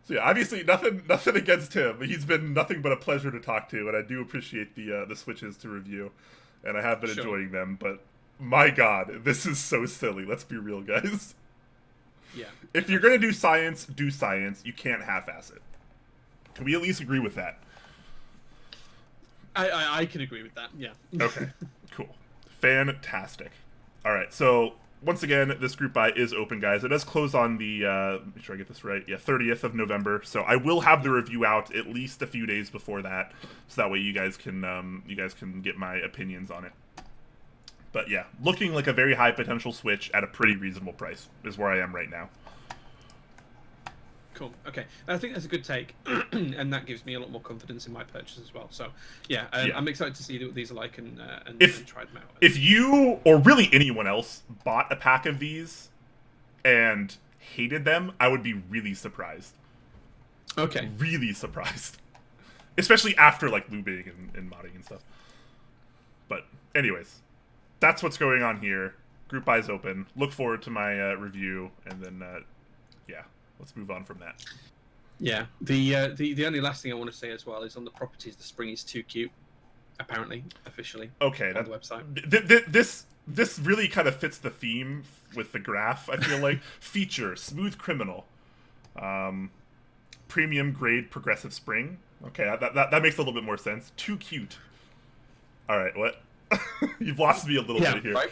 So yeah, obviously nothing against him. He's been nothing but a pleasure to talk to, and I do appreciate the switches to review, and I have been enjoying them. But my God, this is so silly. Let's be real, guys. Yeah. If you're gonna do science, do science. You can't half-ass it. Can we at least agree with that? I can agree with that. Yeah. Okay. Cool. Fantastic. All right. So once again, this group buy is open, guys. It does close on the, make sure I get this right, 30th of November. So I will have the review out at least a few days before that, so that way you guys can get my opinions on it. But yeah, looking like a very high potential switch at a pretty reasonable price is where I am right now. Cool. Okay, I think that's a good take, and that gives me a lot more confidence in my purchase as well. So, yeah, I'm excited to see what these are like and try them out. If you or really anyone else bought a pack of these and hated them, I would be really surprised. Okay. Really surprised, especially after like lubing and modding and stuff. But anyways, that's what's going on here. Group buys open. Look forward to my review, and then let's move on from that. Yeah, the only last thing I want to say as well is on the properties, the spring is too cute, apparently, officially. Okay, on the website. This really kind of fits the theme with the graph, I feel like. Feature, smooth criminal, premium grade progressive spring. Okay, that makes a little bit more sense. Too cute. All right, what? You've lost me a little bit here. Right?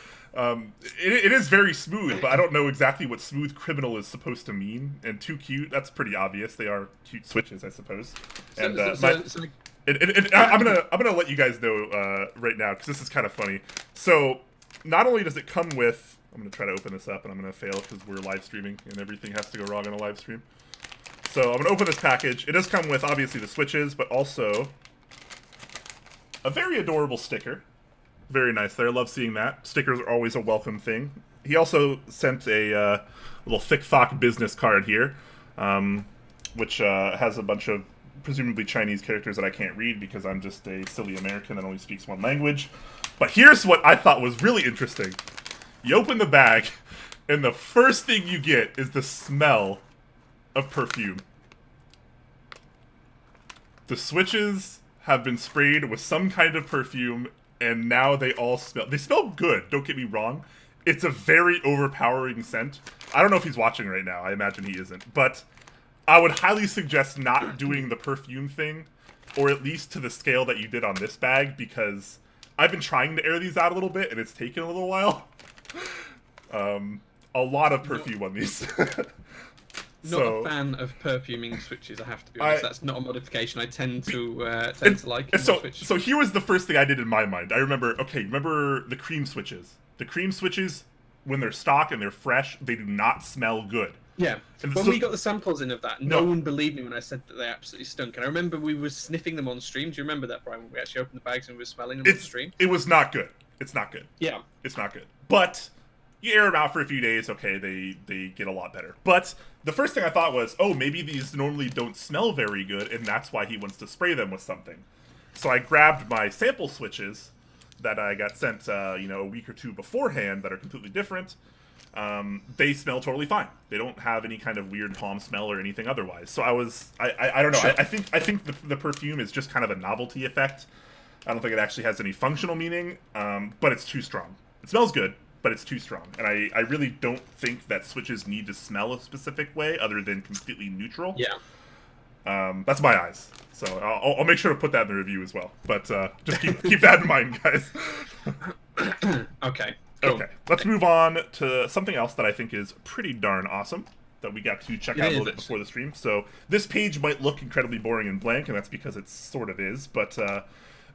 It is very smooth, but I don't know exactly what smooth criminal is supposed to mean. And too cute, that's pretty obvious. They are cute switches, I suppose. And I'm gonna let you guys know right now, because this is kind of funny. So not only does it come with, I'm gonna try to open this up and I'm gonna fail because we're live streaming and everything has to go wrong on a live stream. So I'm gonna open this package. It does come with obviously the switches, but also a very adorable sticker. Very nice there. Love seeing that. Stickers are always a welcome thing. He also sent a little Thic Thock business card here, which has a bunch of presumably Chinese characters that I can't read because I'm just a silly American that only speaks one language. But here's what I thought was really interesting. You open the bag, and the first thing you get is the smell of perfume. The switches have been sprayed with some kind of perfume, and now they all smell. They smell good, don't get me wrong. It's a very overpowering scent. I don't know if he's watching right now. I imagine he isn't. But I would highly suggest not doing the perfume thing, or at least to the scale that you did on this bag, because I've been trying to air these out a little bit, and it's taken a little while. A lot of perfume on these. Not a fan of perfuming switches, I have to be honest. That's not a modification I tend to like. So here was the first thing I did in my mind. I remember the cream switches. The cream switches, when they're stock and they're fresh, they do not smell good. Yeah. When we got the samples in of that, no one believed me when I said that they absolutely stunk. And I remember we were sniffing them on stream. Do you remember that, Brian? When we actually opened the bags and we were smelling them on stream? It was not good. It's not good. Yeah. It's not good. But you air them out for a few days, okay, they get a lot better. But the first thing I thought was, oh, maybe these normally don't smell very good, and that's why he wants to spray them with something. So I grabbed my sample switches that I got sent, a week or two beforehand that are completely different. They smell totally fine. They don't have any kind of weird palm smell or anything otherwise. So I don't know. Sure. I think the perfume is just kind of a novelty effect. I don't think it actually has any functional meaning, but it's too strong. It smells good, but it's too strong. And I really don't think that switches need to smell a specific way other than completely neutral. Yeah. That's my eyes. So I'll make sure to put that in the review as well. But just keep that in mind, guys. Okay. Cool. Okay, let's move on to something else that I think is pretty darn awesome that we got to check out a little bit before the stream. So this page might look incredibly boring and blank, and that's because it sort of is, but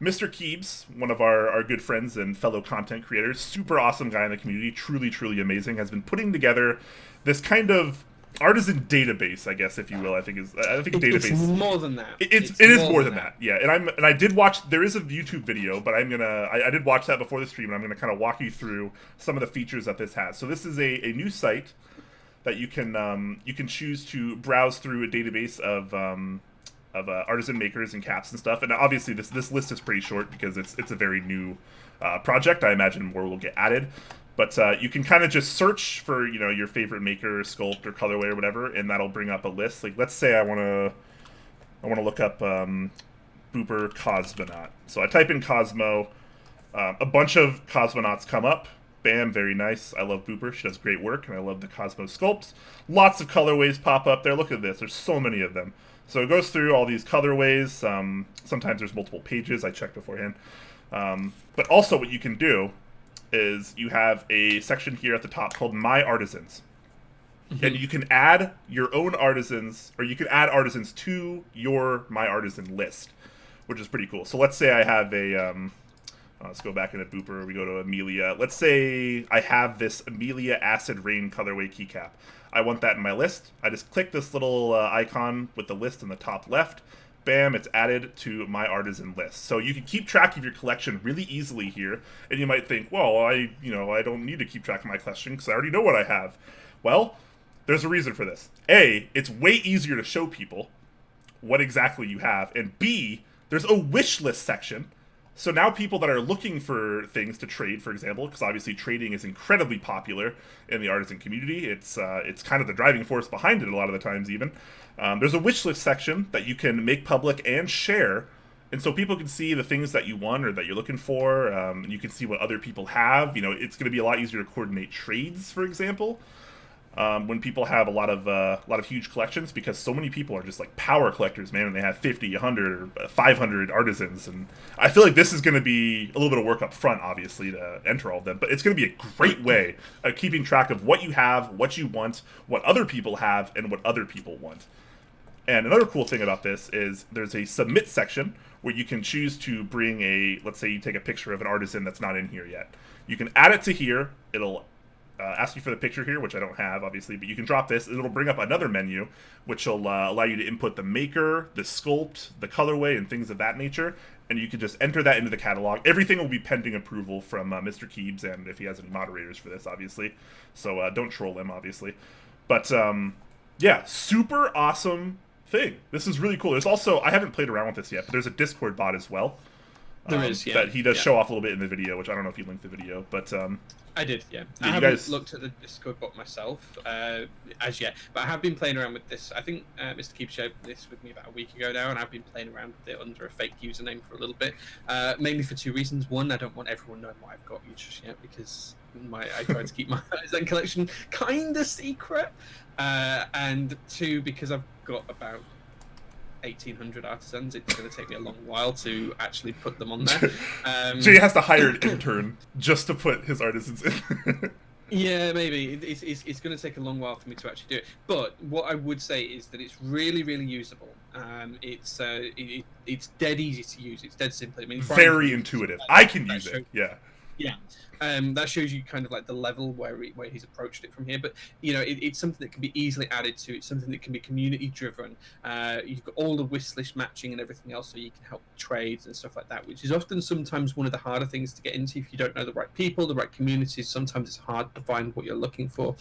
Mr. Keebs, one of our good friends and fellow content creators, super awesome guy in the community, truly, truly amazing, has been putting together this kind of artisan database, I guess, if you will. I think database. It's more than that. It is more than that. Yeah, and I did watch. There is a YouTube video, but I did watch that before the stream, and I'm gonna kind of walk you through some of the features that this has. So this is a new site that you can choose to browse through a database of artisan makers and caps and stuff. And obviously this list is pretty short because it's a very new project. I imagine more will get added. But you can kind of just search for, your favorite maker, or sculpt, or colorway, or whatever, and that'll bring up a list. Like, let's say I want to look up Booper Cosmonaut. So I type in Cosmo. A bunch of Cosmonauts come up. Bam, very nice. I love Booper. She does great work, and I love the Cosmo sculpts. Lots of colorways pop up there. Look at this. There's so many of them. So it goes through all these colorways. Sometimes there's multiple pages. I checked beforehand. But also what you can do is you have a section here at the top called My Artisans. Mm-hmm. And you can add your own artisans, or you can add artisans to your My Artisan list, which is pretty cool. So let's say I have let's go back into Booper, we go to Amelia. Let's say I have this Amelia Acid Rain colorway keycap. I want that in my list. I just click this little icon with the list in the top left. Bam, it's added to my artisan list. So you can keep track of your collection really easily here. And you might think, well, I don't need to keep track of my collection because I already know what I have. Well, there's a reason for this. A, it's way easier to show people what exactly you have. And B, there's a wish list section. So now people that are looking for things to trade, for example, because obviously trading is incredibly popular in the artisan community. It's kind of the driving force behind it a lot of the times even. There's a wish list section that you can make public and share. And so people can see the things that you want or that you're looking for. And you can see what other people have. It's going to be a lot easier to coordinate trades, for example. When people have a lot of huge collections, because so many people are just like power collectors, man, and they have 50, 100, or 500 artisans, and I feel like this is going to be a little bit of work up front, obviously, to enter all of them, but it's going to be a great way of keeping track of what you have, what you want, what other people have, and what other people want. And another cool thing about this is there's a submit section where you can choose to bring let's say you take a picture of an artisan that's not in here yet. You can add it to here. It'll ask you for the picture here, which I don't have, obviously, but you can drop this. It'll bring up another menu, which will allow you to input the maker, the sculpt, the colorway, and things of that nature, and you can just enter that into the catalog. Everything will be pending approval from Mr. Keebs, and if he has any moderators for this, obviously. So don't troll him, obviously. But, yeah, super awesome thing. This is really cool. There's also, I haven't played around with this yet, but there's a Discord bot as well. There is, yeah. That he does show off a little bit in the video, which I don't know if you linked the video, but I did, yeah. I haven't looked at the Discord bot myself as yet, but I have been playing around with this. I think Mr. Keebs shared this with me about a week ago now, and I've been playing around with it under a fake username for a little bit, mainly for two reasons. One, I don't want everyone knowing what I've got just yet, because I try to keep my Artisan collection kind of secret, and two, because I've got about 1,800 artisans. It's going to take me a long while to actually put them on there. Jay has to hire an intern just to put his artisans in. Yeah, maybe it's going to take a long while for me to actually do it. But what I would say is that it's really, really usable. It's dead easy to use. It's dead simple. I mean, Very intuitive. I can use it. Yeah. Yeah, that shows you kind of like the level where he's approached it from here. But it's something that can be easily added to. It's something that can be community driven. You've got all the wish list matching and everything else, so you can help trades and stuff like that, which is often sometimes one of the harder things to get into if you don't know the right people, the right communities. Sometimes it's hard to find what you're looking for.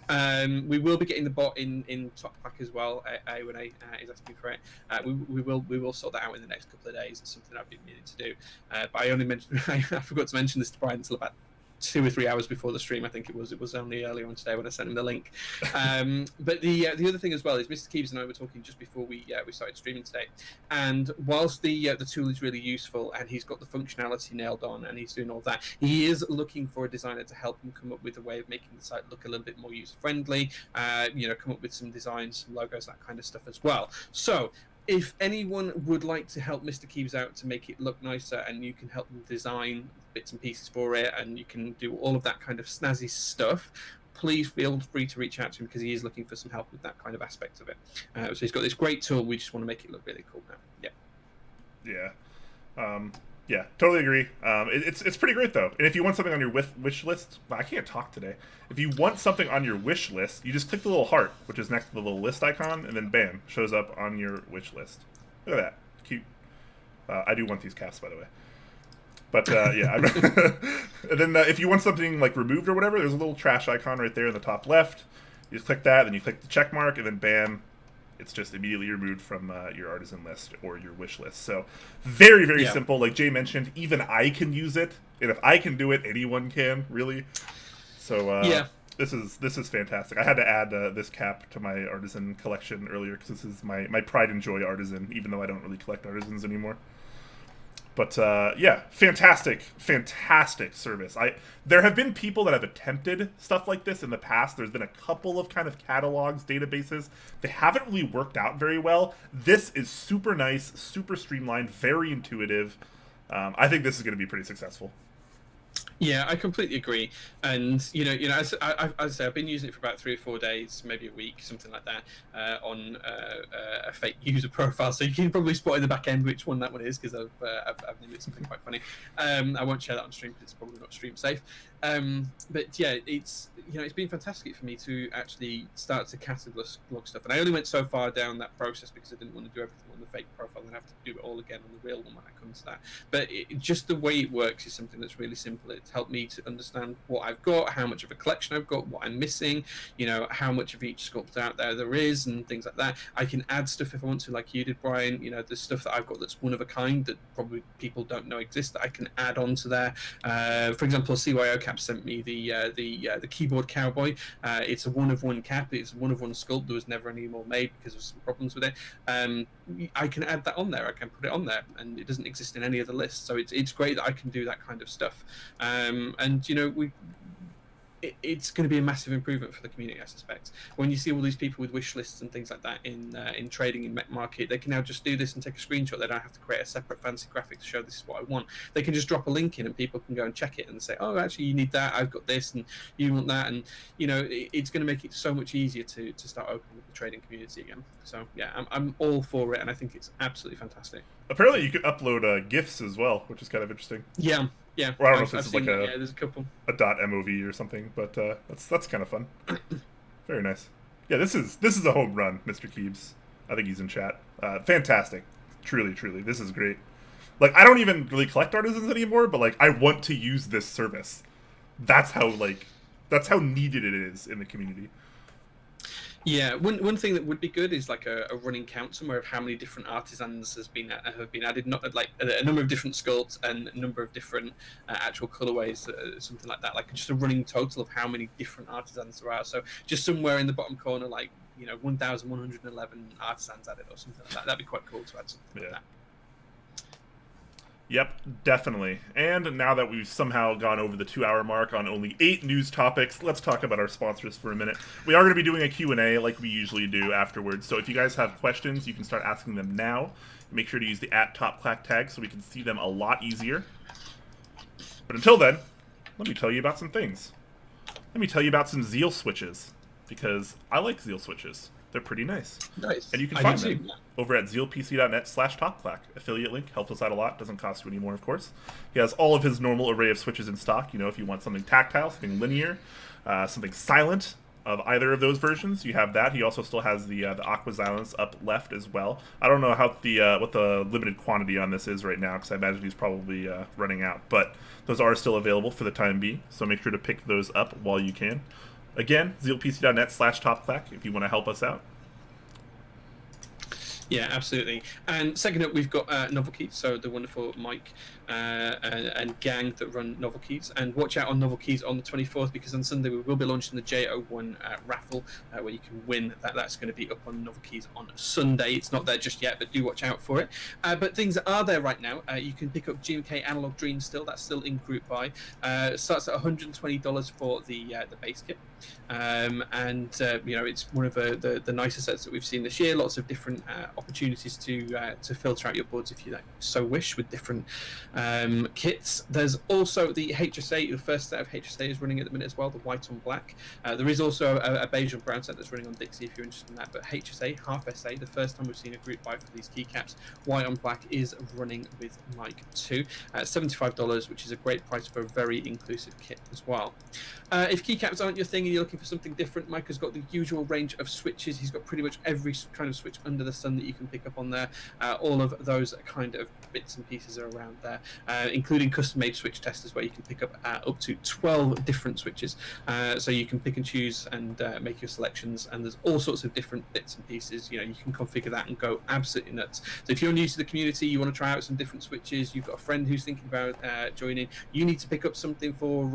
We will be getting the bot in top pack as well. A1A is asking for it. We will sort that out in the next couple of days. It's something I've been needing to do. But I only mentioned I forgot to mention this to Brian until about 2 or 3 hours before the stream. I think it was only earlier on today when I sent him the link. But the other thing as well is Mr. Keebs and I were talking just before we started streaming today, and whilst the tool is really useful and he's got the functionality nailed on and he's doing all that, he is looking for a designer to help him come up with a way of making the site look a little bit more user friendly. Come up with some designs, some logos, that kind of stuff as well. So if anyone would like to help Mr. Keebs out to make it look nicer, and you can help them design bits and pieces for it, and you can do all of that kind of snazzy stuff, please feel free to reach out to him, because he is looking for some help with that kind of aspect of it. So he's got this great tool. We just want to make it look really cool now. Yeah, totally agree. It's pretty great, though. And if you want something on your wish list, I can't talk today. If you want something on your wish list, you just click the little heart, which is next to the little list icon, and then bam, shows up on your wish list. Look at that. Cute. I do want these caps, by the way. But, yeah. And then if you want something, like, removed or whatever, there's a little trash icon right there in the top left. You just click that, then you click the check mark, and then bam, it's just immediately removed from your artisan list or your wish list. So very, very simple. Like Jay mentioned, even I can use it. And if I can do it, anyone can, really. So this is fantastic. I had to add this cap to my artisan collection earlier, because this is my pride and joy artisan, even though I don't really collect artisans anymore. But, yeah, fantastic service. There have been people that have attempted stuff like this in the past. There's been a couple of kind of catalogs, databases. They haven't really worked out very well. This is super nice, super streamlined, very intuitive. I think this is going to be pretty successful. Yeah, I completely agree. And as I say, I've been using it for about 3 or 4 days, maybe a week, something like that, on a fake user profile. So you can probably spot in the back end which one that one is, because I've named it something quite funny. I won't share that on stream because it's probably not stream safe. But yeah, it's been fantastic for me to actually start to catalog stuff. And I only went so far down that process because I didn't want to do everything on the fake profile and have to do it all again on the real one when it comes to that. But just the way it works is something that's really simple. It's helped me to understand what I've got, how much of a collection I've got, what I'm missing, how much of each sculpt out there is, and things like that. I can add stuff if I want to, like you did, Brian. There's stuff that I've got that's one of a kind that probably people don't know exists that I can add onto there. For example, CYO Cap sent me the keyboard cowboy. It's a one-of-one cap. It's a one-of-one sculpt. There was never any more made because of some problems with it. I can add that on there. I can put it on there, and it doesn't exist in any other list. So it's great that I can do that kind of stuff. It's going to be a massive improvement for the community, I suspect. When you see all these people with wish lists and things like that in trading in Met Market, they can now just do this and take a screenshot. They don't have to create a separate fancy graphic to show this is what I want. They can just drop a link in and people can go and check it and say, oh, actually, you need that. I've got this and you want that. And, it's going to make it so much easier to start opening up the trading community again. So, yeah, I'm all for it, and I think it's absolutely fantastic. Apparently, you can upload GIFs as well, which is kind of interesting. Yeah. Or I don't know if this is like there's a couple. a .mov or something, but that's kind of fun. Very nice. Yeah, this is a home run, Mr. Keebs. I think he's in chat. Fantastic. Truly, this is great. Like, I don't even really collect artisans anymore, but like, I want to use this service. That's how needed it is in the community. Yeah, one thing that would be good is like a running count somewhere of how many different artisans have been added, not like a number of different sculpts and a number of different actual colorways, something like that. Like just a running total of how many different artisans there are. So just somewhere in the bottom corner, like 1,111 artisans added or something like that. That'd be quite cool to add something like that. Yep, definitely. And now that we've somehow gone over the 2-hour mark on only 8 news topics, let's talk about our sponsors for a minute. We are going to be doing a Q&A like we usually do afterwards, so if you guys have questions, you can start asking them now. Make sure to use the @TopClack tag so we can see them a lot easier. But until then, let me tell you about some things. let me tell you about some Zeal switches, because I like Zeal switches. They're pretty nice. Nice. And you can find them over at zealpc.net/talkclack. Affiliate link helps us out a lot. Doesn't cost you any more, of course. He has all of his normal array of switches in stock. You know, if you want something tactile, something linear, something silent of either of those versions, you have that. He also still has the Aqua Silence up left as well. I don't know how what the limited quantity on this is right now, because I imagine he's probably running out. But those are still available for the time being, so make sure to pick those up while you can. Again, zealpc.net/talkclack if you want to help us out. Yeah, absolutely. And second up, we've got Novel Keys, so the wonderful Mike and gang that run Novel Keys. And watch out on Novel Keys on the 24th, because on Sunday we will be launching the J01 raffle, where you can win. That's going to be up on Novel Keys on Sunday. It's not there just yet, but do watch out for it. But things that are there right now, you can pick up GMK Analog Dream still. That's still in group buy. It starts at $120 for the base kit. You know, it's one of the nicer sets that we've seen this year. Lots of different opportunities to filter out your boards if you so wish, with different kits. There's also the HSA. The first set of HSA is running at the minute as well, the white on black. There is also a beige on brown set that's running on Dixie if you're interested in that. But HSA, half SA, the first time we've seen a group buy for these keycaps. White on black is running with Mike too at $75, which is a great price for a very inclusive kit as well. If keycaps aren't your thing and you're looking for something different, Mike has got the usual range of switches. He's got pretty much every kind of switch under the sun that you can pick up on there. All of those kind of bits and pieces are around there, including custom-made switch testers where you can pick up to 12 different switches. So you can pick and choose and make your selections, and there's all sorts of different bits and pieces. You know, you can configure that and go absolutely nuts. So if you're new to the community, you want to try out some different switches, you've got a friend who's thinking about joining, you need to pick up something for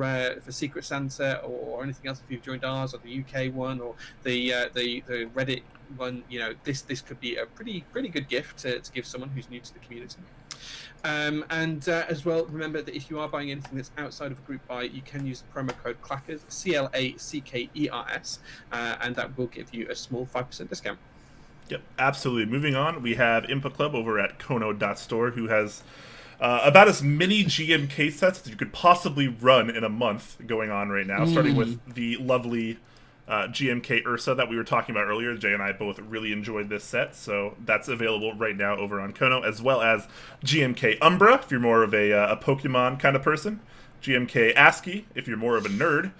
Secret Santa or anything else, if you've joined ours or the UK one or the Reddit one, you know, this could be a pretty good gift to give someone who's new to the community. As well, remember that if you are buying anything that's outside of a group buy, you can use the promo code CLACKERS, CLACKERS, and that will give you a small 5% discount. Yep, absolutely. Moving on, we have Input Club over at Kono.store, who has about as many GMK sets as you could possibly run in a month going on right now, starting with the lovely GMK Ursa that we were talking about earlier. Jay and I both really enjoyed this set, so that's available right now over on Kono, as well as GMK Umbra, if you're more of a Pokemon kind of person, GMK ASCII, if you're more of a nerd,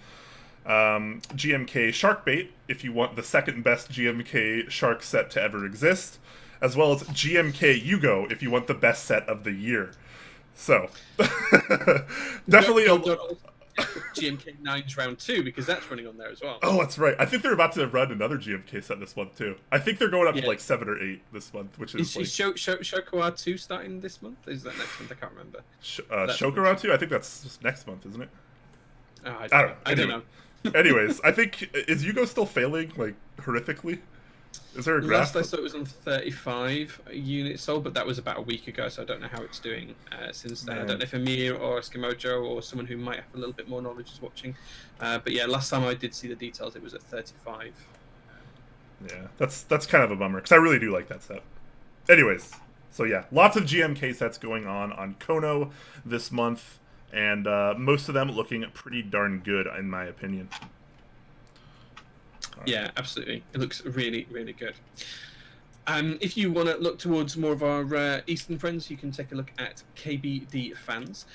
GMK Sharkbait, if you want the second best GMK Shark set to ever exist, as well as GMK Yugo, if you want the best set of the year. So, definitely GMK 9's round 2, because that's running on there as well. Oh, that's right. I think they're about to run another GMK set this month too. I think they're going up to like 7 or 8 this month, which is like... Shokoa 2 starting this month? Is that next month? I can't remember. Shokoa 2? I think that's just next month, isn't it? Oh, I don't know. Anyways, I think, is Yugo still failing, like, horrifically? Is there a graph? Last I saw it was on 35 units sold, but that was about a week ago, so I don't know how it's doing since then. I don't know if Amir or Eskimojo or someone who might have a little bit more knowledge is watching. But yeah, last time I did see the details, it was at 35. Yeah, that's kind of a bummer, because I really do like that set. Anyways, so yeah, lots of GMK sets going on Kono this month, and most of them looking pretty darn good, in my opinion. Yeah, absolutely. It looks really, really good. If you want to look towards more of our Eastern friends, you can take a look at KBDfans.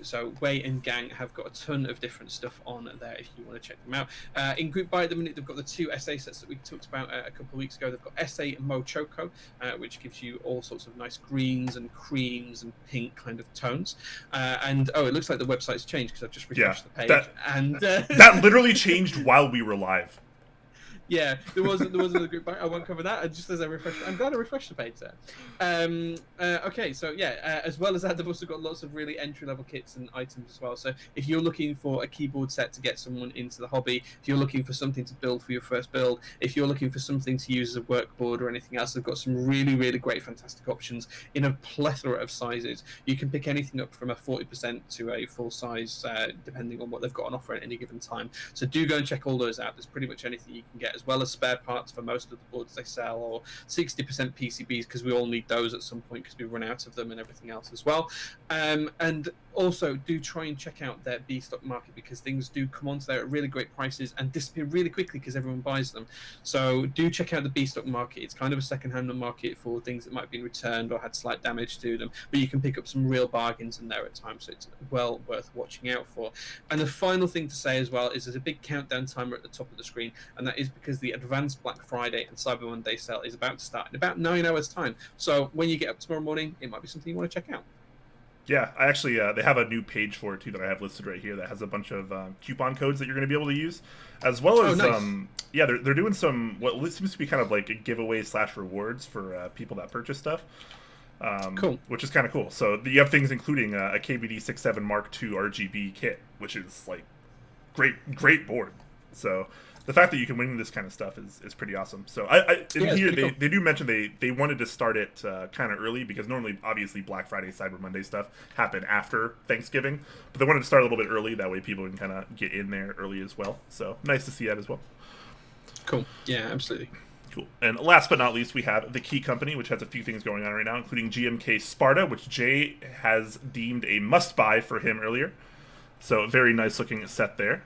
So Wei and Gang have got a ton of different stuff on there if you want to check them out. In group buy at the minute, they've got the 2 SA sets that we talked about a couple of weeks ago. They've got SA Mo Choco, which gives you all sorts of nice greens and creams and pink kind of tones. And it looks like the website's changed because I've just refreshed the page. That literally changed while we were live. Yeah, there wasn't a group buy. I won't cover that. Just as I refresh, I'm glad I refreshed the page there. Okay, so yeah, as well as that, they've also got lots of really entry-level kits and items as well. So if you're looking for a keyboard set to get someone into the hobby, if you're looking for something to build for your first build, if you're looking for something to use as a workboard or anything else, they've got some really, really great, fantastic options in a plethora of sizes. You can pick anything up from a 40% to a full size, depending on what they've got on offer at any given time. So do go and check all those out. There's pretty much anything you can get, as well as spare parts for most of the boards they sell, or 60% PCBs, because we all need those at some point because we run out of them, and everything else as well. And also do try and check out their B stock market, because things do come onto there at really great prices and disappear really quickly because everyone buys them. So do check out the B stock market. It's kind of a second-hand market for things that might have been returned or had slight damage to them, but you can pick up some real bargains in there at times, so it's well worth watching out for. And the final thing to say as well is there's a big countdown timer at the top of the screen, and that is because the advanced Black Friday and Cyber Monday sale is about to start in about 9 hours time. So when you get up tomorrow morning, it might be something you want to check out. Yeah, I actually, they have a new page for it too that I have listed right here that has a bunch of coupon codes that you're going to be able to use, as well as, nice. Yeah, they're doing some, what seems to be kind of like a giveaway / rewards for people that purchase stuff. Cool. Which is kind of cool. So you have things including a KBD 67 Mark II RGB kit, which is like great board. So the fact that you can win this kind of stuff is pretty awesome. So they do mention they wanted to start it kind of early, because normally, obviously, Black Friday, Cyber Monday stuff happen after Thanksgiving, but they wanted to start a little bit early. That way people can kind of get in there early as well. So nice to see that as well. Cool. Yeah, absolutely. Cool. And last but not least, we have the Key Company, which has a few things going on right now, including GMK Sparta, which Jay has deemed a must-buy for him earlier. So very nice looking set there.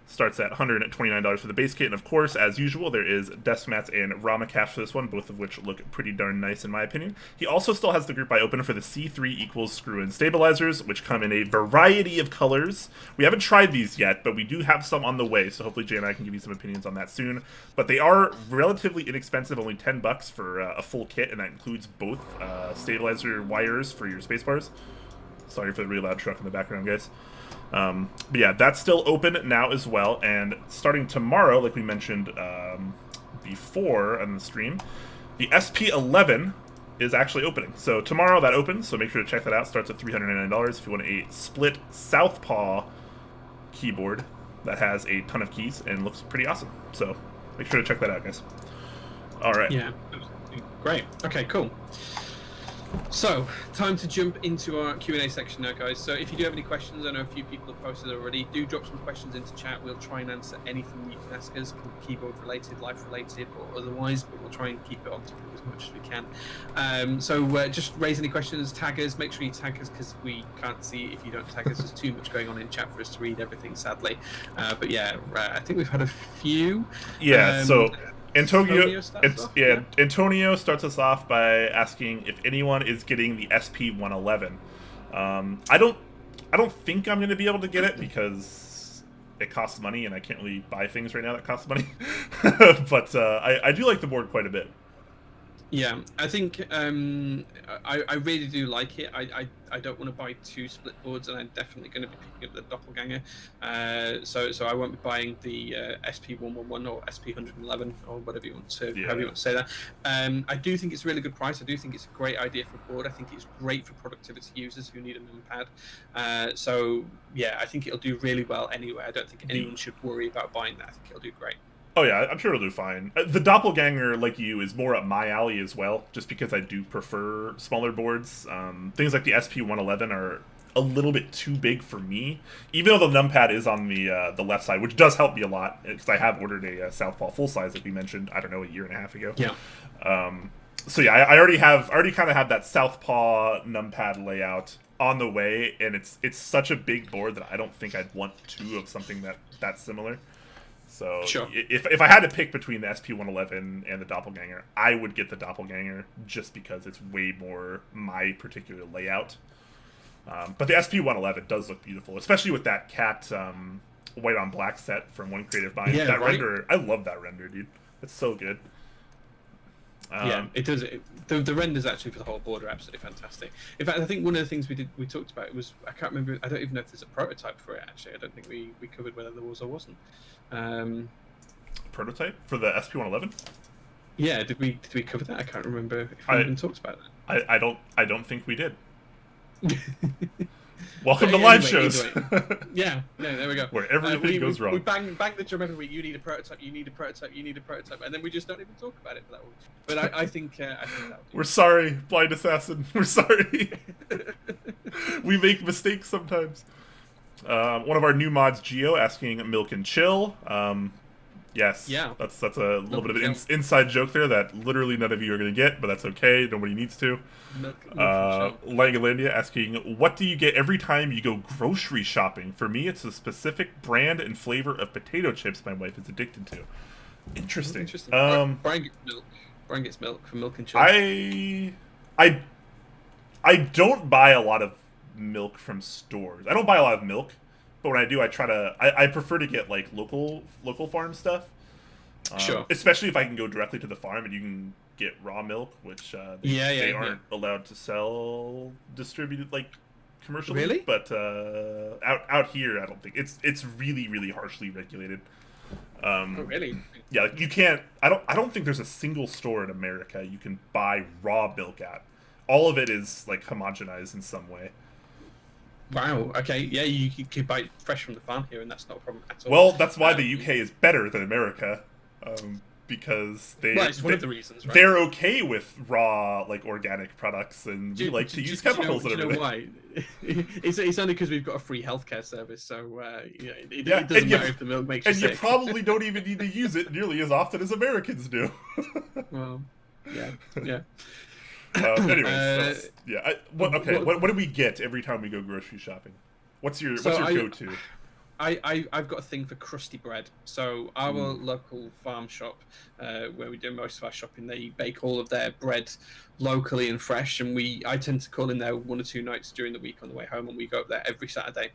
Starts at $129 for the base kit, and of course, as usual, there is desk mats and Rama caps for this one, both of which look pretty darn nice in my opinion. He also still has the group buy open for the C3 equals screw-in stabilizers, which come in a variety of colors. We haven't tried these yet, but we do have some on the way, so hopefully Jay and I can give you some opinions on that soon. But they are relatively inexpensive, only $10 for a full kit, and that includes both stabilizer wires for your spacebars. Sorry for the really loud truck in the background, guys. But yeah, that's still open now as well, and starting tomorrow, like we mentioned before on the stream, the SP11 is actually opening. So tomorrow that opens, so make sure to check that out. Starts at $399 if you want a split Southpaw keyboard that has a ton of keys and looks pretty awesome. So make sure to check that out, guys. All right. Yeah, great. Okay, cool. So, time to jump into our Q&A section now, guys. So if you do have any questions, I know a few people have posted already, do drop some questions into chat. We'll try and answer anything you can ask us, keyboard related, life related, or otherwise, but we'll try and keep it on topic as much as we can. So just raise any questions, tag us, make sure you tag us, because we can't see if you don't tag us. There's too much going on in chat for us to read everything, sadly. But yeah, I think we've had a few. Yeah, Antonio starts us off by asking if anyone is getting the SP111. I don't think I'm going to be able to get it because it costs money, and I can't really buy things right now that cost money. But I do like the board quite a bit. Yeah, I think I really do like it. I don't want to buy two split boards, and I'm definitely going to be picking up the Doppelganger. So I won't be buying the SP111 or SP111 or whatever you want to, however you want to say that. I do think it's a really good price. I do think it's a great idea for a board. I think it's great for productivity users who need a numpad. So yeah, I think it'll do really well anyway. I don't think anyone should worry about buying that. I think it'll do great. Oh yeah, I'm sure it'll do fine. The Doppelganger, like you, is more up my alley as well, just because I do prefer smaller boards. Things like the SP111 are a little bit too big for me, even though the numpad is on the left side, which does help me a lot, because I have ordered a Southpaw full size, like we mentioned, I don't know, a year and a half ago. Yeah. So yeah, I already kind of have that Southpaw numpad layout on the way, and it's such a big board that I don't think I'd want two of something that's similar. So sure. If I had to pick between the SP111 and the Doppelganger, I would get the Doppelganger just because it's way more my particular layout. But the SP111 does look beautiful, especially with that cat white on black set from One Creative Mind. Yeah, that right? render, I love that render, dude. It's so good. Yeah, it does. The renders actually for the whole board are absolutely fantastic. In fact, I think one of the things we talked about was, I can't remember, I don't even know if there's a prototype for it actually. I don't think we covered whether there was or wasn't. Prototype for the SP111? Yeah, did we cover that? I can't remember if we even talked about that. I don't think we did. Welcome to live shows. Yeah, there we go. Where everything goes wrong. We bang the drum every week. You need a prototype. You need a prototype. You need a prototype, and then we just don't even talk about it for that one. But I think that would do. We're sorry, Blind Assassin. We're sorry. We make mistakes sometimes. One of our new mods, Geo, asking Milk and Chill. Yes. Yeah. That's a little bit of an Milk. inside joke there that literally none of you are going to get, but that's okay. Nobody needs to. Milk Langalandia asking, what do you get every time you go grocery shopping? For me, it's a specific brand and flavor of potato chips my wife is addicted to. Interesting. Brian gets milk. Brian gets milk from Milk and Chum. I don't buy a lot of milk from stores. I don't buy a lot of milk, but when I do, I prefer to get like local farm stuff. Sure. Especially if I can go directly to the farm and you can get raw milk, which they aren't allowed to sell distributed like commercially. Really? But out here, I don't think it's really, really harshly regulated. Oh, really? Yeah, like you can't. I don't think there's a single store in America you can buy raw milk at. All of it is like homogenized in some way. Wow. Okay. Yeah, you can buy it fresh from the farm here, and that's not a problem at all. Well, that's why the UK is better than America, because it's one of the reasons, right? They're okay with raw, like organic products, and we like to use chemicals and everything. Why? It's only because we've got a free healthcare service, so it doesn't matter if the milk makes you sick. And you probably don't even need to use it nearly as often as Americans do. Well, yeah. Anyways, what do we get every time we go grocery shopping? What's your go-to? I've got a thing for crusty bread. So our local farm shop, where we do most of our shopping, they bake all of their bread locally and fresh, and I tend to call in there 1 or 2 nights during the week on the way home, and we go up there every Saturday.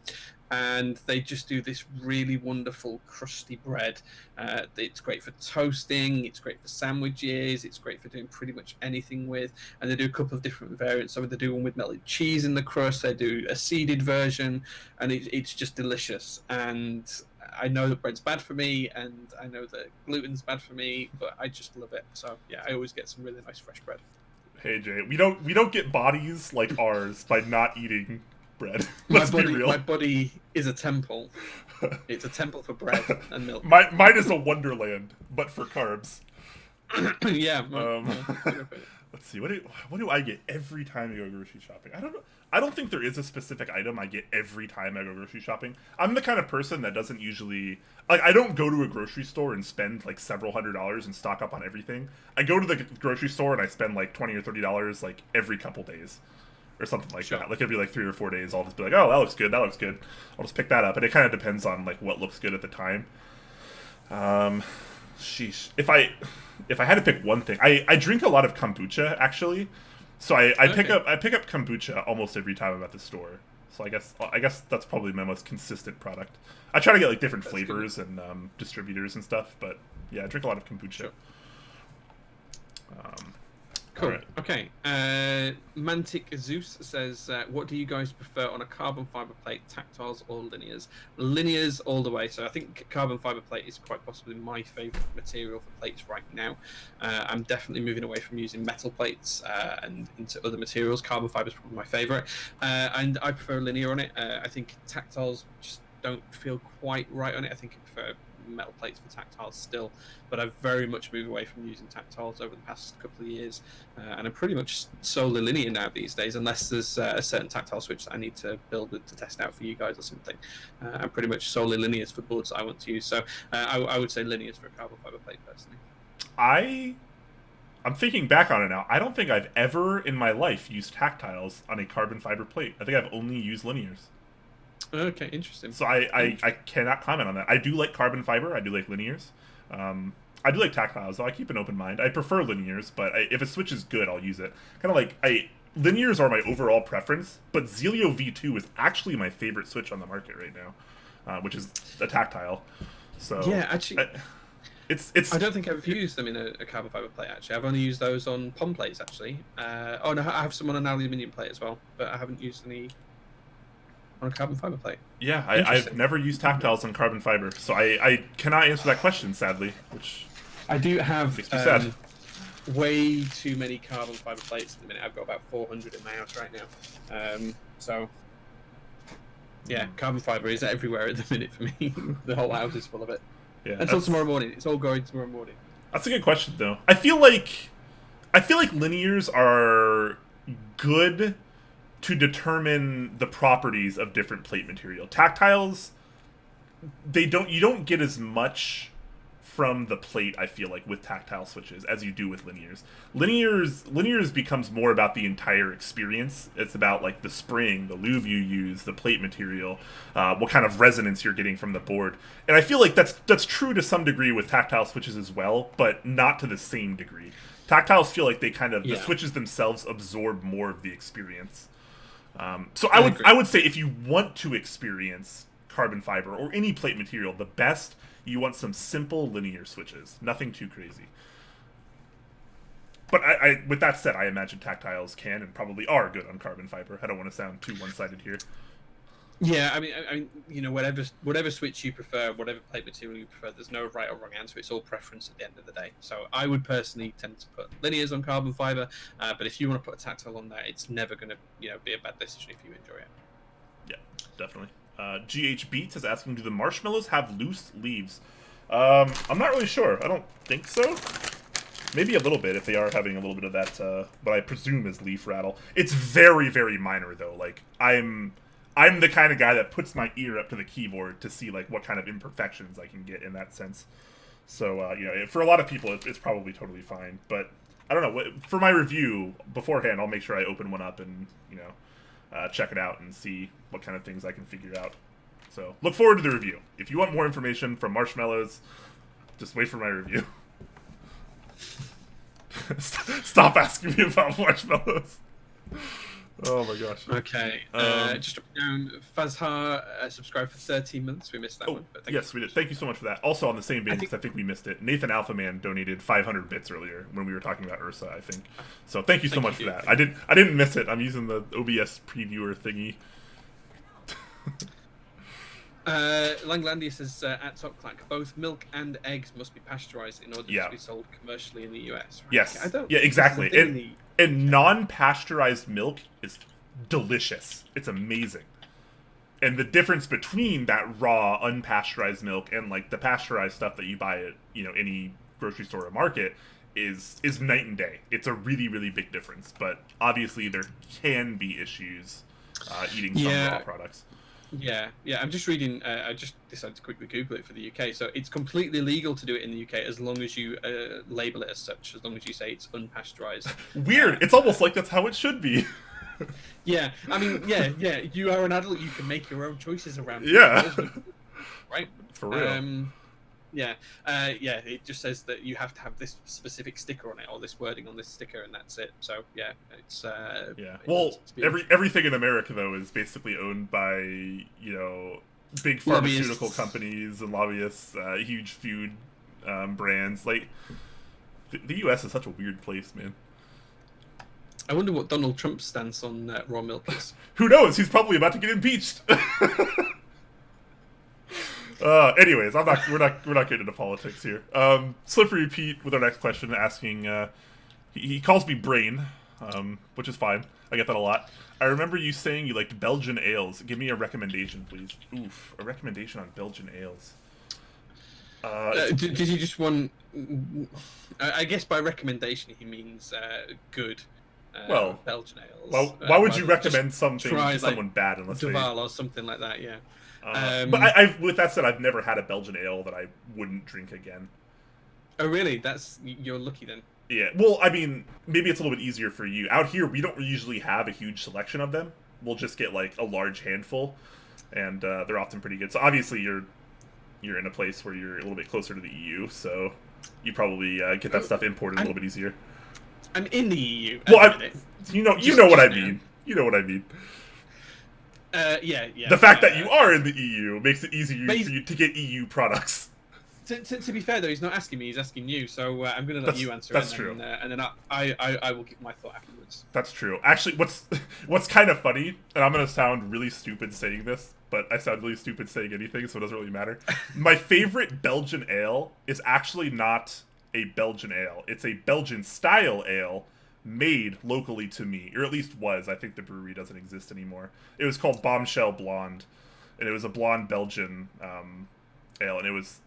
And they just do this really wonderful crusty bread. It's great for toasting, it's great for sandwiches, it's great for doing pretty much anything with. And they do a couple of different variants. So they do one with melted cheese in the crust, they do a seeded version, and it's just delicious. And I know that bread's bad for me, and I know that gluten's bad for me, but I just love it. So yeah, I always get some really nice fresh bread. Hey Jay, we don't get bodies like ours by not eating bread. Let's be real. My body is a temple. It's a temple for bread and milk. Mine is a wonderland, but for carbs. Yeah. Let's see. What do I get every time I go grocery shopping? I don't know. I don't think there is a specific item I get every time I go grocery shopping. I'm the kind of person that doesn't usually I don't go to a grocery store and spend like several $100s and stock up on everything. I go to the grocery store and I spend like $20 or $30 like every couple days. Or something like that. Like every like 3 or 4 days, I'll just be like, oh, that looks good. I'll just pick that up. And it kind of depends on like what looks good at the time. Sheesh. If I had to pick one thing, I drink a lot of kombucha actually. So I pick up kombucha almost every time I'm at the store. So I guess that's probably my most consistent product. I try to get like different flavors and distributors and stuff, but yeah, I drink a lot of kombucha. Sure. Cool. Right. Okay. Mantic Zeus says, what do you guys prefer on a carbon fiber plate, tactiles or linears? Linears all the way. So I think carbon fiber plate is quite possibly my favorite material for plates right now. I'm definitely moving away from using metal plates and into other materials. Carbon fiber is probably my favorite. And I prefer linear on it. I think tactiles just don't feel quite right on it. I think I prefer metal plates for tactiles still, but I've very much moved away from using tactiles over the past couple of years, and I'm pretty much solely linear now these days, unless there's a certain tactile switch that I need to build to test out for you guys or something. I'm pretty much solely linears for boards that I want to use, so I would say linears for a carbon fiber plate personally. I'm thinking back on it now. I don't think I've ever in my life used tactiles on a carbon fiber plate. I think I've only used linears. Okay, interesting. So I cannot comment on that. I do like carbon fiber. I do like linears. I do like tactiles, though. I keep an open mind. I prefer linears, but if a switch is good, I'll use it. Kind of like linears are my overall preference, but Zelio V2 is actually my favorite switch on the market right now, which is a tactile. So yeah, actually, it's. I don't think I've used them in a carbon fiber plate. Actually, I've only used those on POM plates. Actually, oh no, I have some on an aluminium plate as well, but I haven't used any on a carbon fiber plate. Yeah, I've never used tactiles on carbon fiber, so I cannot answer that question, sadly. Which I do have makes me sad. Way too many carbon fiber plates at the minute. I've got about 400 in my house right now. So yeah, carbon fiber is everywhere at the minute for me. The whole house is full of it. Yeah, until tomorrow morning. It's all going tomorrow morning. That's a good question, though. I feel like linears are good to determine the properties of different plate material. Tactiles, you don't get as much from the plate, I feel like, with tactile switches as you do with linears. Linears becomes more about the entire experience. It's about like the spring, the lube you use, the plate material, what kind of resonance you're getting from the board. And I feel like that's true to some degree with tactile switches as well, but not to the same degree. Tactiles feel like they kind of, the switches themselves absorb more of the experience. So I would say if you want to experience carbon fiber or any plate material, the best, you want some simple linear switches, nothing too crazy. But I with that said, I imagine tactiles can and probably are good on carbon fiber. I don't want to sound too one-sided here. Yeah, I mean, you know, whatever switch you prefer, whatever plate material you prefer, there's no right or wrong answer. It's all preference at the end of the day. So I would personally tend to put linears on carbon fiber, but if you want to put a tactile on there, it's never going to, you know, be a bad decision if you enjoy it. Yeah, definitely. GH Beats is asking, do the marshmallows have loose leaves? I'm not really sure. I don't think so. Maybe a little bit if they are having a little bit of that, what I presume is leaf rattle. It's very, very minor though. Like I'm the kind of guy that puts my ear up to the keyboard to see like what kind of imperfections I can get in that sense. So you know, for a lot of people, it's probably totally fine. But I don't know. For my review beforehand, I'll make sure I open one up and check it out and see what kind of things I can figure out. So look forward to the review. If you want more information from marshmallows, just wait for my review. Stop asking me about marshmallows. Oh my gosh. Okay. Just down, Fazhar subscribed for 13 months. We missed that one. But yes, we did. Thank you so much for that. Also on the same vein, because I think we missed it, Nathan Alphaman donated 500 bits earlier when we were talking about Ursa, I think. So thank you so much for that. I didn't miss it. I'm using the OBS previewer thingy. Langlandia says, at Top Clack, both milk and eggs must be pasteurized in order to be sold commercially in the US. Right? Yes. Yeah, exactly. And non-pasteurized milk is delicious. It's amazing. And the difference between that raw, unpasteurized milk and like the pasteurized stuff that you buy at any grocery store or market is night and day. It's a really, really big difference. But obviously there can be issues eating some raw products. Yeah. I'm just reading. I just decided to quickly Google it for the UK. So it's completely legal to do it in the UK as long as you label it as such. As long as you say it's unpasteurized. Weird. It's almost like that's how it should be. Yeah. I mean, yeah. You are an adult. You can make your own choices around. Yeah. Right. For real. Yeah. It just says that you have to have this specific sticker on it or this wording on this sticker, and that's it. So yeah, it's Well, everything in America though is basically owned by big pharmaceutical companies and lobbyists, huge food brands. Like the U.S. is such a weird place, man. I wonder what Donald Trump's stance on raw milk is. Who knows? He's probably about to get impeached. Anyways, we're not getting into politics here. Slippery Pete with our next question asking, he calls me Brain, which is fine. I get that a lot. I remember you saying you liked Belgian ales. Give me a recommendation, please. Oof, a recommendation on Belgian ales. Did he just want? I guess by recommendation he means good. Belgian ales. Well, why would you recommend something to someone bad unless Duval or something like that? Yeah. But I've with that said, I've never had a Belgian ale that I wouldn't drink again. Oh, really? You're lucky then. Yeah. Well, I mean, maybe it's a little bit easier for you. Out here, we don't usually have a huge selection of them. We'll just get like a large handful, and they're often pretty good. So obviously, you're in a place where you're a little bit closer to the EU, so you probably get that stuff imported a little bit easier. I'm in the EU. Well, you know what I mean. You know what I mean. Yeah. The fact that you are in the EU makes it easier for you to get EU products. To be fair, though, he's not asking me; he's asking you. So I'm going to let you answer. That's true. And then I will give my thought afterwards. That's true. Actually, what's kind of funny, and I'm going to sound really stupid saying this, but I sound really stupid saying anything, so it doesn't really matter. My favorite Belgian ale is actually not a Belgian ale; it's a Belgian style ale made locally to me, or at least was. I think the brewery doesn't exist anymore. It was called Bombshell Blonde, and it was a blonde Belgian ale, and it was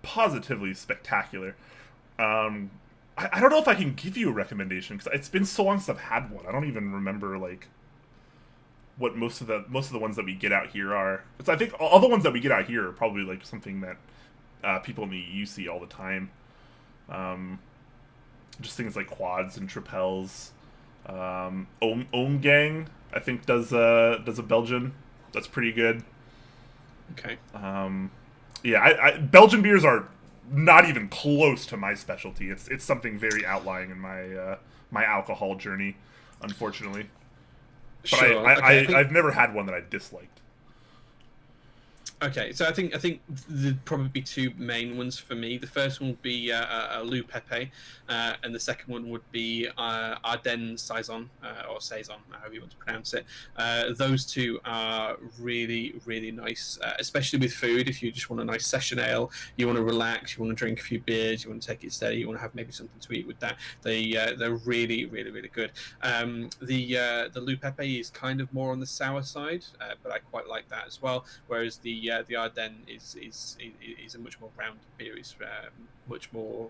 positively spectacular. I don't know if I can give you a recommendation because it's been so long since I've had one. I don't even remember like what most of the ones that we get out here are. Because I think all the ones that we get out here are probably like something that people in the EU see all the time. Just things like quads and trapels. Gang, I think, does a Belgian that's pretty good. Okay. Yeah, Belgian beers are not even close to my specialty. It's something very outlying in my my alcohol journey, unfortunately. But Sure. I've never had one that I disliked. Okay, so I think there'd probably be two main ones for me. The first one would be a Lou Pepe, and the second one would be Ardennes Saison, or Saison, however you want to pronounce it. Those two are really, really nice, especially with food. If you just want a nice session ale, you want to relax, you want to drink a few beers, you want to take it steady, you want to have maybe something to eat with that. They're really, really, really good. The Lou Pepe is kind of more on the sour side, but I quite like that as well. Whereas the Ardennes is a much more rounded beer. It's much more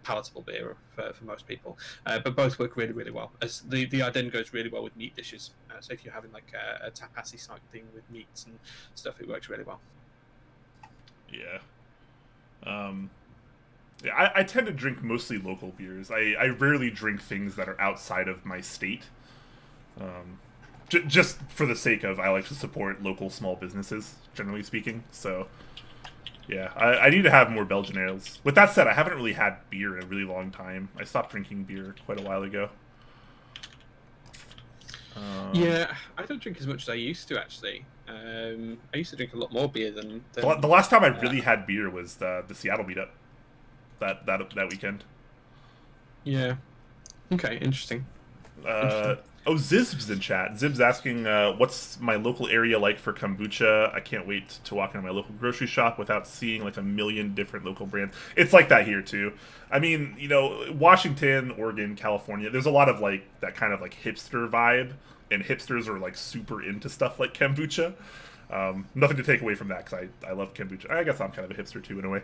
palatable beer for most people. But both work really, really well. As the Ardennes goes really well with meat dishes. So if you're having like a tapasy type thing with meats and stuff, it works really well. Yeah. Yeah, I tend to drink mostly local beers. I rarely drink things that are outside of my state. Just for the sake of, I like to support local small businesses, generally speaking. So, yeah, I need to have more Belgian ales. With that said, I haven't really had beer in a really long time. I stopped drinking beer quite a while ago. Yeah, I don't drink as much as I used to, actually. I used to drink a lot more beer than the last time I really had beer was the Seattle meetup that weekend. Yeah. Okay, interesting. Zib's in chat. Zib's asking, what's my local area like for kombucha? I can't wait to walk into my local grocery shop without seeing like a million different local brands. It's like that here too. I mean, Washington, Oregon, California, there's a lot of like that kind of like hipster vibe, and hipsters are like super into stuff like kombucha. Nothing to take away from that, because I love kombucha. I guess I'm kind of a hipster too in a way.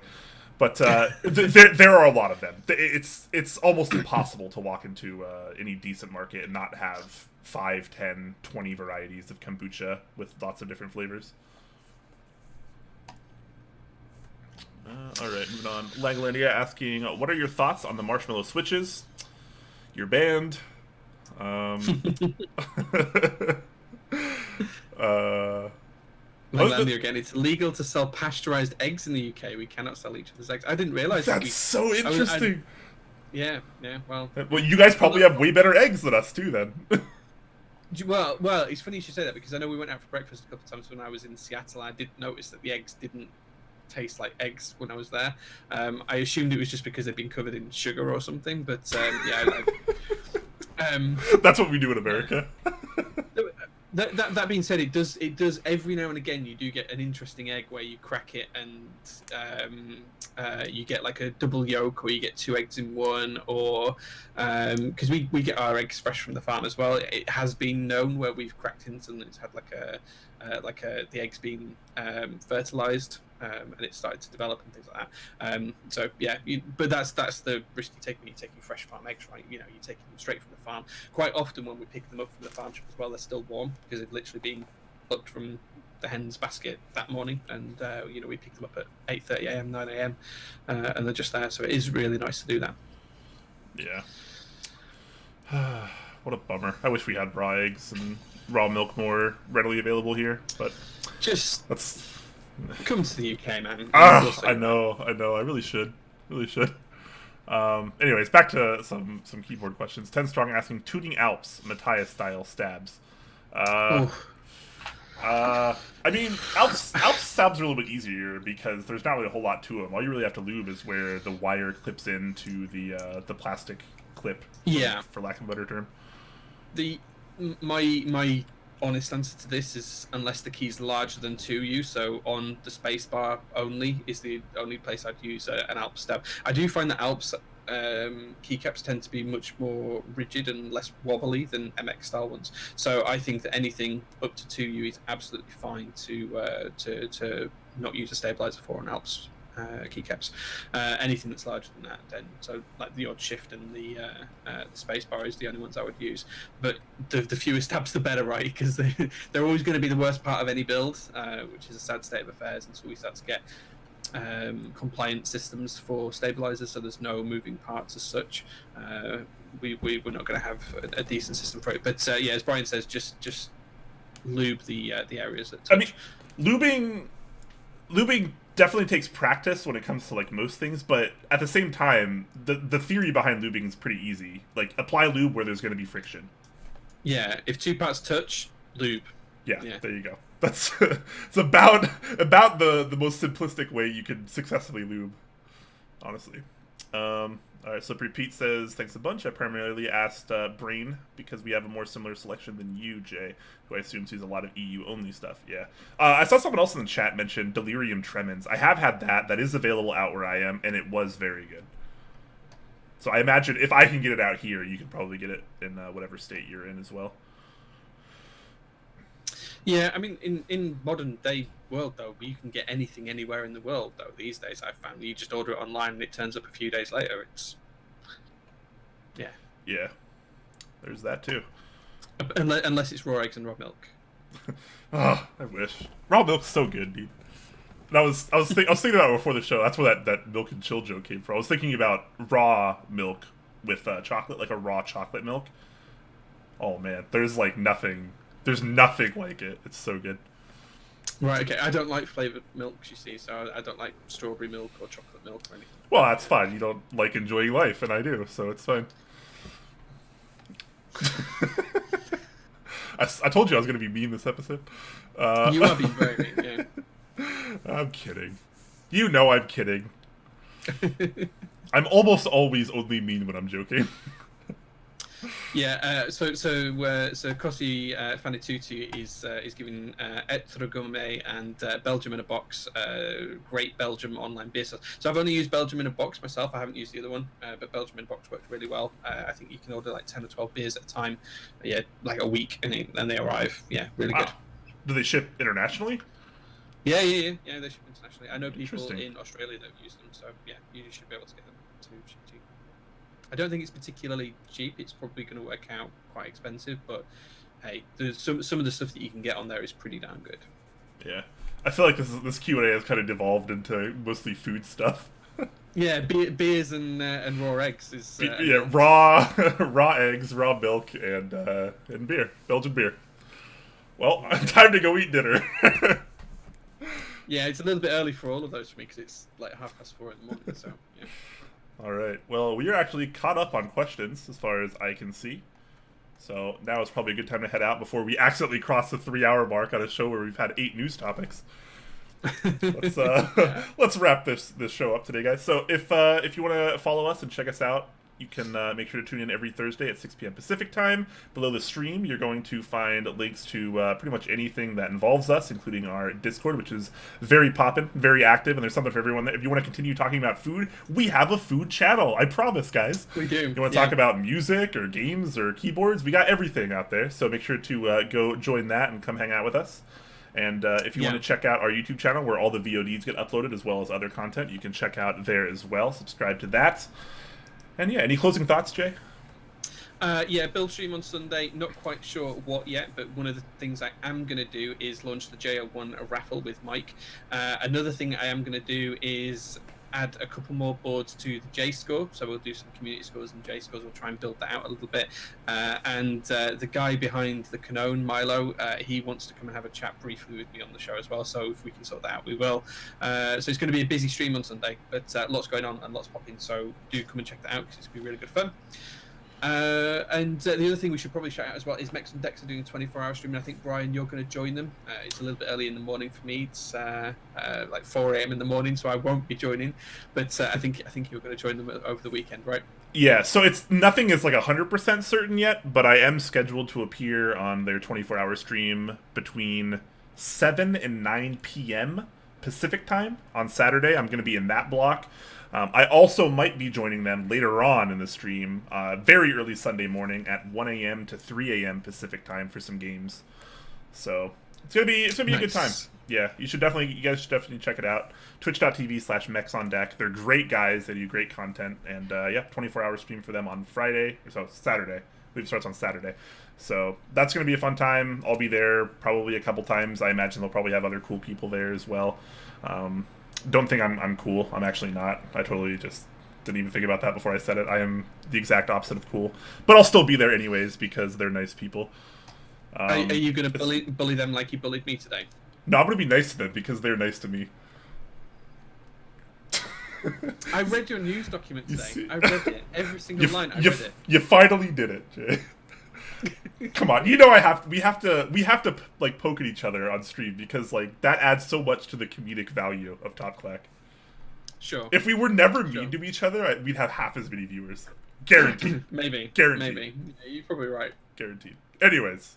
But there are a lot of them. It's almost impossible to walk into any decent market and not have 5, 10, 20 varieties of kombucha with lots of different flavors. All right, moving on. Langlandia asking, what are your thoughts on the marshmallow switches? Your band? Langlandia again. It's legal to sell pasteurized eggs in the UK. We cannot sell each other's eggs. I didn't realize that's so interesting. Yeah. Well, you guys probably have way better eggs than us too, then. Well, it's funny you should say that, because I know we went out for breakfast a couple of times when I was in Seattle. I did notice that the eggs didn't taste like eggs when I was there. I assumed it was just because they'd been covered in sugar or something, but yeah. That's what we do in America. That being said, it does every now and again you do get an interesting egg where you crack it and you get like a double yolk, or you get 2 eggs in one, or because we get our eggs fresh from the farm as well. It has been known where we've cracked into and it's had the eggs being fertilized, and it started to develop and things like that. So yeah, but that's the risk you take when you're taking fresh farm eggs, right? You're taking them straight from the farm. Quite often when we pick them up from the farm shop as well, they're still warm because they've literally been plucked from the hen's basket that morning, and we pick them up at 8:30 a.m., 9 a.m., and they're just there. So it is really nice to do that. Yeah. What a bummer. I wish we had raw eggs and raw milk more readily available here, but that's come to the UK, man. I know. I really should. Anyways, back to some keyboard questions. 10 Strong asking, tuning Alps Matthias style stabs. I mean, Alps stabs are a little bit easier because there's not really a whole lot to them. All you really have to lube is where the wire clips into the plastic clip. Yeah. For lack of a better term. My honest answer to this is, unless the key's larger than 2U, so on the spacebar only is the only place I'd use an Alps stab. I do find that Alps keycaps tend to be much more rigid and less wobbly than MX style ones. So I think that anything up to 2U is absolutely fine to not use a stabilizer for an Alps keycaps. Anything that's larger than that, then so like the odd shift and the spacebar is the only ones I would use. But the fewer stabs, the better, right? Because they're always going to be the worst part of any build, which is a sad state of affairs until we start to get compliant systems for stabilizers, so there's no moving parts as such. We're not going to have a decent system for it, but yeah, as Brian says, just lube the areas that touch. I mean, lubing definitely takes practice when it comes to like most things, but at the same time, the theory behind lubing is pretty easy. Like, apply lube where there's going to be friction. Yeah, if two parts touch, lube. Yeah, there you go. That's it's about the most simplistic way you could successfully lube, honestly. All right, Slippery Pete says, thanks a bunch. I primarily asked Brain because we have a more similar selection than you, Jay, who I assume sees a lot of EU-only stuff. Yeah. I saw someone else in the chat mention Delirium Tremens. I have had that. That is available out where I am, and it was very good. So I imagine if I can get it out here, you could probably get it in whatever state you're in as well. Yeah, I mean, in modern day world, though, you can get anything anywhere in the world, though, these days, I've found. You just order it online and it turns up a few days later. It's... Yeah. Yeah. There's that, too. Unless it's raw eggs and raw milk. Oh, I wish. Raw milk's so good, dude. And I was thinking about it before the show. That's where that milk and chill joke came from. I was thinking about raw milk with chocolate, like a raw chocolate milk. Oh, man. There's nothing like it. It's so good. Right, okay. I don't like flavoured milks, you see, so I don't like strawberry milk or chocolate milk or anything. Well, that's fine. You don't like enjoying life, and I do, so it's fine. I told you I was going to be mean this episode. You are being very mean, yeah. I'm kidding. You know I'm kidding. I'm almost always only mean when I'm joking. Yeah, so Kossi Fanitutu is giving Etre Gourmet and Belgium in a box, great Belgium online beer sales. So I've only used Belgium in a box myself. I haven't used the other one, but Belgium in a box worked really well. I think you can order like 10 or 12 beers at a time. Yeah, like a week, and they arrive. Yeah, really good. Do they ship internationally? Yeah, they ship internationally. I know people in Australia that use them, so yeah, you should be able to get them to ship to you. I don't think it's particularly cheap. It's probably going to work out quite expensive, but hey, some of the stuff that you can get on there is pretty damn good. Yeah, I feel like this Q&A has kind of devolved into mostly food stuff. Yeah, beers and raw eggs is raw eggs, raw milk, and beer, Belgian beer. Well, time to go eat dinner. Yeah, it's a little bit early for all of those for me because it's like 4:30 in the morning. So yeah. All right. Well, we are actually caught up on questions as far as I can see. So now is probably a good time to head out before we accidentally cross the 3-hour mark on a show where we've had 8 news topics. Let's wrap this show up today, guys. So if you want to follow us and check us out, you can make sure to tune in every Thursday at 6 p.m. Pacific time. Below the stream, you're going to find links to pretty much anything that involves us, including our Discord, which is very poppin', very active, and there's something for everyone. If you want to continue talking about food, we have a food channel. I promise, guys. We do. You want to talk about music or games or keyboards? We got everything out there, so make sure to go join that and come hang out with us. And if you want to check out our YouTube channel, where all the VODs get uploaded, as well as other content, you can check out there as well. Subscribe to that. And yeah, any closing thoughts, Jay? Build stream on Sunday. Not quite sure what yet, but one of the things I am going to do is launch the JO1 raffle with Mike. Another thing I am going to do is add a couple more boards to the J score. So we'll do some community scores and J scores. We'll try and build that out a little bit. And the guy behind the Canone, Milo, he wants to come and have a chat briefly with me on the show as well. So if we can sort that out, we will. So it's going to be a busy stream on Sunday, but lots going on and lots popping. So do come and check that out because it's going to be really good fun. And the other thing we should probably shout out as well is Mex and Dex are doing a 24-hour stream, and I think, Brian, you're going to join them. It's a little bit early in the morning for me. It's like 4 a.m. in the morning, so I won't be joining. But I think you're going to join them over the weekend, right? Yeah, so nothing is like 100% certain yet, but I am scheduled to appear on their 24-hour stream between 7 and 9 p.m. Pacific time on Saturday. I'm going to be in that block. I also might be joining them later on in the stream, very early Sunday morning at 1 a.m. to 3 a.m. Pacific time for some games. So it's gonna be nice. A good time. Yeah, you guys should definitely check it out. Twitch.tv/MexOnDeck. They're great guys. They do great content, and 24-hour stream for them on Friday. So Saturday. I believe it starts on Saturday. So that's gonna be a fun time. I'll be there probably a couple times. I imagine they'll probably have other cool people there as well. Don't think I'm cool. I'm actually not. I totally just didn't even think about that before I said it. I am the exact opposite of cool. But I'll still be there anyways because they're nice people. Are you going to bully them like you bullied me today? No, I'm going to be nice to them because they're nice to me. I read your news document today. I read it. Every single line. I read it. You finally did it, Jay. Come on, you know we have to like poke at each other on stream because like that adds so much to the comedic value of Top Clack. Sure. If we were never mean to each other, we'd have half as many viewers. Guaranteed. Maybe. Guaranteed. Maybe. Yeah, you're probably right. Guaranteed. Anyways,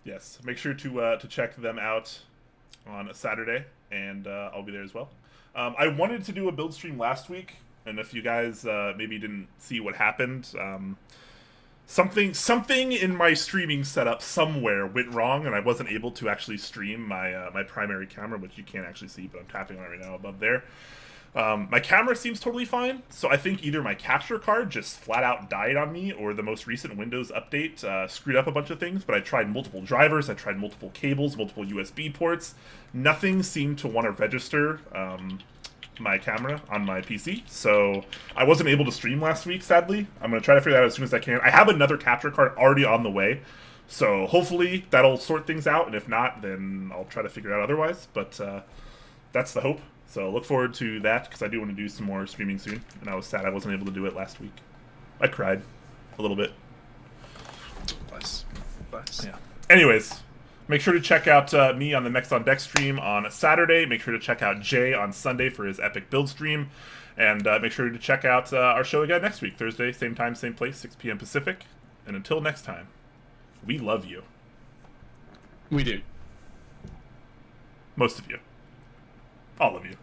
yes, make sure to check them out on a Saturday, and I'll be there as well. I wanted to do a build stream last week, and if you guys maybe didn't see what happened, something in my streaming setup somewhere went wrong, and I wasn't able to actually stream my my primary camera, which you can't actually see, but I'm tapping on it right now above there. My camera seems totally fine, so I think either my capture card just flat out died on me, or the most recent Windows update screwed up a bunch of things, but I tried multiple drivers, I tried multiple cables, multiple USB ports. Nothing seemed to want to register my camera on my PC, so I wasn't able to stream last week, sadly. I'm going to try to figure that out as soon as I can. I have another capture card already on the way, so hopefully that'll sort things out, and if not, then I'll try to figure it out otherwise, but that's the hope. So look forward to that, because I do want to do some more streaming soon, and I was sad I wasn't able to do it last week. I cried a little bit. Bless. Yeah. Anyways, make sure to check out me on the Next on Deck stream on Saturday. Make sure to check out Jay on Sunday for his epic build stream. And make sure to check out our show again next week, Thursday, same time, same place, 6 p.m. Pacific. And until next time, we love you. We do. Most of you. All of you.